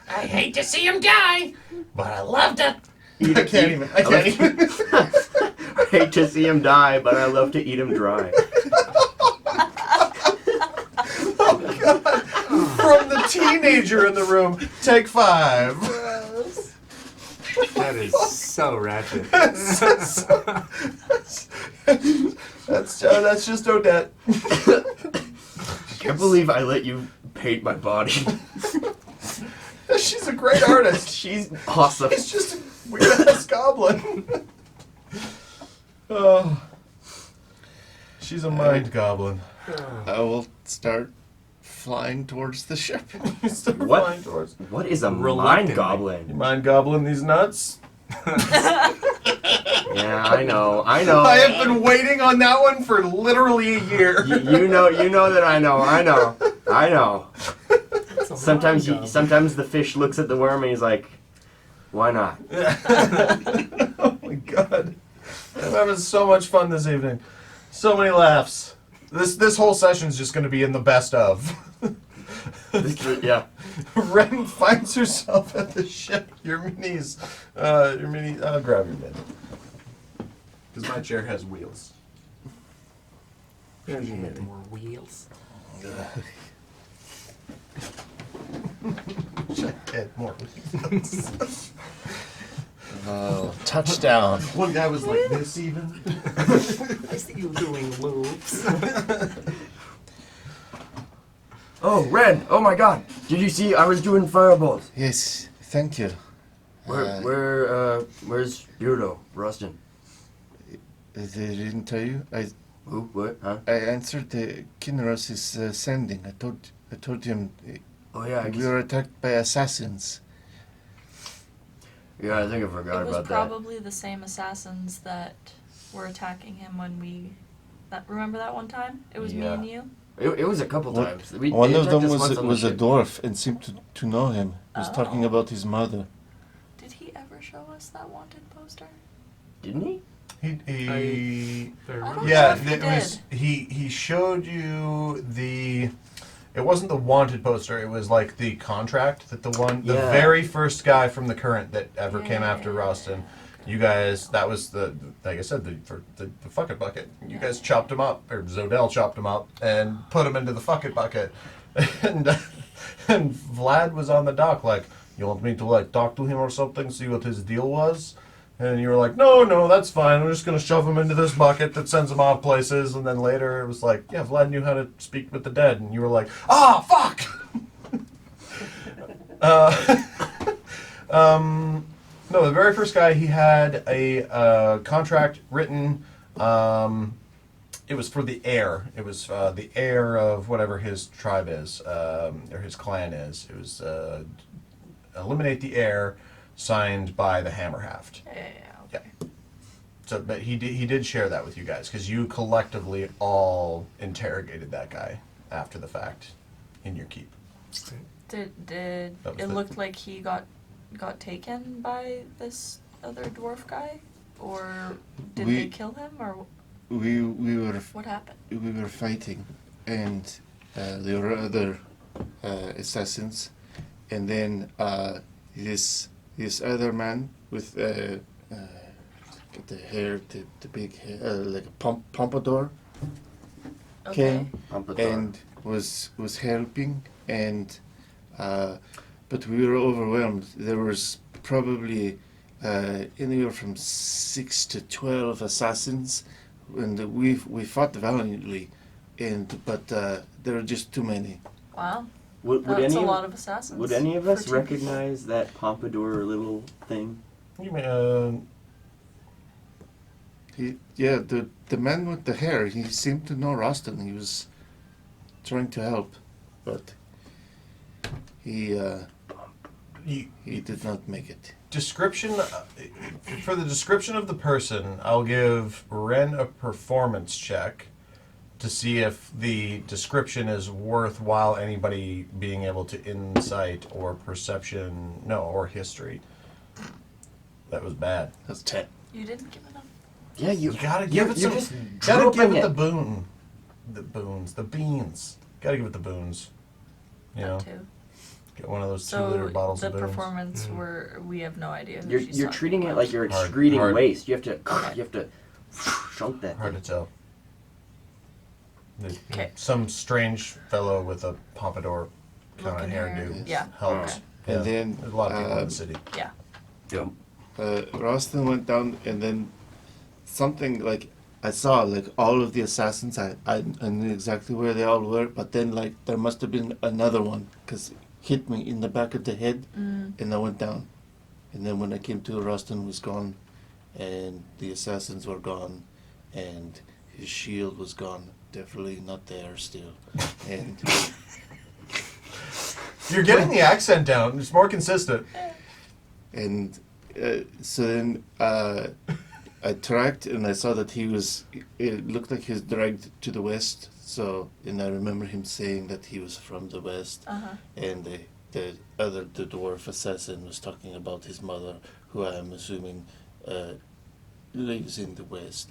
I hate to see him die, but I love to. I can't even. I hate to see him die, but I love to eat him dry. From the teenager in the room, take 5. That is so ratchet. That's just Odette. I can't believe I let you paint my body. She's a great artist. She's awesome. He's just a weird-ass goblin. Oh. She's a mind goblin. I will start flying towards the ship. Start What? flying towards. What is a mind Reluctantly. You goblin? mind goblin these nuts? Yeah, I know. I have been waiting on that one for literally a year. You know that I know. Sometimes the fish looks at the worm and he's like, why not? Oh my god. I'm having so much fun this evening. So many laughs. This whole session's just going to be in the best of. Yeah. Wren finds herself at the ship. I'll grab your mini. Because my chair has wheels. There's your mini. More wheels. Had more wheels. Oh, touchdown. One guy was like this even. I see you doing loops. Oh, Wren! Oh my God! Did you see? I was doing fireballs. Yes, thank you. Where's Yurdo, Rustin? They didn't tell you? Who? What? Huh? I answered the Kinross' sending. I told him Oh yeah, I we guess. were attacked by assassins. Yeah, I think I forgot It was about probably the same assassins that were attacking him when we. Remember that one time? It was me Yeah. and you. that. It was a couple What- times. One they of them attacked us once on the was a ship. dwarf and seemed to know him. He was talking Oh. about his mother. Did he ever show us that wanted poster? Didn't he? He I don't know yeah, if he it was he showed you the. It wasn't the wanted poster. It was like the contract that the Yeah. very first guy from the current that ever came Yeah. after Rostin. You guys, that was like I said, the fuck it bucket. You guys chopped him up, or Zodel chopped him up and put him into the fuck it bucket, and Vlad was on the dock like, you want me to like talk to him or something, see what his deal was. And you were like, no, that's fine. I'm just going to shove him into this bucket that sends him off places. And then later it was like, yeah, Vlad knew how to speak with the dead. And you were like, fuck! No, the very first guy, he had a contract written. It was for the heir. It was the heir of whatever his tribe is, or his clan is. It was eliminate the heir, signed by the Hammerhaft. Yeah. Okay. So, but he did share that with you guys because you collectively all interrogated that guy after the fact in your keep. Did That was it the- looked like he got taken by this other dwarf guy, or did We- they kill him, or We were what happened? we were fighting, and there were other assassins, and then this other man with the hair, the big hair, like a pompadour, Okay. came Pompadour. and was helping, and but we were overwhelmed. There was probably anywhere from 6 to 12 assassins, and we fought valiantly, but there were just too many. Wow. Would That's any a of- lot of assassins. Would any of for us 2 people. recognize that pompadour little thing? You may, The man with the hair, he seemed to know Roston. He was trying to help, but he did not make it. description for the description of the person, I'll give Wren a performance check to see if the description is worthwhile anybody being able to insight or perception, or history. That was bad. That's 10. You didn't give enough. Yeah, you You gotta give it you're some. just Gotta give dropping it it. the beans. Gotta give it the boons. You know, That too. get one of those So 2-liter bottles the of boons. performance, we have no idea. Who You're she's you're talking treating it about. like you're Hard- excreting hard. waste. You have to Okay. chunk that Hard to thing. tell. The- 'Kay. Some strange fellow with a pompadour kind of Looking hairdo hair. Yeah. helps. Okay. Yeah. And then, There's a lot of people in the city. Yeah. Roston went down, and then something like I saw like all of the assassins. I knew exactly where they all were, but then like there must have been another one because hit me in the back of the head, Mm. and I went down. And then when I came to, Rostin was gone, and the assassins were gone, and his shield was gone. Definitely not there still. And You're getting the accent down. It's more consistent. and so then I tracked, and I saw that he was. It looked like he was dragged to the west. So, and I remember him saying that he was from the west, and the dwarf assassin was talking about his mother, who I am assuming lives in the west.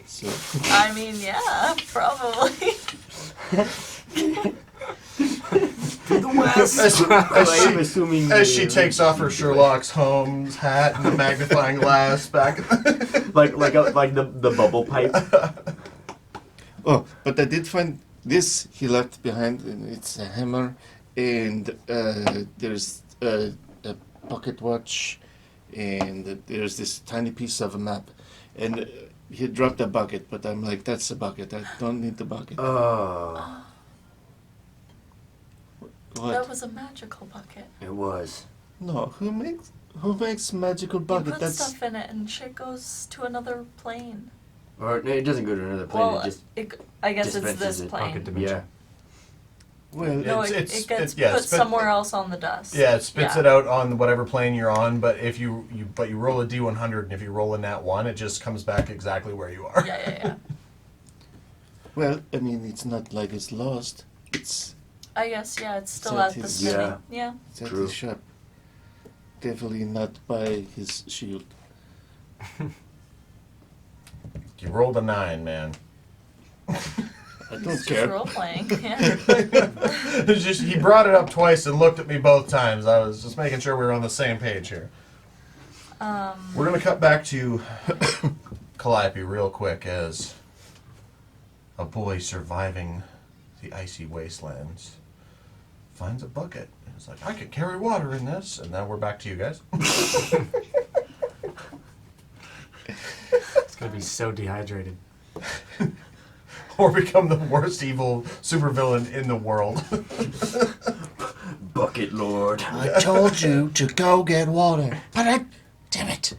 So I mean, yeah, probably. As she takes off her Sherlock Holmes hat and the magnifying glass back. like the bubble pipe. oh, but I did find this he left behind, and it's a hammer, and there's a pocket watch, and there's this tiny piece of a map, and he dropped a bucket, but I'm like, that's a bucket. I don't need the bucket. Oh, What? That was a magical bucket. it was. No, who makes magical You bucket? put That's stuff in it and shit goes to another plane. Or no, it doesn't go to another plane. Well, it just I guess it's dispenses this it. plane. Pocket dimension. yeah. well. No, It's- it gets yeah, put spit- somewhere else on the dust. Yeah, it spits Yeah. it out on whatever plane you're on, but if you roll a D100, and if you roll a nat 1, it just comes back exactly where you are. Yeah. Well, I mean, it's not like it's lost. It's I guess, yeah, it's still That at the is- city. Yeah. it's at True. his shop. Definitely not by his shield. You rolled a 9, man. I don't It's just care. role playing. Yeah. It's just, he brought it up twice and looked at me both times. I was just making sure we were on the same page here. We're going to cut back to Calliope real quick as a boy surviving the icy wastelands finds a bucket. And it's like, I could carry water in this. And now we're back to you guys. It's gonna be so dehydrated. Or become the worst evil supervillain in the world. Bucket Lord. I told you to go get water, but I. Damn it.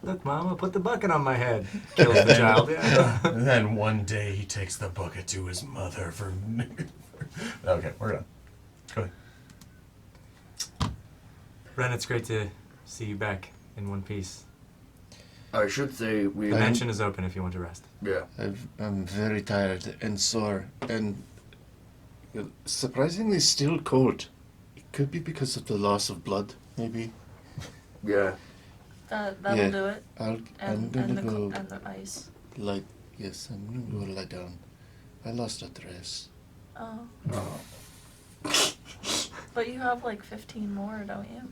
Look, Mama, put the bucket on my head. Kills the child. Yeah. And then one day he takes the bucket to his mother for. Okay, we're done. Go ahead. Wren, it's great to see you back in one piece. I should say we. The mansion is open if you want to rest. Yeah. I'm very tired and sore and surprisingly still cold. It could be because of the loss of blood, maybe. Yeah. That'll Yeah. do it. I'm And gonna the go and the ice. lie. Yes, I'm gonna go lie down. I lost a dress. Oh. Oh. But you have like 15 more, don't you?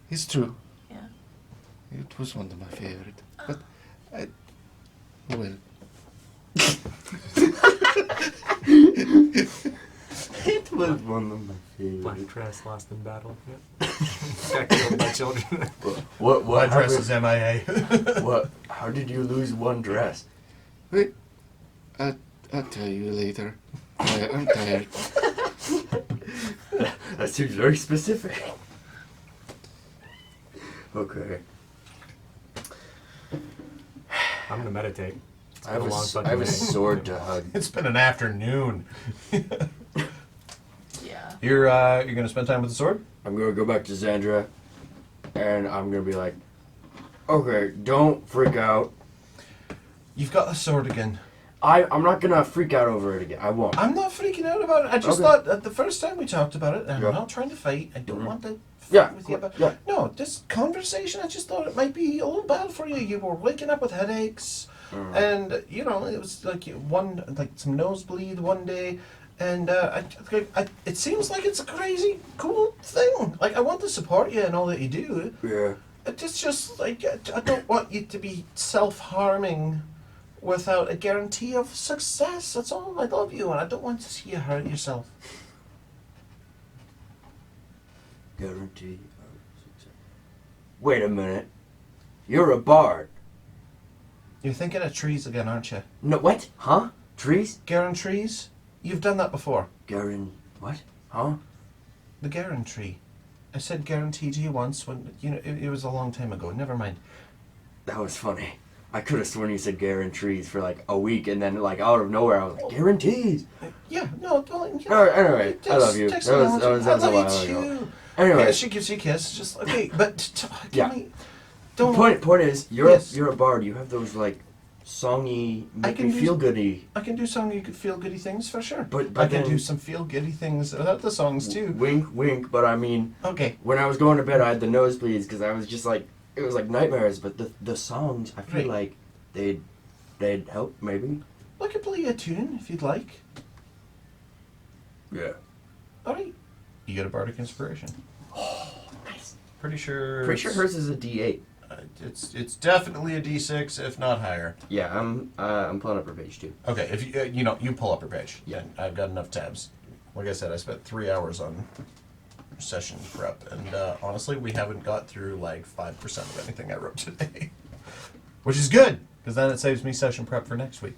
It's true. Yeah. It was one of my favorite, but I. Well. It was one of my Black favorites. dress lost in battle. Yep. Got killed by children. What? My dress happened- is MIA. What? How did you lose one dress? Wait. I'll tell you later. I'm tired. That seems very specific. Okay. I'm gonna meditate. It's I been have a long I fucking have a day. sword to hug. It's been an afternoon. Yeah. You're gonna spend time with the sword? I'm gonna go back to Xandra, and I'm gonna be like, okay, don't freak out. You've got the sword again. I'm not gonna freak out over it again. I won't. I'm not freaking out about it. I just Okay. thought that the first time we talked about it, and I'm Yeah. not trying to fight. I don't Mhm. want to fight Yeah, with you. But yeah. no, this conversation, I just thought it might be a little bad for you. You were waking up with headaches, and it was like some nosebleed one day, and it seems like it's a crazy cool thing. Like I want to support you and all that you do. Yeah. It's just like I don't want you to be self-harming without a guarantee of success. That's all. I love you, and I don't want to see you hurt yourself. Guarantee of success. Wait a minute. You're a bard. You're thinking of trees again, aren't you? No, what? Huh? Trees? Garen trees? You've done that before. Garen. What? Huh? the guarantee. I said guarantee to you once when, it was a long time ago. Never mind. That was funny. I could have sworn you said guarantees for like a week, and then like out of nowhere I was like, guarantees. Yeah, no, well, Anyway, I love you. That was I a love while you ago. too. Anyway, Yeah, she gives you a kiss. Just okay, but Yeah. don't. point is, Yes. you're a bard. You have those like songy, I make can me do- feel goody. I can do some you could feel goody things for sure. But I can then- do some feel goody things without the songs too. Wink, wink. But I mean, Okay. when I was going to bed, I had the nosebleeds because I was just like, it was like nightmares. But the songs, I feel Right. like they'd help maybe. I could play you a tune if you'd like. Yeah. All right. You get a bardic inspiration. Nice. Pretty sure. Pretty sure hers is a D8. It's definitely a D6, if not higher. Yeah, I'm pulling up her page too. Okay, if you you pull up her page. Yeah, I've got enough tabs. Like I said, I spent 3 hours on session prep, and honestly, we haven't got through like 5% of anything I wrote today, which is good because then it saves me session prep for next week.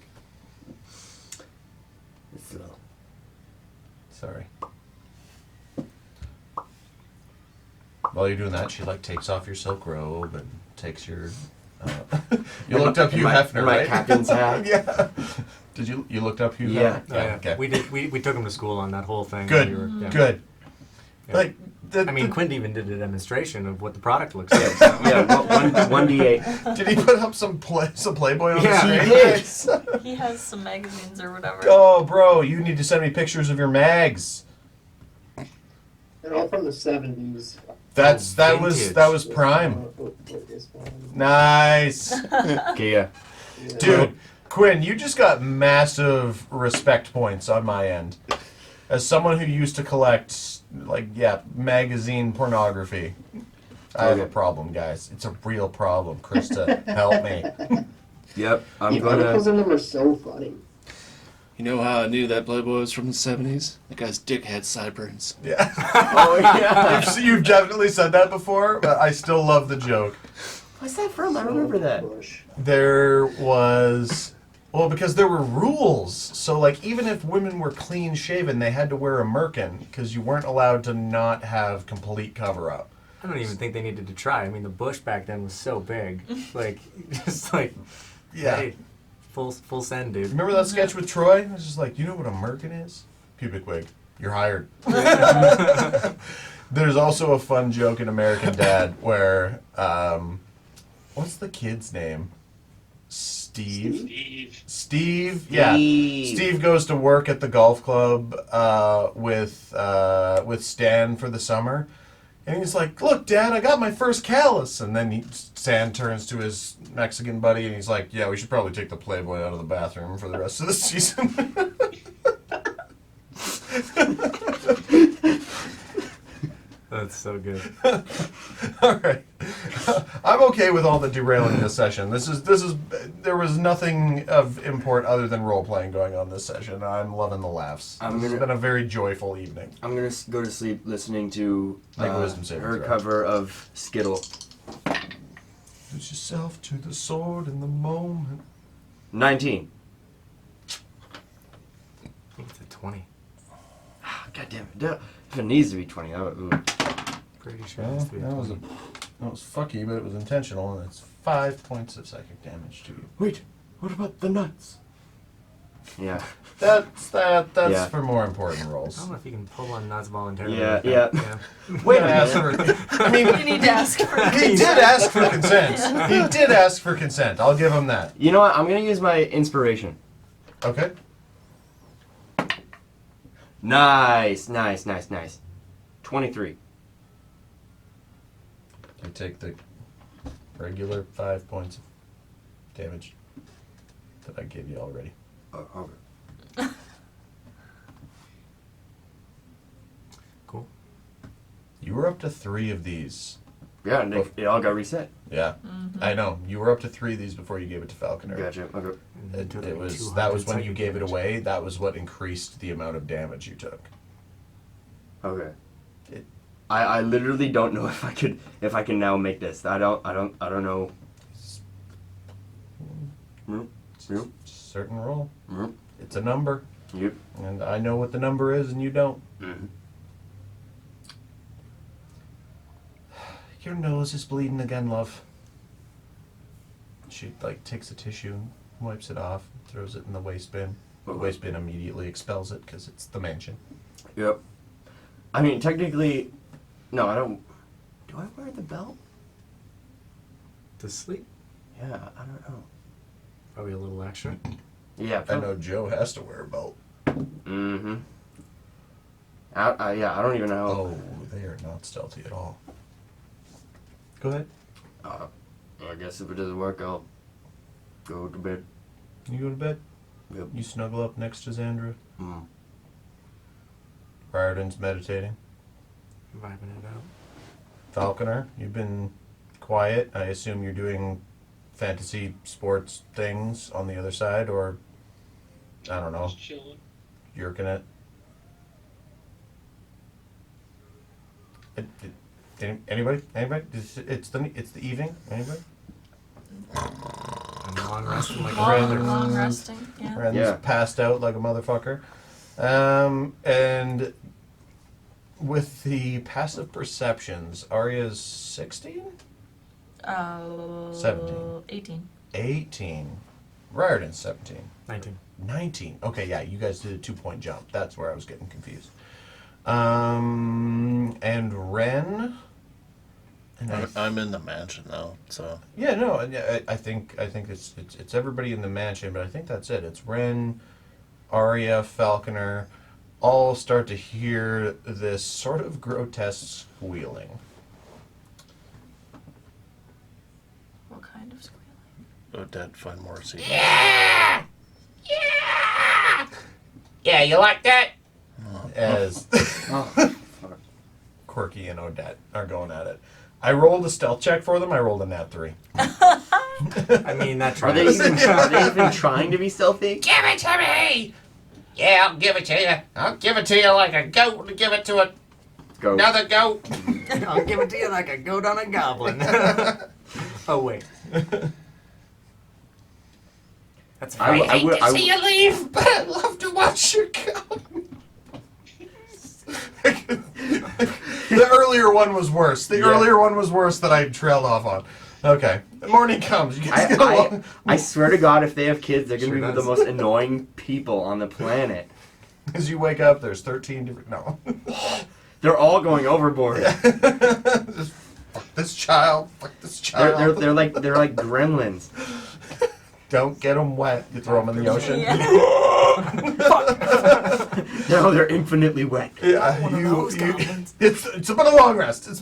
It's slow. Sorry. While you're doing that, she like takes off your silk robe and takes your. You looked up Hugh Hefner, my right? captain's hat. Yeah. Did you looked up Hugh Yeah. Hefner? Oh, yeah. Okay. We did. We took him to school on that whole thing. Good. We were- yeah. Good. Yeah. Like. I mean, Quint even did a demonstration of what the product looks like. Yeah, one D8. Did he put up some Playboy on Yeah, the he screen? did. Nice. He has some magazines or whatever. Oh, bro, you need to send me pictures of your mags. They're all from the 70s. That vintage. was prime. What is one? Nice. Kia. Yeah. Dude, Quinn, you just got massive respect points on my end. As someone who used to collect, magazine pornography, I have a problem, guys. It's a real problem. Krista, help me. Yep, I'm The articles gonna. in them are so funny. You know how I knew that Playboy was from the 70s? That guy's dick had sideburns. Yeah. Oh yeah. You've definitely said that before, but I still love the joke. What's that from? I remember that. Bush. There was... Well, because there were rules. So, like, even if women were clean-shaven, they had to wear a merkin, because you weren't allowed to not have complete cover-up. I don't even think they needed to try. I mean, the bush back then was so big, like just like Yeah. hey, full send, dude. Remember that sketch with Troy? It was just like, you know what a merkin is? Pubic wig. You're hired. There's also a fun joke in American Dad where, what's the kid's name? Steve? Steve. Yeah. Steve goes to work at the golf club with Stan for the summer. And he's like, look, Dad, I got my first callus. And then Stan turns to his Mexican buddy and he's like, yeah, we should probably take the Playboy out of the bathroom for the rest of the season. That's so good. All right. I'm okay with all the derailing this session. There was nothing of import other than role playing going on this session. I'm loving the laughs. This has been a very joyful evening. I'm gonna go to sleep listening to Make a wisdom saving her throw. cover of Skittle. Lose yourself to the sword in the moment. 19. I think it's a 20. God damn it. If it needs to be 20, that would. Ooh. Pretty sure Well, it's to be a that 20. was fucky, but it was intentional, and it's 5 points of psychic damage to you. Wait, what about the nuts? Yeah. That's Yeah. for more important I rolls. don't know if you can pull on nuts voluntarily. Yeah, like that. yeah. Wait a minute. I mean, You need to ask for he did ask for consent. He did ask for consent. I'll give him that. You know what? I'm gonna use my inspiration. Okay. Nice. 23. I take the regular 5 points of damage that I gave you already. Oh, okay. Cool. You were up to 3 of these. Yeah, and it all got reset. Yeah, I know. You were up to 3 of these before you gave it to Falconer. Gotcha. Okay. And then took It like was 200 that was when you psychic gave it damage. away. That was what increased the amount of damage you took. Okay. It- I literally don't know if I can now make this. I don't know. Yep. Certain roll. Yep. It's a number, Yep. and I know what the number is, and you don't. Mm-hmm. Your nose is bleeding again, love. She like takes a tissue, wipes it off, throws it in the waste bin. The waste bin immediately expels it because it's the mansion. Yep. I mean, technically, no, I don't. Do I wear the belt? To sleep? Yeah, I don't know. Probably a little extra. Yeah, I know Joe has to wear a belt. Mm-hmm. Yeah, I don't even know. Oh, they are not stealthy at all. Go ahead. I guess if it doesn't work, I'll go to bed. You go to bed? Yep. You snuggle up next to Xandra. Mm. Riordan's meditating. Vibing it out. Falconer, you've been quiet. I assume you're doing fantasy sports things on the other side, or I don't know, Just chilling. yerking it. Anybody? Anybody? It's the evening. Anybody? I'm long resting like a Ren- brother. Long resting. Yeah. Ren's Yeah. passed out like a motherfucker. And with the passive perceptions, Arya's 16? 17. 18. 18. Riordan's 17. 19. 19. Okay, yeah, you guys did a 2-point jump. That's where I was getting confused. And Wren. And I'm in the mansion now, so yeah, no, I think it's everybody in the mansion, but I think that's it. It's Wren, Arya, Falconer, all start to hear this sort of grotesque squealing. What kind of squealing? Odette, find more seats. Yeah, you like that? As Oh, Quirky and Odette are going at it. I rolled a stealth check for them. I rolled a nat 3. I mean, that are they tracks. even trying to be stealthy? Give it to me! Yeah, I'll give it to you. I'll give it to you like a goat to give it to Go. another goat. I'll give it to you like a goat on a goblin. Oh, wait. That's I fine. hate to I see you leave, but I love to watch you go. The earlier one was worse. The earlier one was worse that I trailed off on. Okay. The morning comes. You guys get along. I swear to God, if they have kids, they're gonna Sure be does. the most annoying people on the planet. As you wake up, there's 13 different... No. They're all going overboard. Just fuck this child. Fuck this child. They're like gremlins. Don't get them wet. You throw them in the ocean. No, they're infinitely wet. Yeah, it's been a long rest. It's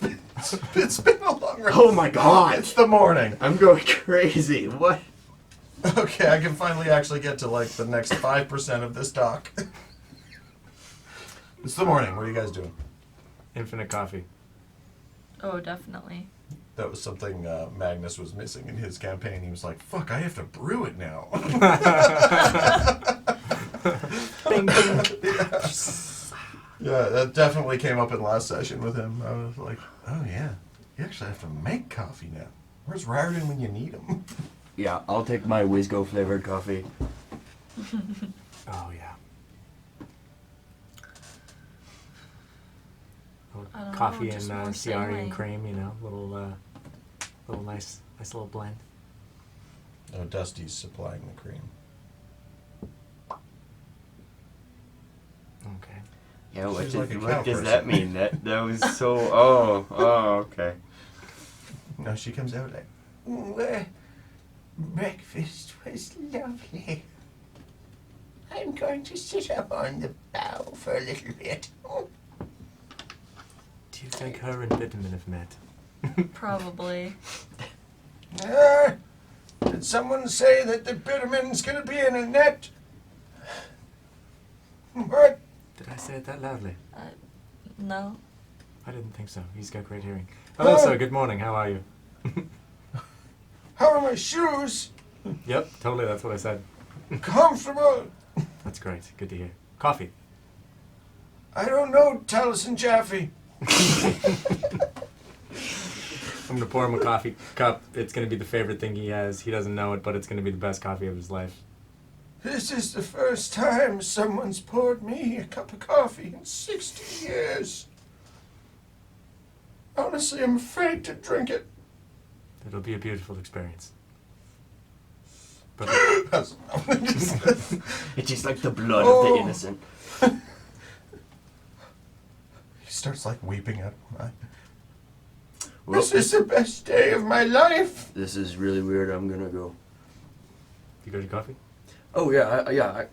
been a long rest. Oh my God. It's the morning. I'm going crazy. What? Okay, I can finally actually get to like the next 5% of this dock. It's the morning. What are you guys doing? Infinite coffee. Oh, definitely. That was something Magnus was missing in his campaign. He was like, "Fuck, I have to brew it now." Bing, bing. Yeah, that definitely came up in last session with him. I was like, "Oh yeah, you actually have to make coffee now. Where's Riordan when you need him?" Yeah, I'll take my Whizgo flavored coffee. Oh, yeah. I don't Coffee know, just and more Ciari and sailing. cream, you know, little nice little blend. Oh, Dusty's supplying the cream. Okay. Yeah, what, She's like a cow what does person. that mean? That was so. Oh, okay. No, she comes out like, "Ooh, breakfast was lovely. I'm going to sit up on the bow for a little bit." Do you think her and Bitterman have met? Probably. Did someone say that the Bitterman's going to be in a net? What? Did I say it that loudly? No. I didn't think so. He's got great hearing. Hello, sir. Good morning. How are you? How are my shoes? Yep, totally. That's what I said. Comfortable? That's great. Good to hear. Coffee. I don't know, Taliesin Jaffe. I'm gonna pour him a coffee cup. It's gonna be the favorite thing he has. He doesn't know it, but it's gonna be the best coffee of his life. This is the first time someone's poured me a cup of coffee in 60 years. Honestly, I'm afraid to drink it. It'll be a beautiful experience. But That's- It's just like the blood of Oh. the innocent. he starts like weeping at my. Well, This is the best day of my life. this is really weird. I'm gonna go. you got your coffee? Oh yeah.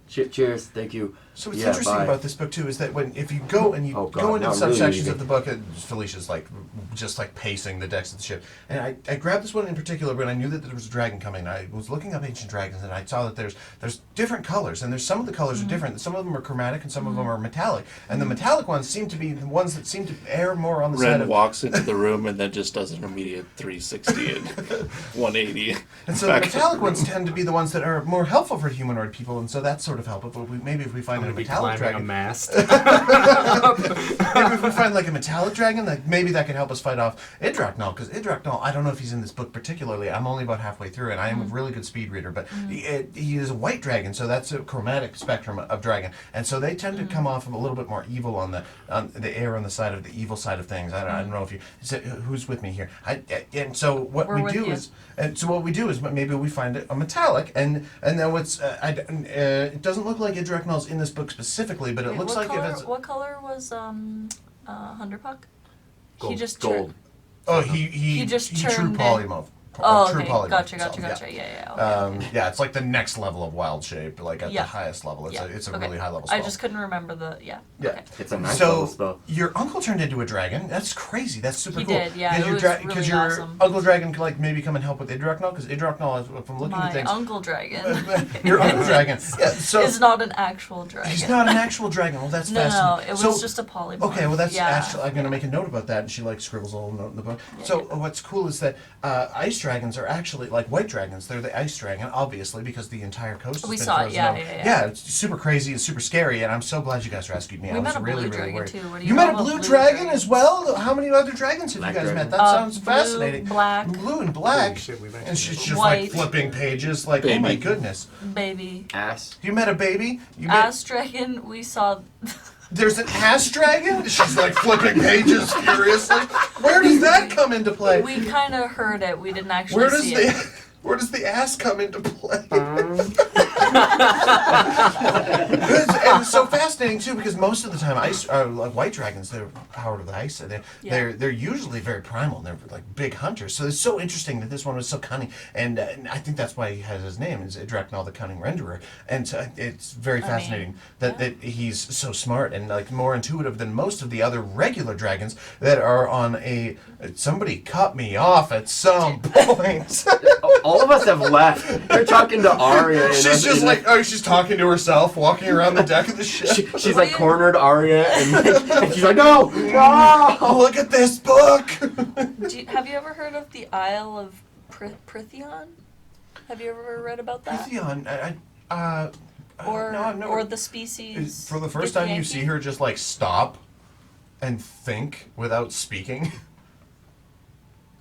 Cheers. Thank you. So what's Yeah, interesting bye. about this book too is that if you go and you Oh, God, go into now some really sections leaving. of the book, Felicia's like just like pacing the decks of the ship, and I grabbed this one in particular when I knew that there was a dragon coming. I was looking up ancient dragons, and I saw that there's different colors, and there's some of the colors are different. Some of them are chromatic, and some of them are metallic. And the metallic ones seem to be the ones that seem to err more on the side Wren of. walks into the room and then just does an immediate 360 and 180. And so back the to metallic room. ones tend to be the ones that are more helpful for humanoid people, and so that's sort of helpful. But maybe if we find I'm a gonna be metallic climbing a dragon, mast. maybe if we find like a metallic dragon, like maybe that could help us fight off Idraknal. Because Idraknal, I don't know if he's in this book particularly. I'm only about halfway through, and I am a really good speed reader. But he is a white dragon, so that's a chromatic spectrum of dragon, and so they tend to come off a little bit more evil on the air on the side of the evil side of things. I don't know if you who's with me here. And so what We're we with do you. is maybe we find a metallic, and then what's it doesn't look like Idraknal's in this book specifically, but it Wait, looks what like color, if it's. what color was Hunderpuck? He Gold. just Gold. Oh, he just true turned in- polymorph. Oh, True okay. polymorph Gotcha. himself, Yeah. Okay. Yeah, it's like the next level of wild shape, like at Yeah. the highest level. It's a Okay. really high level spell. I just couldn't remember the Yeah. Okay. It's a nice little So spell. your uncle turned into a dragon. That's crazy. That's super He cool. did, yeah, Because it your was because really your awesome. uncle dragon could like maybe come and help with Idraknal. Because Idraknal, if I'm looking at My things, uncle dragon your uncle dragon. Yeah. So is not an actual dragon. he's not an actual dragon. Well, that's No, fascinating. it was So- just a polymorph. Okay, well that's yeah. actually I'm gonna make a note about that, and she like scribbles a little note in the book. So what's cool is that ice dragons are actually like white dragons. They're the ice dragon, obviously, because the entire coast has We been saw it, frozen yeah, over. yeah. It's super crazy. It's super scary, and I'm so glad you guys rescued me. We I met was a really, blue really dragon worried. too. What do You know met a about blue dragon as dragons? well. How many other dragons have Black you guys dragon. met? That sounds Blue, fascinating. black, Blue and black, Holy shit, we've and actually she's met just White. like flipping pages. Like, oh my Baby. goodness, baby. Ass. you met a baby. You met. Ass dragon. We saw. There's an ass dragon? She's like flipping pages furiously. Where does that come into play? We kind of heard it. We didn't actually see it. Where does the ass come into play? Um, And it's so fascinating too, because most of the time, like white dragons, they're powered of the ice. They're usually very primal. And they're like big hunters. So it's so interesting that this one was so cunning, and I think that's why he has his name is Idraknal, the Cunning Renderer. And so it's very fascinating that he's so smart and like more intuitive than most of the other regular dragons that are on a. Somebody cut me off at some point. all of us have left. They're talking to Arya. and She's just like, she's talking to herself, walking around the deck of the ship. she's like cornered Arya, and she's like, no, no. Oh, look at this book! Have you ever heard of the Isle of Prithion? Have you ever read about that? Prithion, Or no, I've never. or the species? For the first time, you Githyanki? see her just like stop and think without speaking.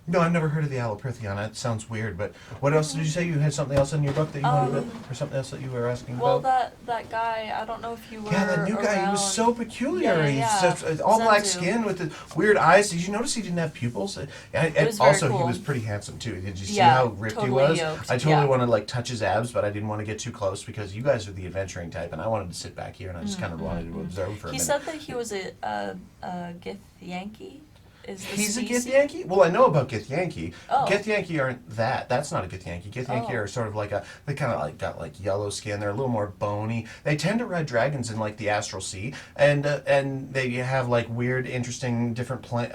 No, I've never heard of the Aloprithion. That sounds weird, but what else did you say? You had something else in your book that you wanted to, or something else that you were asking Well, about? that guy. I don't know if you were. Yeah, that new guy, he was around. so peculiar. Yeah. He's all black Zenzu. skin with the weird eyes. Did you notice he didn't have pupils? And was very also, he cool. was pretty handsome too. Did you see Yeah, how ripped totally he was? yoked, I totally yeah. wanted to like touch his abs, but I didn't want to get too close because you guys are the adventuring type, and I wanted to sit back here and I just kind of wanted to observe for a He minute. said that he was a Githyanki. Is the He's a species? Githyanki? Well, I know about Githyanki. Oh. Githyanki aren't that. That's not a Githyanki. Githyanki Oh. are sort of like they kind of like got like yellow skin. They're a little more bony. They tend to ride dragons in like the astral sea, and they have like weird, interesting, different like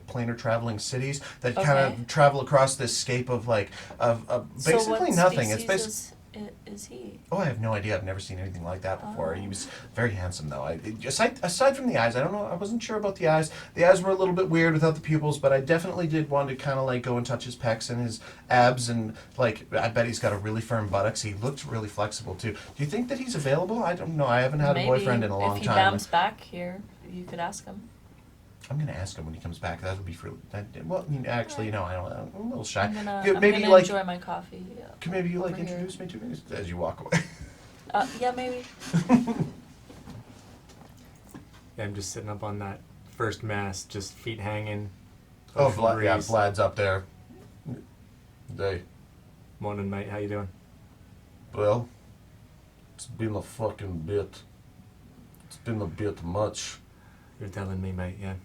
planar traveling cities that kind Okay. of travel across this scape of like of So basically what nothing. It's species basically. is he? Oh, I have no idea. I've never seen anything like that before. Oh. He was very handsome, though. Aside from the eyes, I don't know. I wasn't sure about the eyes. The eyes were a little bit weird without the pupils, but I definitely did want to kind of like go and touch his pecs and his abs, and like I bet he's got a really firm buttocks. He looked really flexible too. Do you think that he's available? I don't know. I haven't had Maybe a boyfriend in a long if he time. bounces back here, you could ask him. I'm gonna ask him when he comes back. That would be for. Well, I mean, actually, no. I'm a little shy. I'm gonna, Yeah, I'm maybe gonna like. enjoy my coffee. Yeah. Can maybe you like over here. introduce me to me as you walk away? Yeah, maybe. Yeah, I'm just sitting up on that first mast, just feet hanging. Oh, ocean yeah, breeze. Vlad's up there. They, Morning, mate. How you doing? Well, it's been a fucking bit. It's been a bit much. You're telling me, mate. Yeah,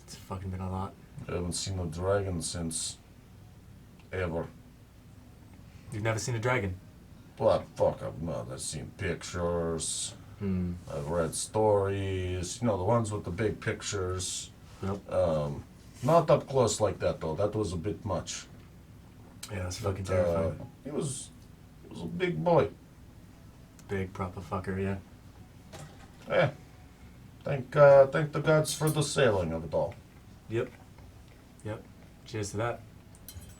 it's fucking been a lot. I haven't seen a dragon since ever. You've never seen a dragon? What fuck? I've not. I've seen pictures. Hmm. I've read stories. You know, the ones with the big pictures. Yep. Not up close like that though. That was a bit much. Yeah, that's But, fucking terrifying. he was a big boy. Big proper fucker. Yeah. Yeah. Thank the gods for the sailing of it all. Yep. Yep. Cheers to that.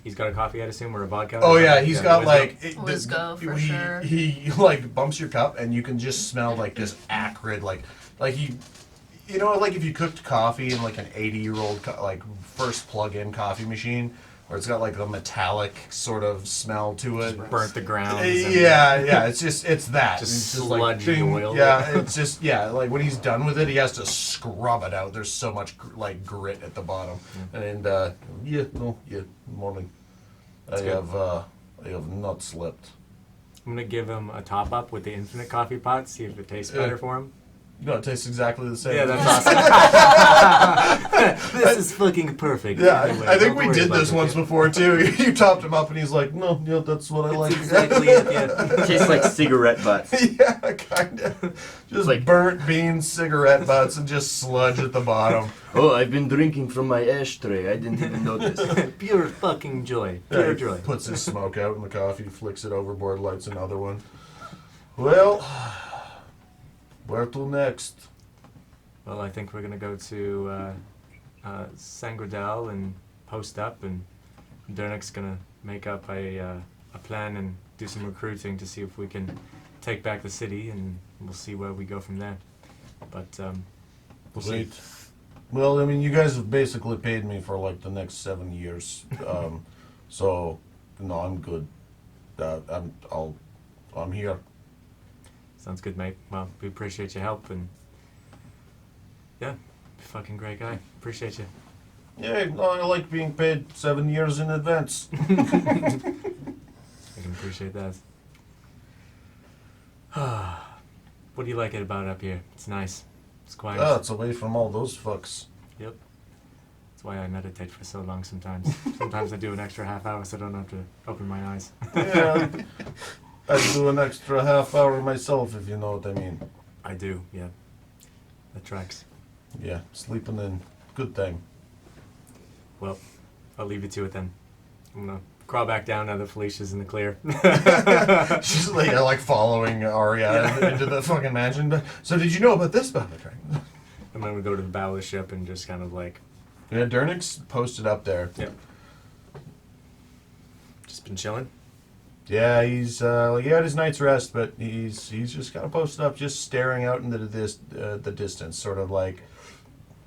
He's got a coffee, I'd assume, or a vodka. Oh or yeah, something? he's got Wisco. like Wisco, for he, sure. He like bumps your cup, and you can just smell like this acrid, like he, you know, like if you cooked coffee in like an 80-year-old like first plug-in coffee machine, where it's got like a metallic sort of smell to it. Just burnt the ground. Yeah, it's that. Just It's sludgy ding. oil. Yeah, it's just like when he's done with it, he has to scrub it out. There's so much like grit at the bottom. And morning. I good. have not slept. I'm gonna give him a top up with the infinite coffee pot. See if it tastes better for him. No, it tastes exactly the same. Yeah, that's awesome. This is fucking perfect. Yeah, Anyway, I think don't we worry did about this it, once yeah. before too. You topped him up, and he's like, "No, yeah, that's what I like." Exactly it. Yeah. Tastes like cigarette butts. Yeah, kind of. Just Like- burnt beans, cigarette butts, and just sludge at the bottom. Oh, I've been drinking from my ashtray. I didn't even notice. Pure fucking joy. Yeah, Pure he joy. puts his smoke out in the coffee, flicks it overboard, lights another one. Well, where to next? Well, I think we're gonna go to Sangradel and post up, and Dernick's gonna make up a plan and do some recruiting to see if we can take back the city, and we'll see where we go from there. But we'll see. Wait. Well, I mean, you guys have basically paid me for like the next 7 years, so no, I'm good. I'm here. Sounds good, mate. Well, we appreciate your help, and yeah, fucking great guy. Appreciate you. Yeah, no, I like being paid 7 years in advance. I can appreciate that. What do you like it about up here? It's nice. It's quiet. It's away from all those fucks. Yep. That's why I meditate for so long sometimes. Sometimes I do an extra half hour so I don't have to open my eyes. Yeah, I do an extra half hour myself, if you know what I mean. I do, yeah. That tracks. Yeah, sleeping in. Good thing. Well, I'll leave you to it then. I'm gonna crawl back down now that Felicia's in the clear. She's like following Arya into the fucking mansion. But, so did you know about this about the dragon? I'm gonna go to the bow of the ship and just kind of like, Yeah, Dernick's posted up there. yep. Just been chilling. Yeah, he's he had his night's rest, but he's just kind of posted up, just staring out into the distance, sort of like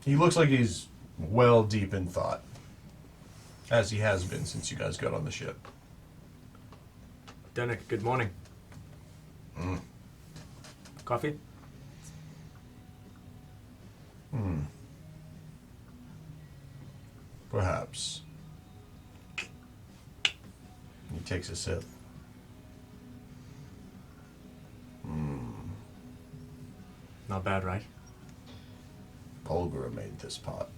he looks like he's well deep in thought, as he has been since you guys got on the ship. Dernick, good morning. Mm. Coffee? Perhaps. He takes a sip. Not bad, right? Polgra made this pot.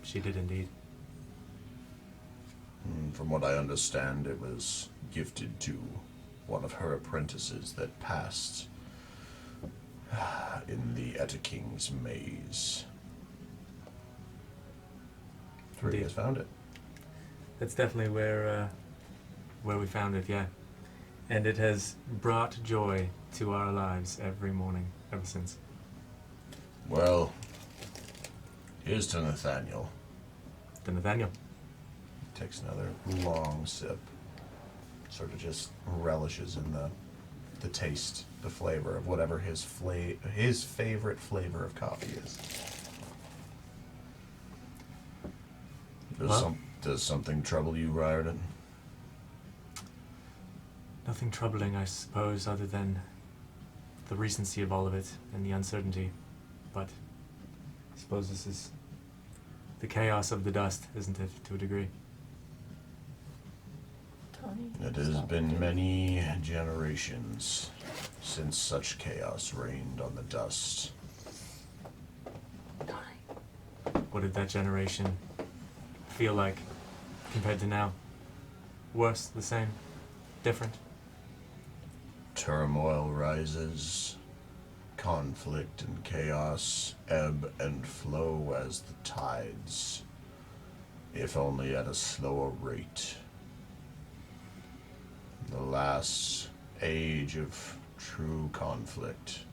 She did indeed. From what I understand, it was gifted to one of her apprentices that passed in the Etta King's maze. That's where you guys found it. That's definitely where we found it, yeah. And it has brought joy to our lives every morning ever since. Well, here's to Nathaniel. To Nathaniel. Takes another long sip. Sort of just relishes in the taste, the flavor of whatever his favorite flavor of coffee is. Does something trouble you, Riordan? Nothing troubling, I suppose, other than the recency of all of it and the uncertainty. But I suppose this is the chaos of the dust, isn't it, to a degree? Tony. It has been many generations since such chaos reigned on the dust. What did that generation feel like compared to now? Worse, the same, different? Turmoil rises, conflict and chaos ebb and flow as the tides, if only at a slower rate. The last age of true conflict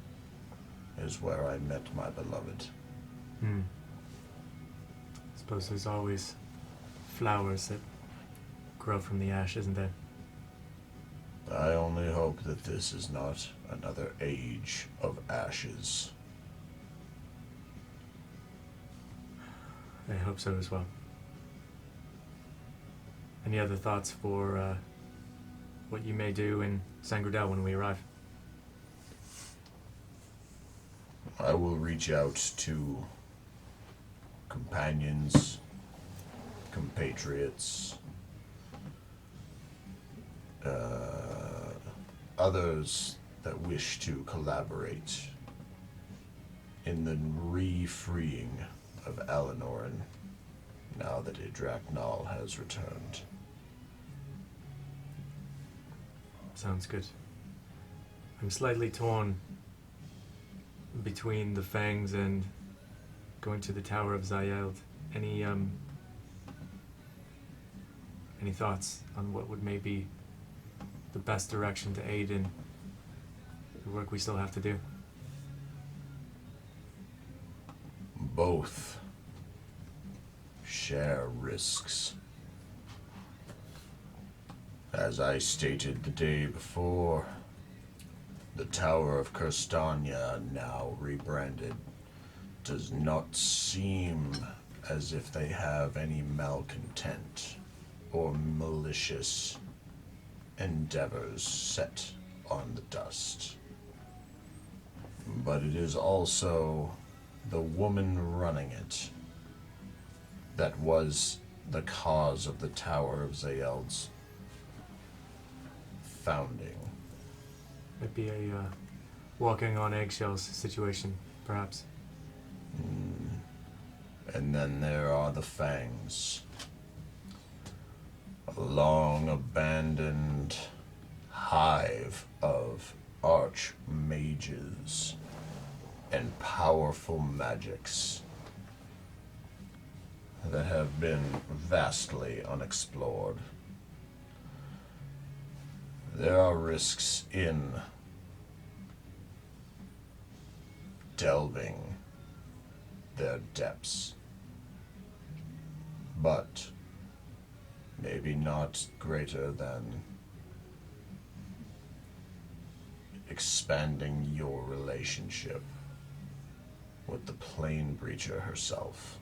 is where I met my beloved. Suppose there's always flowers that grow from the ash, isn't there? I only hope that this is not another age of ashes. I hope so as well. Any other thoughts for what you may do in Sangredel when we arrive? I will reach out to companions, compatriots, others that wish to collaborate in the re-freeing of Eleanorin now that Idraknal has returned. Sounds good. I'm slightly torn between the fangs and going to the Tower of Zayeld. Any thoughts on what would maybe the best direction to aid in the work we still have to do? Both share risks. As I stated the day before, the Tower of Kirstania, now rebranded, does not seem as if they have any malcontent or malicious endeavors set on the dust. But it is also the woman running it that was the cause of the Tower of Zaeld's founding. Might be a walking on eggshells situation, perhaps. And then there are the Fangs. A long abandoned hive of archmages and powerful magics that have been vastly unexplored. There are risks in delving their depths, but maybe not greater than expanding your relationship with the Plane Breacher herself.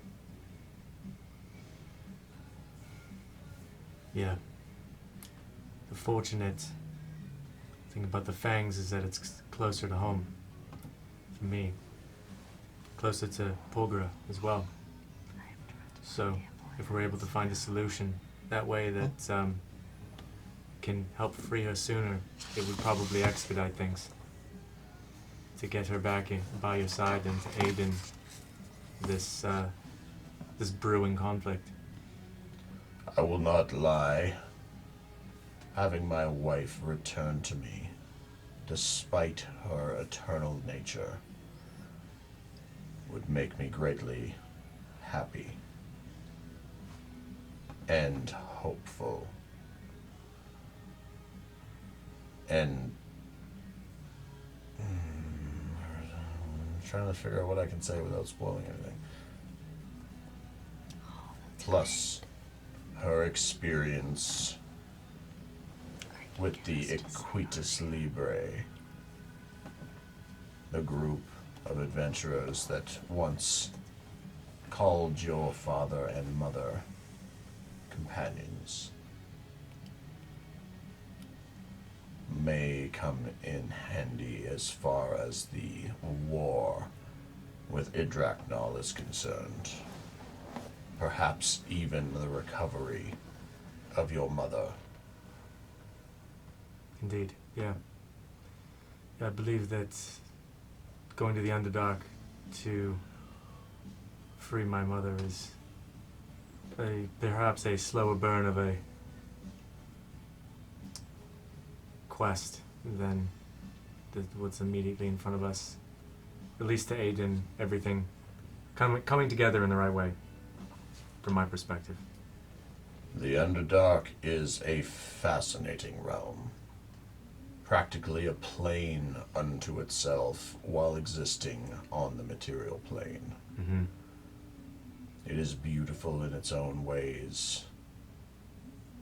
Yeah. The fortunate thing about the Fangs is that it's closer to home for me. Closer to Pulgra as well. So, if we're able to find a solution that way that can help free her sooner, it would probably expedite things. To get her back by your side and to aid in this this brewing conflict. I will not lie. Having my wife return to me, despite her eternal nature, would make me greatly happy and hopeful. And I'm trying to figure out what I can say without spoiling anything. Plus, her experience with the Equitas Libre, the group of adventurers that once called your father and mother companions, may come in handy as far as the war with Idraknal is concerned. perhaps even the recovery of your mother. Indeed, yeah. I believe that going to the Underdark to free my mother is perhaps a slower burn of a quest than what's immediately in front of us. At least to aid in everything coming together in the right way, from my perspective. The Underdark is a fascinating realm. Practically a plane unto itself while existing on the material plane. Mm-hmm. It is beautiful in its own ways.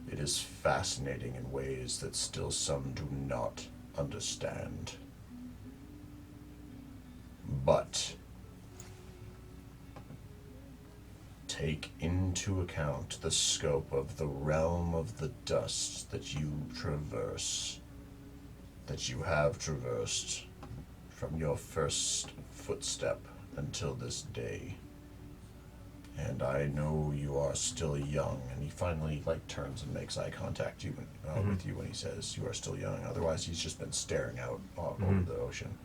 It is fascinating in ways that still some do not understand. But take into account the scope of the realm of the dust that you traverse, that you have traversed from your first footstep until this day. And I know you are still young. And he finally turns and makes eye contact with you when he says you are still young. Otherwise, he's just been staring out over the ocean.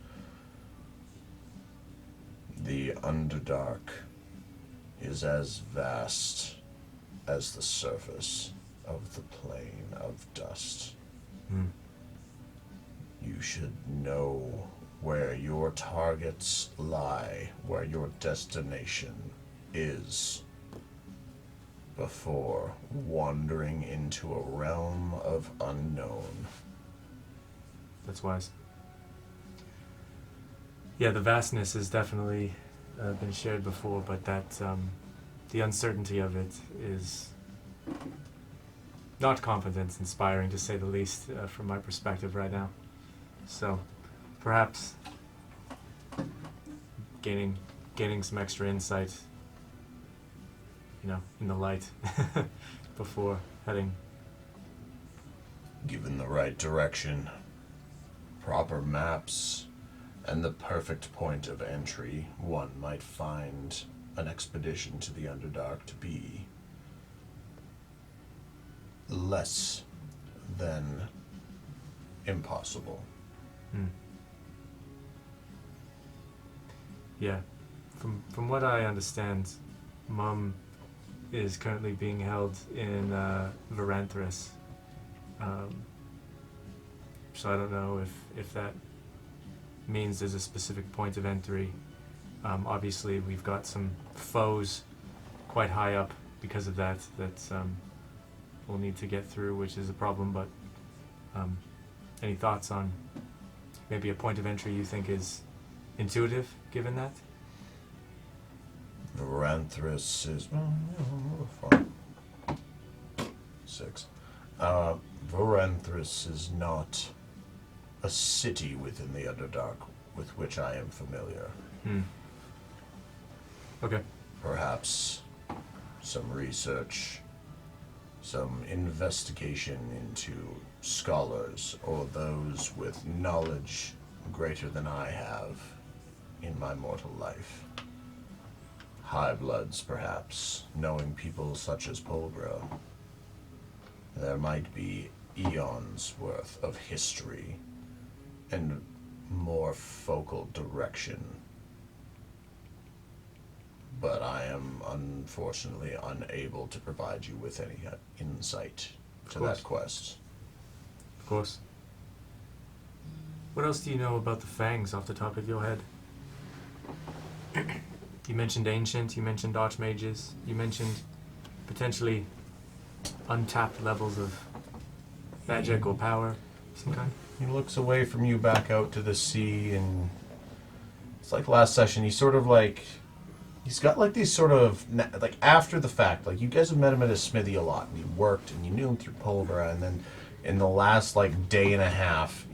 The Underdark is as vast as the surface of the plane of dust. You should know where your targets lie, where your destination is, before wandering into a realm of unknown. That's wise. Yeah, the vastness has definitely been shared before, but that the uncertainty of it is not confidence-inspiring, to say the least, from my perspective right now. So, perhaps gaining some extra insight, in the light before heading. Given the right direction, proper maps, and the perfect point of entry, one might find an expedition to the Underdark to be less than impossible. Yeah, from what I understand, Mum is currently being held in Veranthrus. So I don't know if that means there's a specific point of entry. Obviously, we've got some foes quite high up because of that we'll need to get through, which is a problem, but any thoughts on maybe a point of entry you think is intuitive, given that? Veranthrus is... 6. Veranthrus is not a city within the Underdark with which I am familiar. Okay. Perhaps some research, some investigation into scholars or those with knowledge greater than I have in my mortal life. High bloods, perhaps, knowing people such as Polgra. There might be eons worth of history and more focal direction. But I am unfortunately unable to provide you with any insight to that quest. Of course. What else do you know about the Fangs off the top of your head? You mentioned Ancient, you mentioned Archmages, you mentioned potentially untapped levels of magic or power of some kind. He looks away from you back out to the sea, and it's like last session, he's sort of he's got these sort of, after the fact, you guys have met him at his smithy a lot, and he worked, and you knew him through Polvera, and then in the last, day and a half,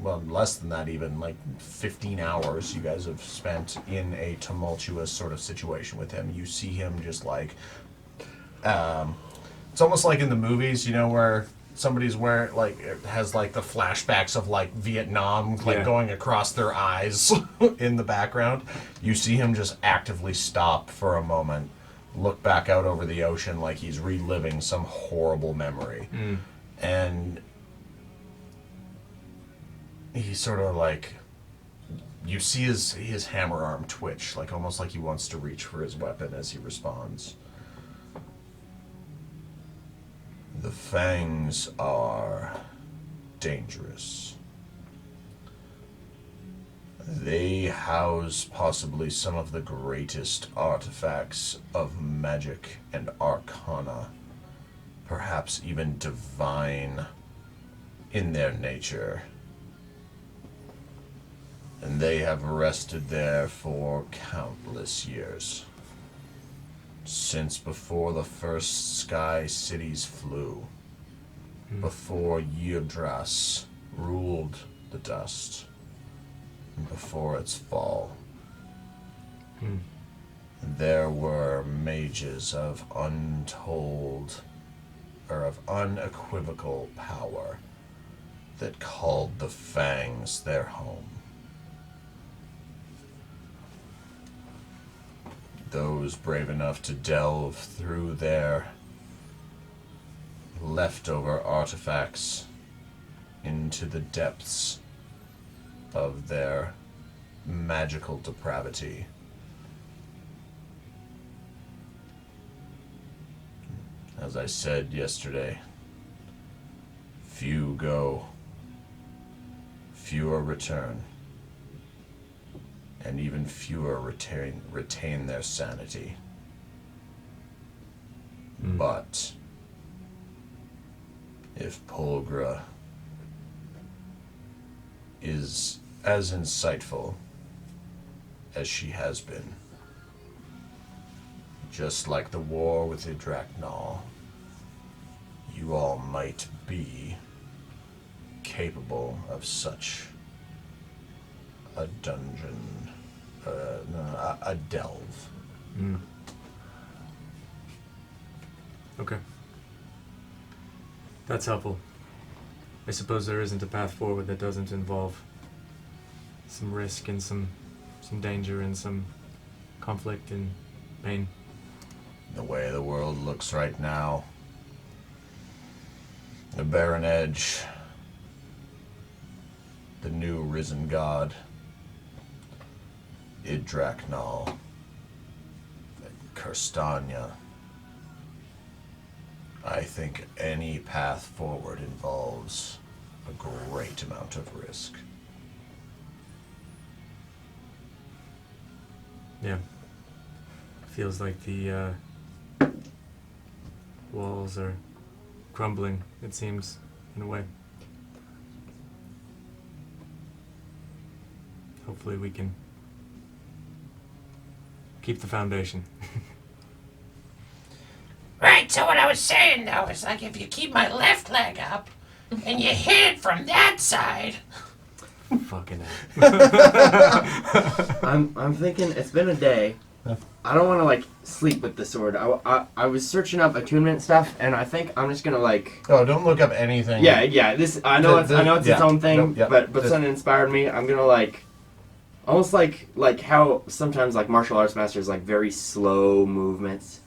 less than that even, 15 hours you guys have spent in a tumultuous sort of situation with him. You see him just it's almost like in the movies, where somebody's wearing, it has, the flashbacks of, Vietnam, going across their eyes in the background. You see him just actively stop for a moment, look back out over the ocean like he's reliving some horrible memory. And he sort of like, you see his hammer arm twitch, like almost like he wants to reach for his weapon as he responds. The fangs are dangerous. They house possibly some of the greatest artifacts of magic and arcana, perhaps even divine in their nature. And they have rested there for countless years. Since before the first sky cities flew, before Yggdrasil ruled the dust, and before its fall, there were mages of untold, or of unequivocal power that called the Fangs their home. Those brave enough to delve through their leftover artifacts into the depths of their magical depravity. As I said yesterday, few go, fewer return. And even fewer retain their sanity. But if Polgra is as insightful as she has been, just like the war with Idraknal, you all might be capable of such a dungeon, a delve. Okay. That's helpful. I suppose there isn't a path forward that doesn't involve some risk and some danger and some conflict and pain. The way the world looks right now, the barren edge, the new risen god, Idraknal, Kirstania. I think any path forward involves a great amount of risk. Yeah. Feels like the walls are crumbling, it seems, in a way. Hopefully we can keep the foundation. Right, so what I was saying though is like if you keep my left leg up and you hit it from that side. Fucking hell. I'm thinking it's been a day. I don't want to like sleep with the sword. I was searching up attunement stuff, and I think I'm just gonna like. Oh, don't look up anything. Yeah. This I know it's its own thing, but something inspired me. I'm gonna like, almost like how sometimes like martial arts masters like very slow movements,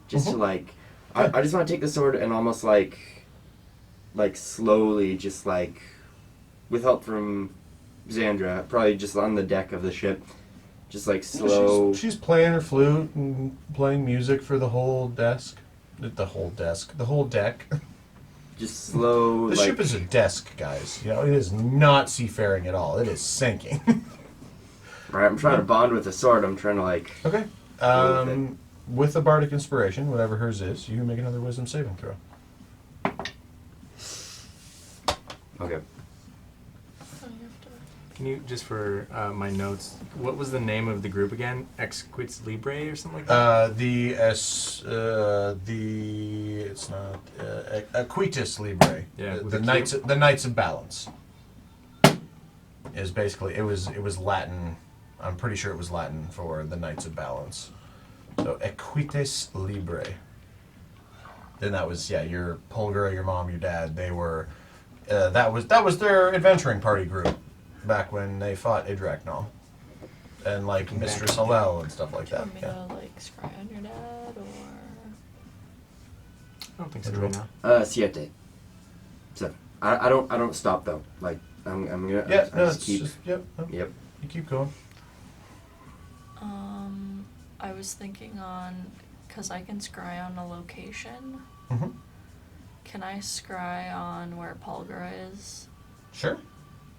just to like. I just want to take the sword and almost like slowly, just like, with help from Xandra, probably just on the deck of the ship, just like slow. She's playing her flute and playing music for the whole desk. The whole deck. Just slow. The ship is a desk, guys. You know, it is not seafaring at all. It is sinking. Right, I'm trying to bond with the sword. I'm trying to like. Okay. With the bardic inspiration, whatever hers is, you can make another wisdom saving throw. Okay. Can you, just for my notes, what was the name of the group again? Exquits Libre or something like that? It's not Aquitus Libre. Yeah, with the a Knights of Balance. Is basically it was Latin. I'm pretty sure it was Latin for the Knights of Balance. So Equites Libre. Then that was your Polgra, your mom, your dad. They were that was their adventuring party group back when they fought Idraknal. and like Mistress Hallel and stuff like Do you that. want me Yeah. to like scry on your dad or? I don't think so right now. Siete. So I don't stop though. Like I'm gonna. Yeah, I no, just it's keep. just yep. Yep. You keep going. I was thinking on, cause I can scry on a location. Mm-hmm. Can I scry on where Polgra is? Sure.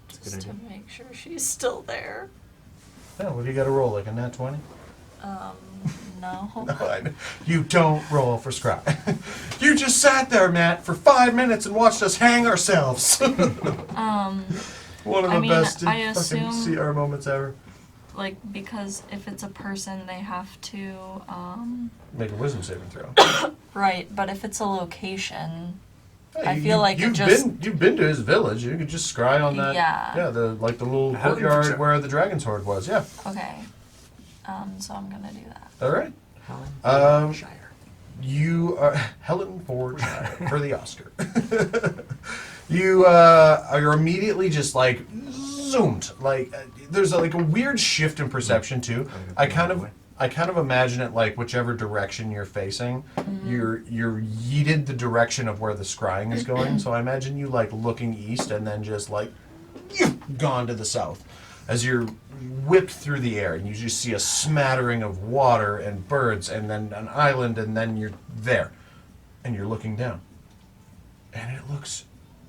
That's a Just good to idea. make sure she's still there. Yeah, what do you got to roll? Like a nat 20? No. No, you don't roll for scry. You just sat there, Matt, for 5 minutes and watched us hang ourselves. One of the I mean, best I fucking assume- CR moments ever. Like, because if it's a person, they have to, Make a wisdom saving throw. right, but if it's a location, Hey, I feel like it you've just- you've been to his village. You could just scry on that. Yeah. The little How would you courtyard check? where the dragon's hoard was. Yeah. okay. So I'm gonna do that. All right. Helen Shire. You are Helen Fordshire for the Oscar. You are immediately just like zoomed. Like there's like a weird shift in perception too. I kind of imagine it like whichever direction you're facing, you're yeeted the direction of where the scrying is going. So I imagine you like looking east and then just like gone to the south as you're whipped through the air, and you just see a smattering of water and birds and then an island, and then you're there and you're looking down and it looks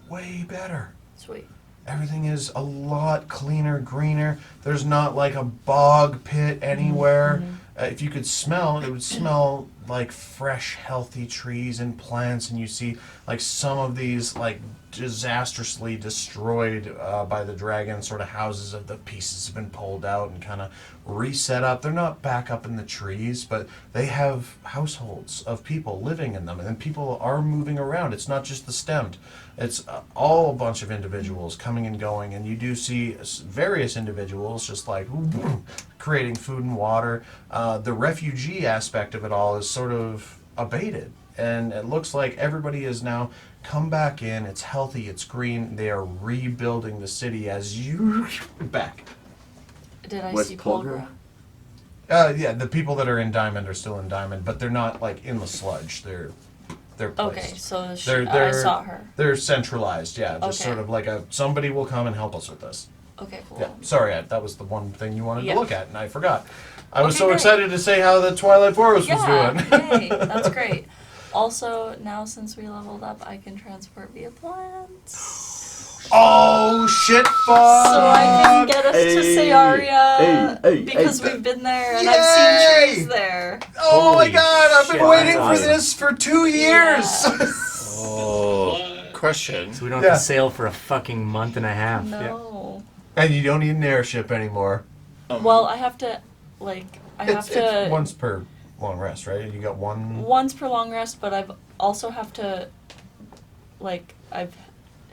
way better. Sweet. Everything is a lot cleaner, greener. There's not like a bog pit anywhere. If you could smell, it would smell like fresh, healthy trees and plants. And you see like some of these like disastrously destroyed by the dragon sort of houses of the pieces have been pulled out and kind of reset up. They're not back up in the trees, but they have households of people living in them. And then people are moving around. It's not just the stemmed. It's all a bunch of individuals coming and going, and you do see various individuals just like creating food and water. The refugee aspect of it all is sort of abated, and it looks like everybody is now come back in. It's healthy, it's green. They are rebuilding the city as you back. Did I What's see Polgra? Polgra? Yeah, the people that are in Diamond are still in Diamond, but they're not like in the sludge. They're placed. Okay, so I I saw her. They're centralized, yeah. Just Okay. sort of like somebody will come and help us with this. Okay, cool. Yeah, sorry, that was the one thing you wanted Yeah. to look at, and I forgot. I was Okay, so great. excited to say how the Twilight Forest was doing. Yay, that's great. Also, now since we leveled up, I can transport via plants. Oh, shit, fuck! So I can get us to Hey, Searia hey, because hey. we've been there and Yay! I've seen trees there. Oh my Holy god, I've been shit, waiting that's for awesome. this for 2 years! Yes. Oh, question. So we don't have Yeah. to sail for a fucking month and a half. No. And you don't need an airship anymore. Well, I have to, like, It's once per long rest, right? You got one. once per long rest, but I've also have to, like,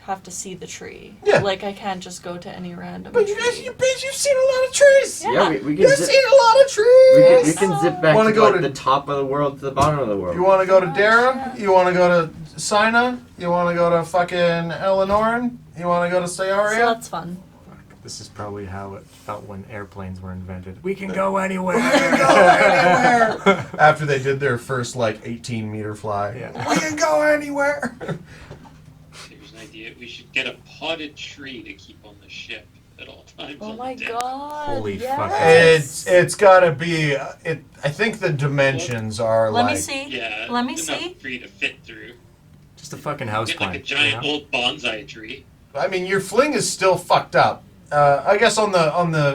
have to see the tree. Yeah. Like, I can't just go to any random But tree. you've seen a lot of trees! Yeah. Yeah, we can You've zip. seen a lot of trees! We can zip back Wanna to, go like, to- the top of the world to the bottom of the world. You want to go to Oh, Dara? shit. You want to go to Sina? You want to go to fucking Elenoran? You want to go to So Sayaria? that's fun. This is probably how it felt when airplanes were invented. We can go anywhere. After they did their first like 18-meter fly. Yeah. We can go anywhere. Here's an idea. We should get a potted tree to keep on the ship at all times. Oh on my deck. god. Holy fuck. yes. It's gotta be. I think the dimensions are Let like. me see. Yeah. Let me enough see. for you to fit through. Just a fucking house Get like a plant. giant you know? old bonsai tree. I mean, your fling is still fucked up. I guess on the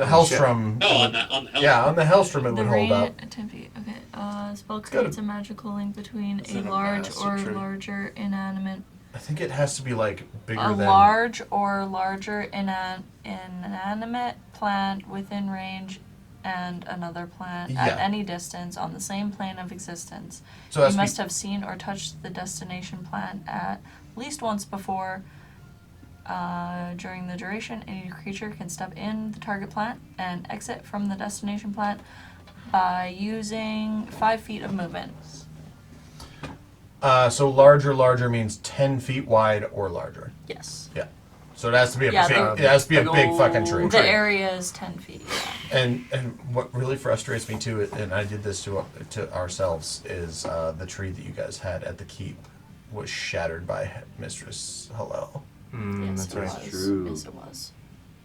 Hellstrom. No, on the hell. Yeah, on the Hellstrom it The would hold up. 10 feet. Okay. Spell gotta- creates a magical link between Is a it a large massive or tree? larger inanimate. I think it has to be like bigger A than. large or larger inanimate plant within range and another plant Yeah. at any distance on the same plane of existence. So that's You must have seen or touched the destination plant at least once before. During the duration, any creature can step in the target plant and exit from the destination plant by using 5 feet of movement. So larger means 10 feet wide or larger. Yes. So it has to be a Yeah, big. the- It has to be a big big fucking old tree. The area is 10 feet. Yeah. And what really frustrates me too, and I did this to ourselves, is the tree that you guys had at the keep was shattered by Mistress Hillel. Mm, Yes, that's it right. was. True. Yes, it was.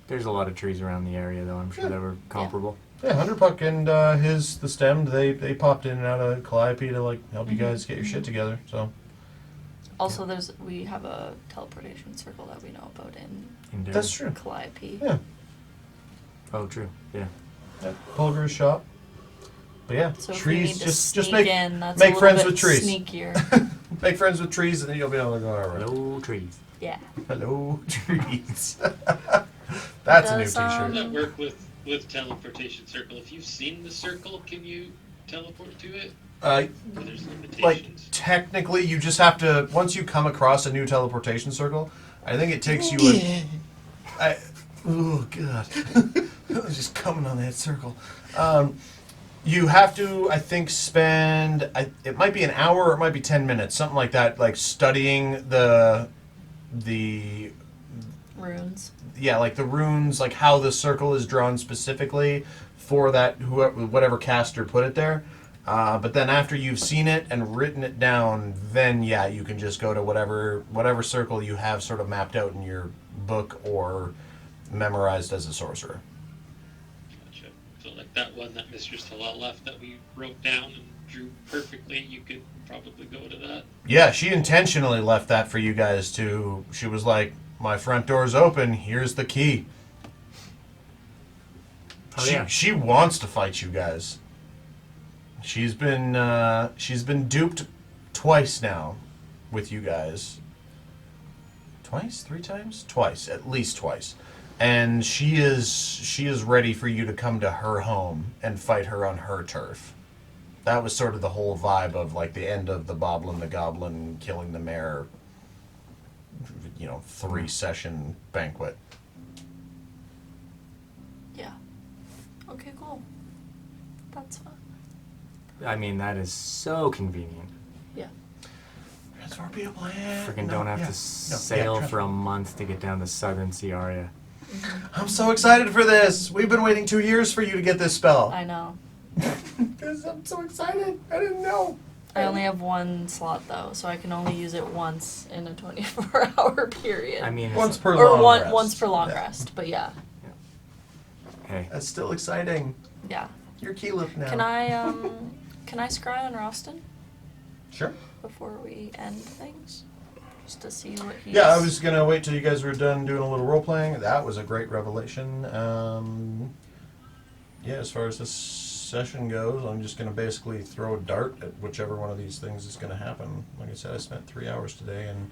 There's a lot of trees around the area, though. I'm sure they were comparable. Yeah, Hunterpuck and the stemmed, they popped in and out of Calliope to like help you guys get your shit together. So Also, we have a teleportation circle that we know about in that's true. Calliope. Yeah, Oh, true. Yeah. Polgar's shop. But yeah, So if we trees. need to Just sneak make in, that's make a little friends bit with trees. sneakier. Make friends with trees, and then you'll be able to go all right. Hello, trees. Yeah. Hello, trees. That's a new Does, T-shirt. How does that work with teleportation circle? If you've seen the circle, can you teleport to it? Or there's limitations? Like technically, you just have to. Once you come across a new teleportation circle, I think it takes you. Oh god, I was just coming on that circle. You have to, I think, spend. It might be an hour, or it might be 10 minutes, something like that. Like studying the Runes. yeah, like the runes, like how the circle is drawn specifically for that whatever caster put it there. But then after you've seen it and written it down, then yeah, you can just go to whatever circle you have sort of mapped out in your book or memorized as a sorcerer. Gotcha. So like that one that Mistress Talal left that we wrote down and drew perfectly, you could probably go to that. Yeah, she intentionally left that for you guys to. She was like, "My front door's open. Here's the key." Oh, yeah. She wants to fight you guys. She's been duped twice now with you guys. Twice? 3 times? Twice, at least twice. And she is ready for you to come to her home and fight her on her turf. That was sort of the whole vibe of like the end of the Boblin the Goblin killing the mayor, 3-session banquet. Yeah. Okay, cool. That's fun. I mean, that is so convenient. Yeah. That's our be a plan. Freaking don't have to sail for a month to get down to southern Ciaria. I'm so excited for this. We've been waiting 2 years for you to get this spell. I know. I'm so excited. I didn't know. I only have 1 slot though, so I can only use it once in a 24-hour period. I mean, Once it's, per or long rest. once per long Yeah. rest, but yeah. hey, That's still exciting. Yeah. You're Keylip now. Can I scry on Roston Sure. before we end things? Just to see what he's... Yeah, I was gonna wait till you guys were done doing a little role playing. That was a great revelation. Yeah, as far as this session goes, I'm just gonna basically throw a dart at whichever one of these things is gonna happen. Like I said, I spent 3 hours today, and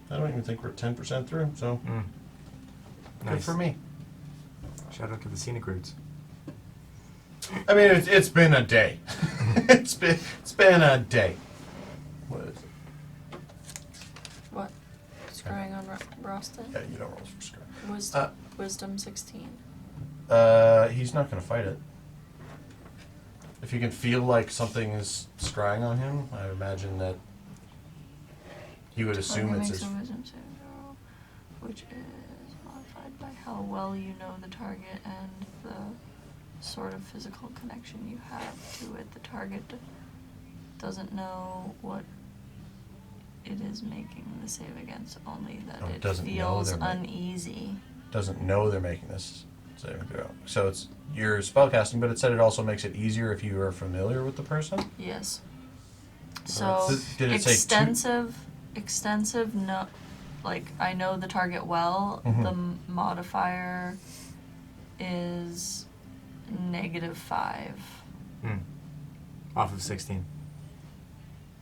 I don't even think we're 10% through. So good nice. for me. Shout out to the scenic routes. I mean, it's been a day. it's been a day. What is it? What? Scrying on Roston? Yeah, you don't roll for scrap. Wisdom 16. He's not going to fight it. If you can feel like something is scrying on him, I imagine that you would assume Target it's makes his. a wisdom saving throw, which is modified by how well you know the target and the sort of physical connection you have to it. The target doesn't know what it is making the save against, only that Oh, it it doesn't know feels they're making- uneasy. Doesn't know they're making this saving throw. So it's your spellcasting, but it said it also makes it easier if you are familiar with the person. Yes. So So did it say extensive. No, like I know the target well. Mhm. The modifier is -5. Off of 16.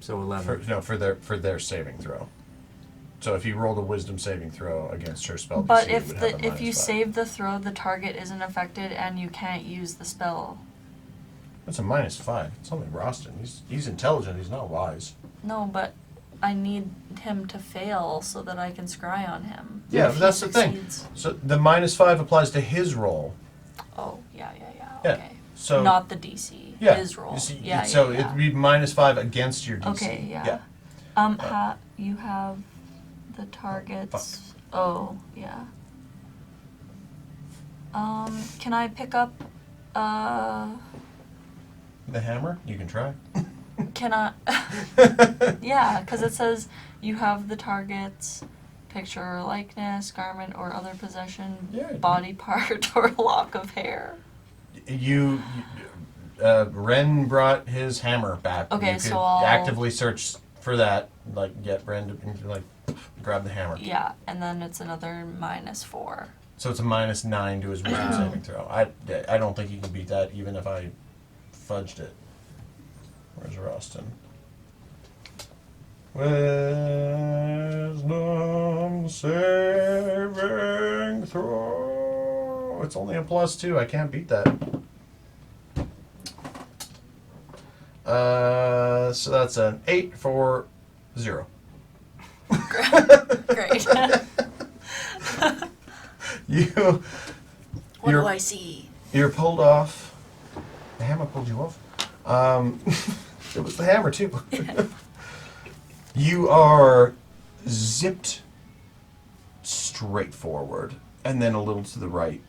So 11. For their saving throw. So if you rolled a wisdom saving throw against her spell, But DC, it if would have a if you -5. save the throw, the target isn't affected, and you can't use the spell. That's a -5. It's only Roston. He's intelligent. He's not wise. No, but I need him to fail so that I can scry on him. Yeah, If but he that's the thing. succeeds- So the -5 applies to his roll. Oh yeah. Yeah, Okay. so Not the DC. yeah, His roll. you see, Yeah. so yeah. it'd be -5 against your DC. Okay. Yeah. You have the target's Oh, yeah. Can I pick up, The hammer? You can try. can I, yeah, because it says you have the target's picture or likeness, garment or other possession, Yeah. body part, or lock of hair. Wren brought his hammer back. Okay, You could so I'll- actively search for that. Like, get Wren to, like, grab the hammer. Yeah, and then it's another -4. So it's a -9 to his wisdom saving throw. I don't think he can beat that, even if I fudged it. Where's Roston? Wisdom saving throw. It's only a +2. I can't beat that. So that's an 8 for 0. Great. What You're- do I see? You're pulled off. The hammer pulled you off. It was the hammer too. You are zipped straight forward, and then a little to the right,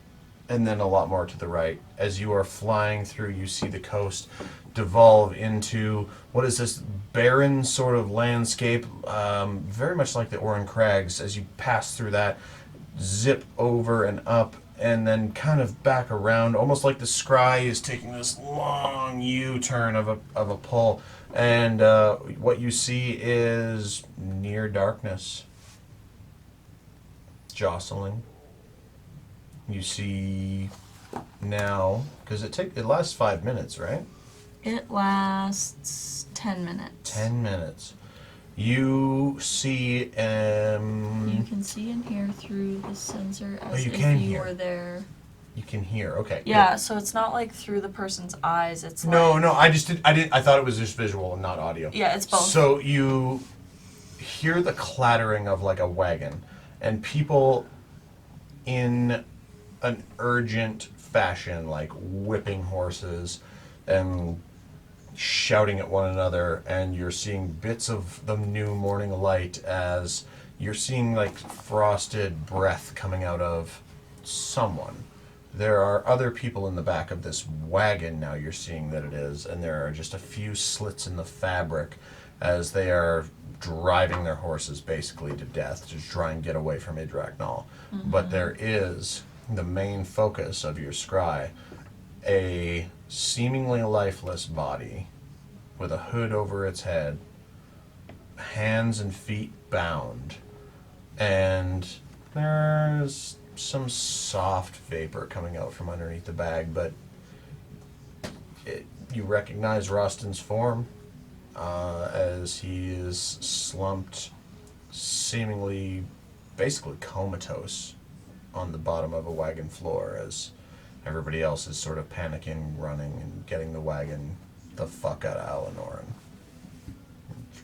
and then a lot more to the right. As you are flying through, you see the coast devolve into what is this barren sort of landscape, very much like the Oran Crags. As you pass through that, zip over and up, and then kind of back around, almost like the scry is taking this long U-turn of a pull, and what you see is near darkness jostling. You see now, because it lasts 5 minutes, right? It lasts 10 minutes. 10 minutes. You see, You can see and hear through the sensor as you if can you hear. were there. you can hear. Okay. Yeah, so it's not like through the person's eyes. It's Good. No, like, no. I thought it was just visual and not audio. Yeah, it's both. So you hear the clattering of like a wagon, and people in an urgent fashion, like whipping horses and shouting at one another, and you're seeing bits of the new morning light as you're seeing like frosted breath coming out of someone. There are other people in the back of this wagon now, you're seeing that it is, and there are just a few slits in the fabric as they are driving their horses basically to death to try and get away from Idraknal. But there is the main focus of your scry, a seemingly lifeless body with a hood over its head, hands and feet bound, and there's some soft vapor coming out from underneath the bag, but you recognize Roston's form as he is slumped, seemingly basically comatose on the bottom of a wagon floor as everybody else is sort of panicking, running, and getting the wagon the fuck out of Alanoran.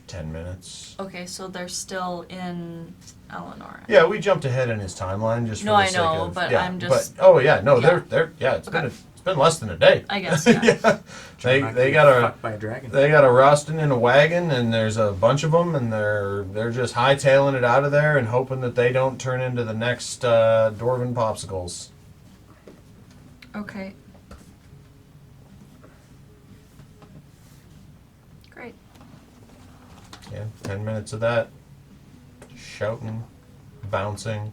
10 minutes. Okay, so they're still in Eleanor. Yeah, we jumped ahead in his timeline just for No, the I sake know, of, but yeah, I'm just- But, oh yeah, no, Yeah. they're it's Okay. it's been less than a day. I guess, yeah. They got a fucked by a dragon. they got a Roston in a wagon, and there's a bunch of them, and they're just hightailing it out of there and hoping that they don't turn into the next Dwarven popsicles. Okay. Great. Yeah, 10 minutes of that, shouting, bouncing,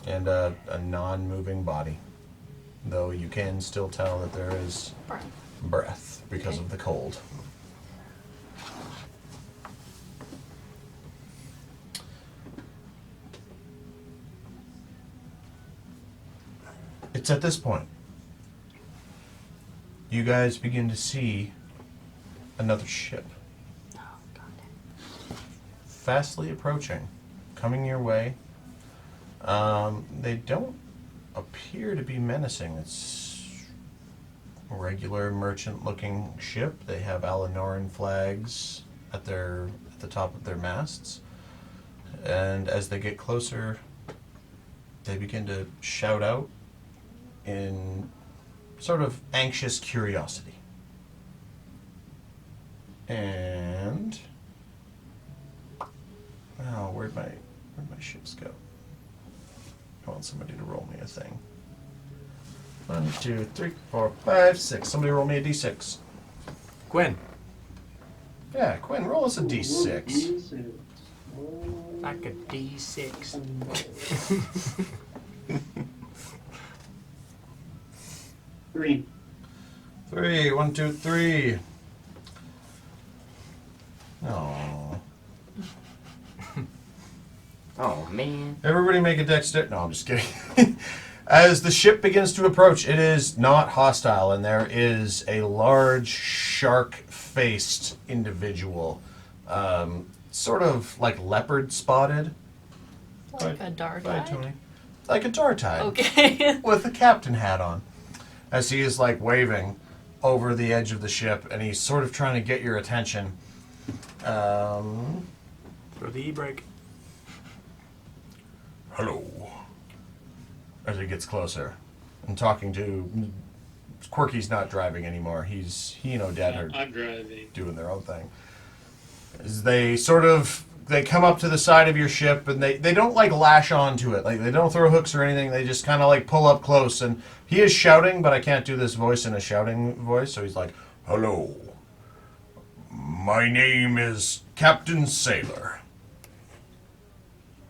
and a non-moving body. Though you can still tell that there is breath because Okay. of the cold. It's at this point you guys begin to see another ship fastly approaching, coming your way. They don't appear to be menacing. It's a regular merchant-looking ship. They have Alanoran flags at the top of their masts, and as they get closer, they begin to shout out in sort of anxious curiosity. And where'd my ships go? want somebody to roll me a thing. 1, 2, 3, 4, 5, 6. Somebody roll me a d6. Gwen. Yeah, Quinn, roll us a d6. Like a D6. 3. 3. 1, 2, 3. Oh. Oh man. Everybody make a dexterity. No, I'm just kidding. As the ship begins to approach, it is not hostile, and there is a large shark-faced individual, sort of like leopard spotted. Like a dark Bye, eye? Tony. Like a dartide. Okay. With a captain hat on, as he is like waving over the edge of the ship, and he's sort of trying to get your attention. Throw the e-brake. Hello. As he gets closer, I'm talking to Quirky's not driving anymore. He and Dad are I'm driving. doing their own thing. As they come up to the side of your ship, and they don't like lash onto it. Like they don't throw hooks or anything. They just kind of like pull up close, and he is shouting, but I can't do this voice in a shouting voice. So he's like, "Hello, my name is Captain Sailor."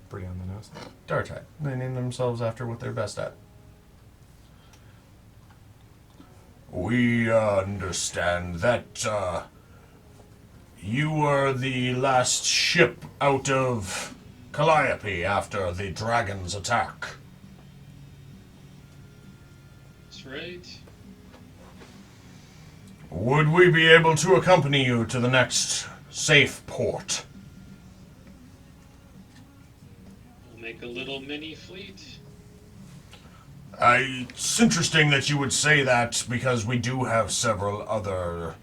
Pretty on the nose. Dartide. They name themselves after what they're best at. We understand that you were the last ship out of Calliope after the dragon's attack. That's right. Would we be able to accompany you to the next safe port? We'll make a little mini fleet. It's interesting that you would say that because we do have several other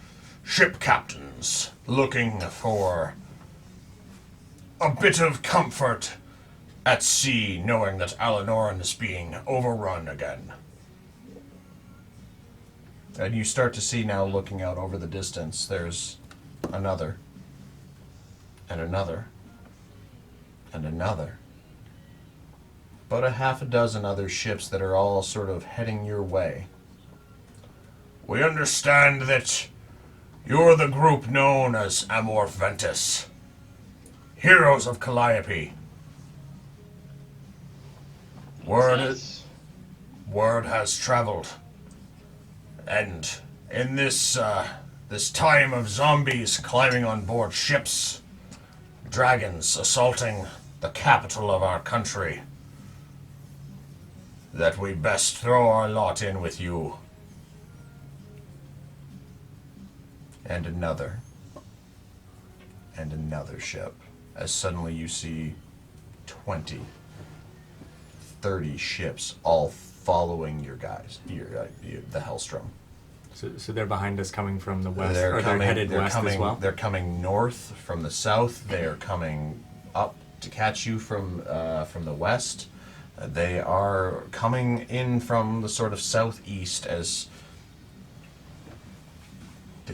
ship captains looking for a bit of comfort at sea, knowing that Alanoran is being overrun again. And you start to see now, looking out over the distance, there's another, and another, and another. About a half a dozen other ships that are all sort of heading your way. We understand that you're the group known as Amour Ventis, heroes of Calliope. Word has traveled, and in this time of zombies climbing on board ships, dragons assaulting the capital of our country, that we best throw our lot in with you. And another ship, as suddenly you see 20, 30 ships all following your guys, the Hellstrom. So they're behind us, coming from the west, They're headed west as well. They're coming north from the south. They are coming up to catch you from the west. They are coming in from the sort of southeast as the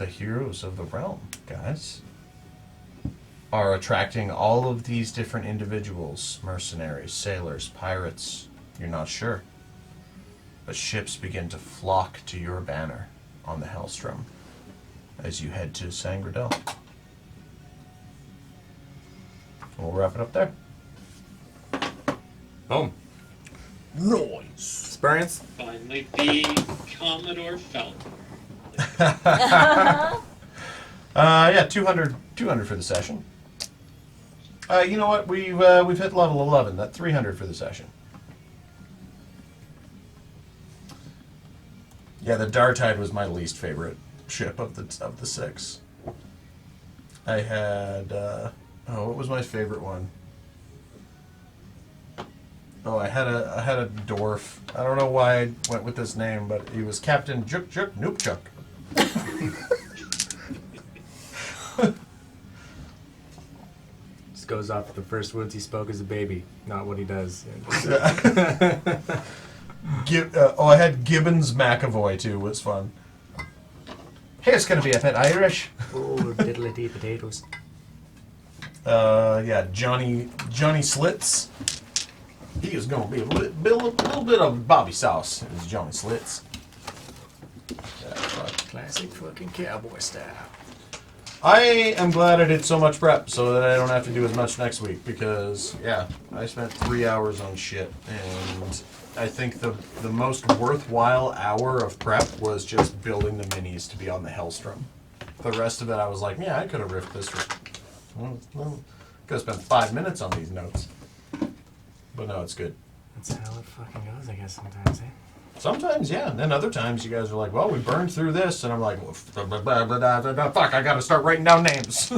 heroes of the realm, guys, are attracting all of these different individuals, mercenaries, sailors, pirates, you're not sure. But ships begin to flock to your banner on the Hellstrom as you head to Sangradel. We'll wrap it up there. Boom. Noise. Experience. Finally, the Commodore Falcon. Yeah, 200 for the session. You know what? We've hit level 11. That's 300 for the session. Yeah, the Dartide was my least favorite ship of the six. I had what was my favorite one? Oh, I had a dwarf. I don't know why I went with this name, but he was Captain Juk Juk Noop Chuk. Just goes off the first words he spoke as a baby, not what he does. I had Gibbons McAvoy too. Was fun. Hey, it's gonna be a bit Irish. Oh, diddly potatoes. Yeah, Johnny Slits. He is going to be a little bit of Bobby sauce in his Johnny Slits. Yeah, but Classic fucking cowboy style. I am glad I did so much prep so that I don't have to do as much next week because, yeah, I spent 3 hours on shit. And I think the most worthwhile hour of prep was just building the minis to be on the Hellstrom. The rest of it, I was like, yeah, I could have riffed this. Could have spent 5 minutes on these notes. But no, it's good. That's how it fucking goes, I guess, sometimes, eh? Sometimes, yeah. And then other times you guys are like, well, we burned through this. And I'm like, well, fuck, I got to start writing down names.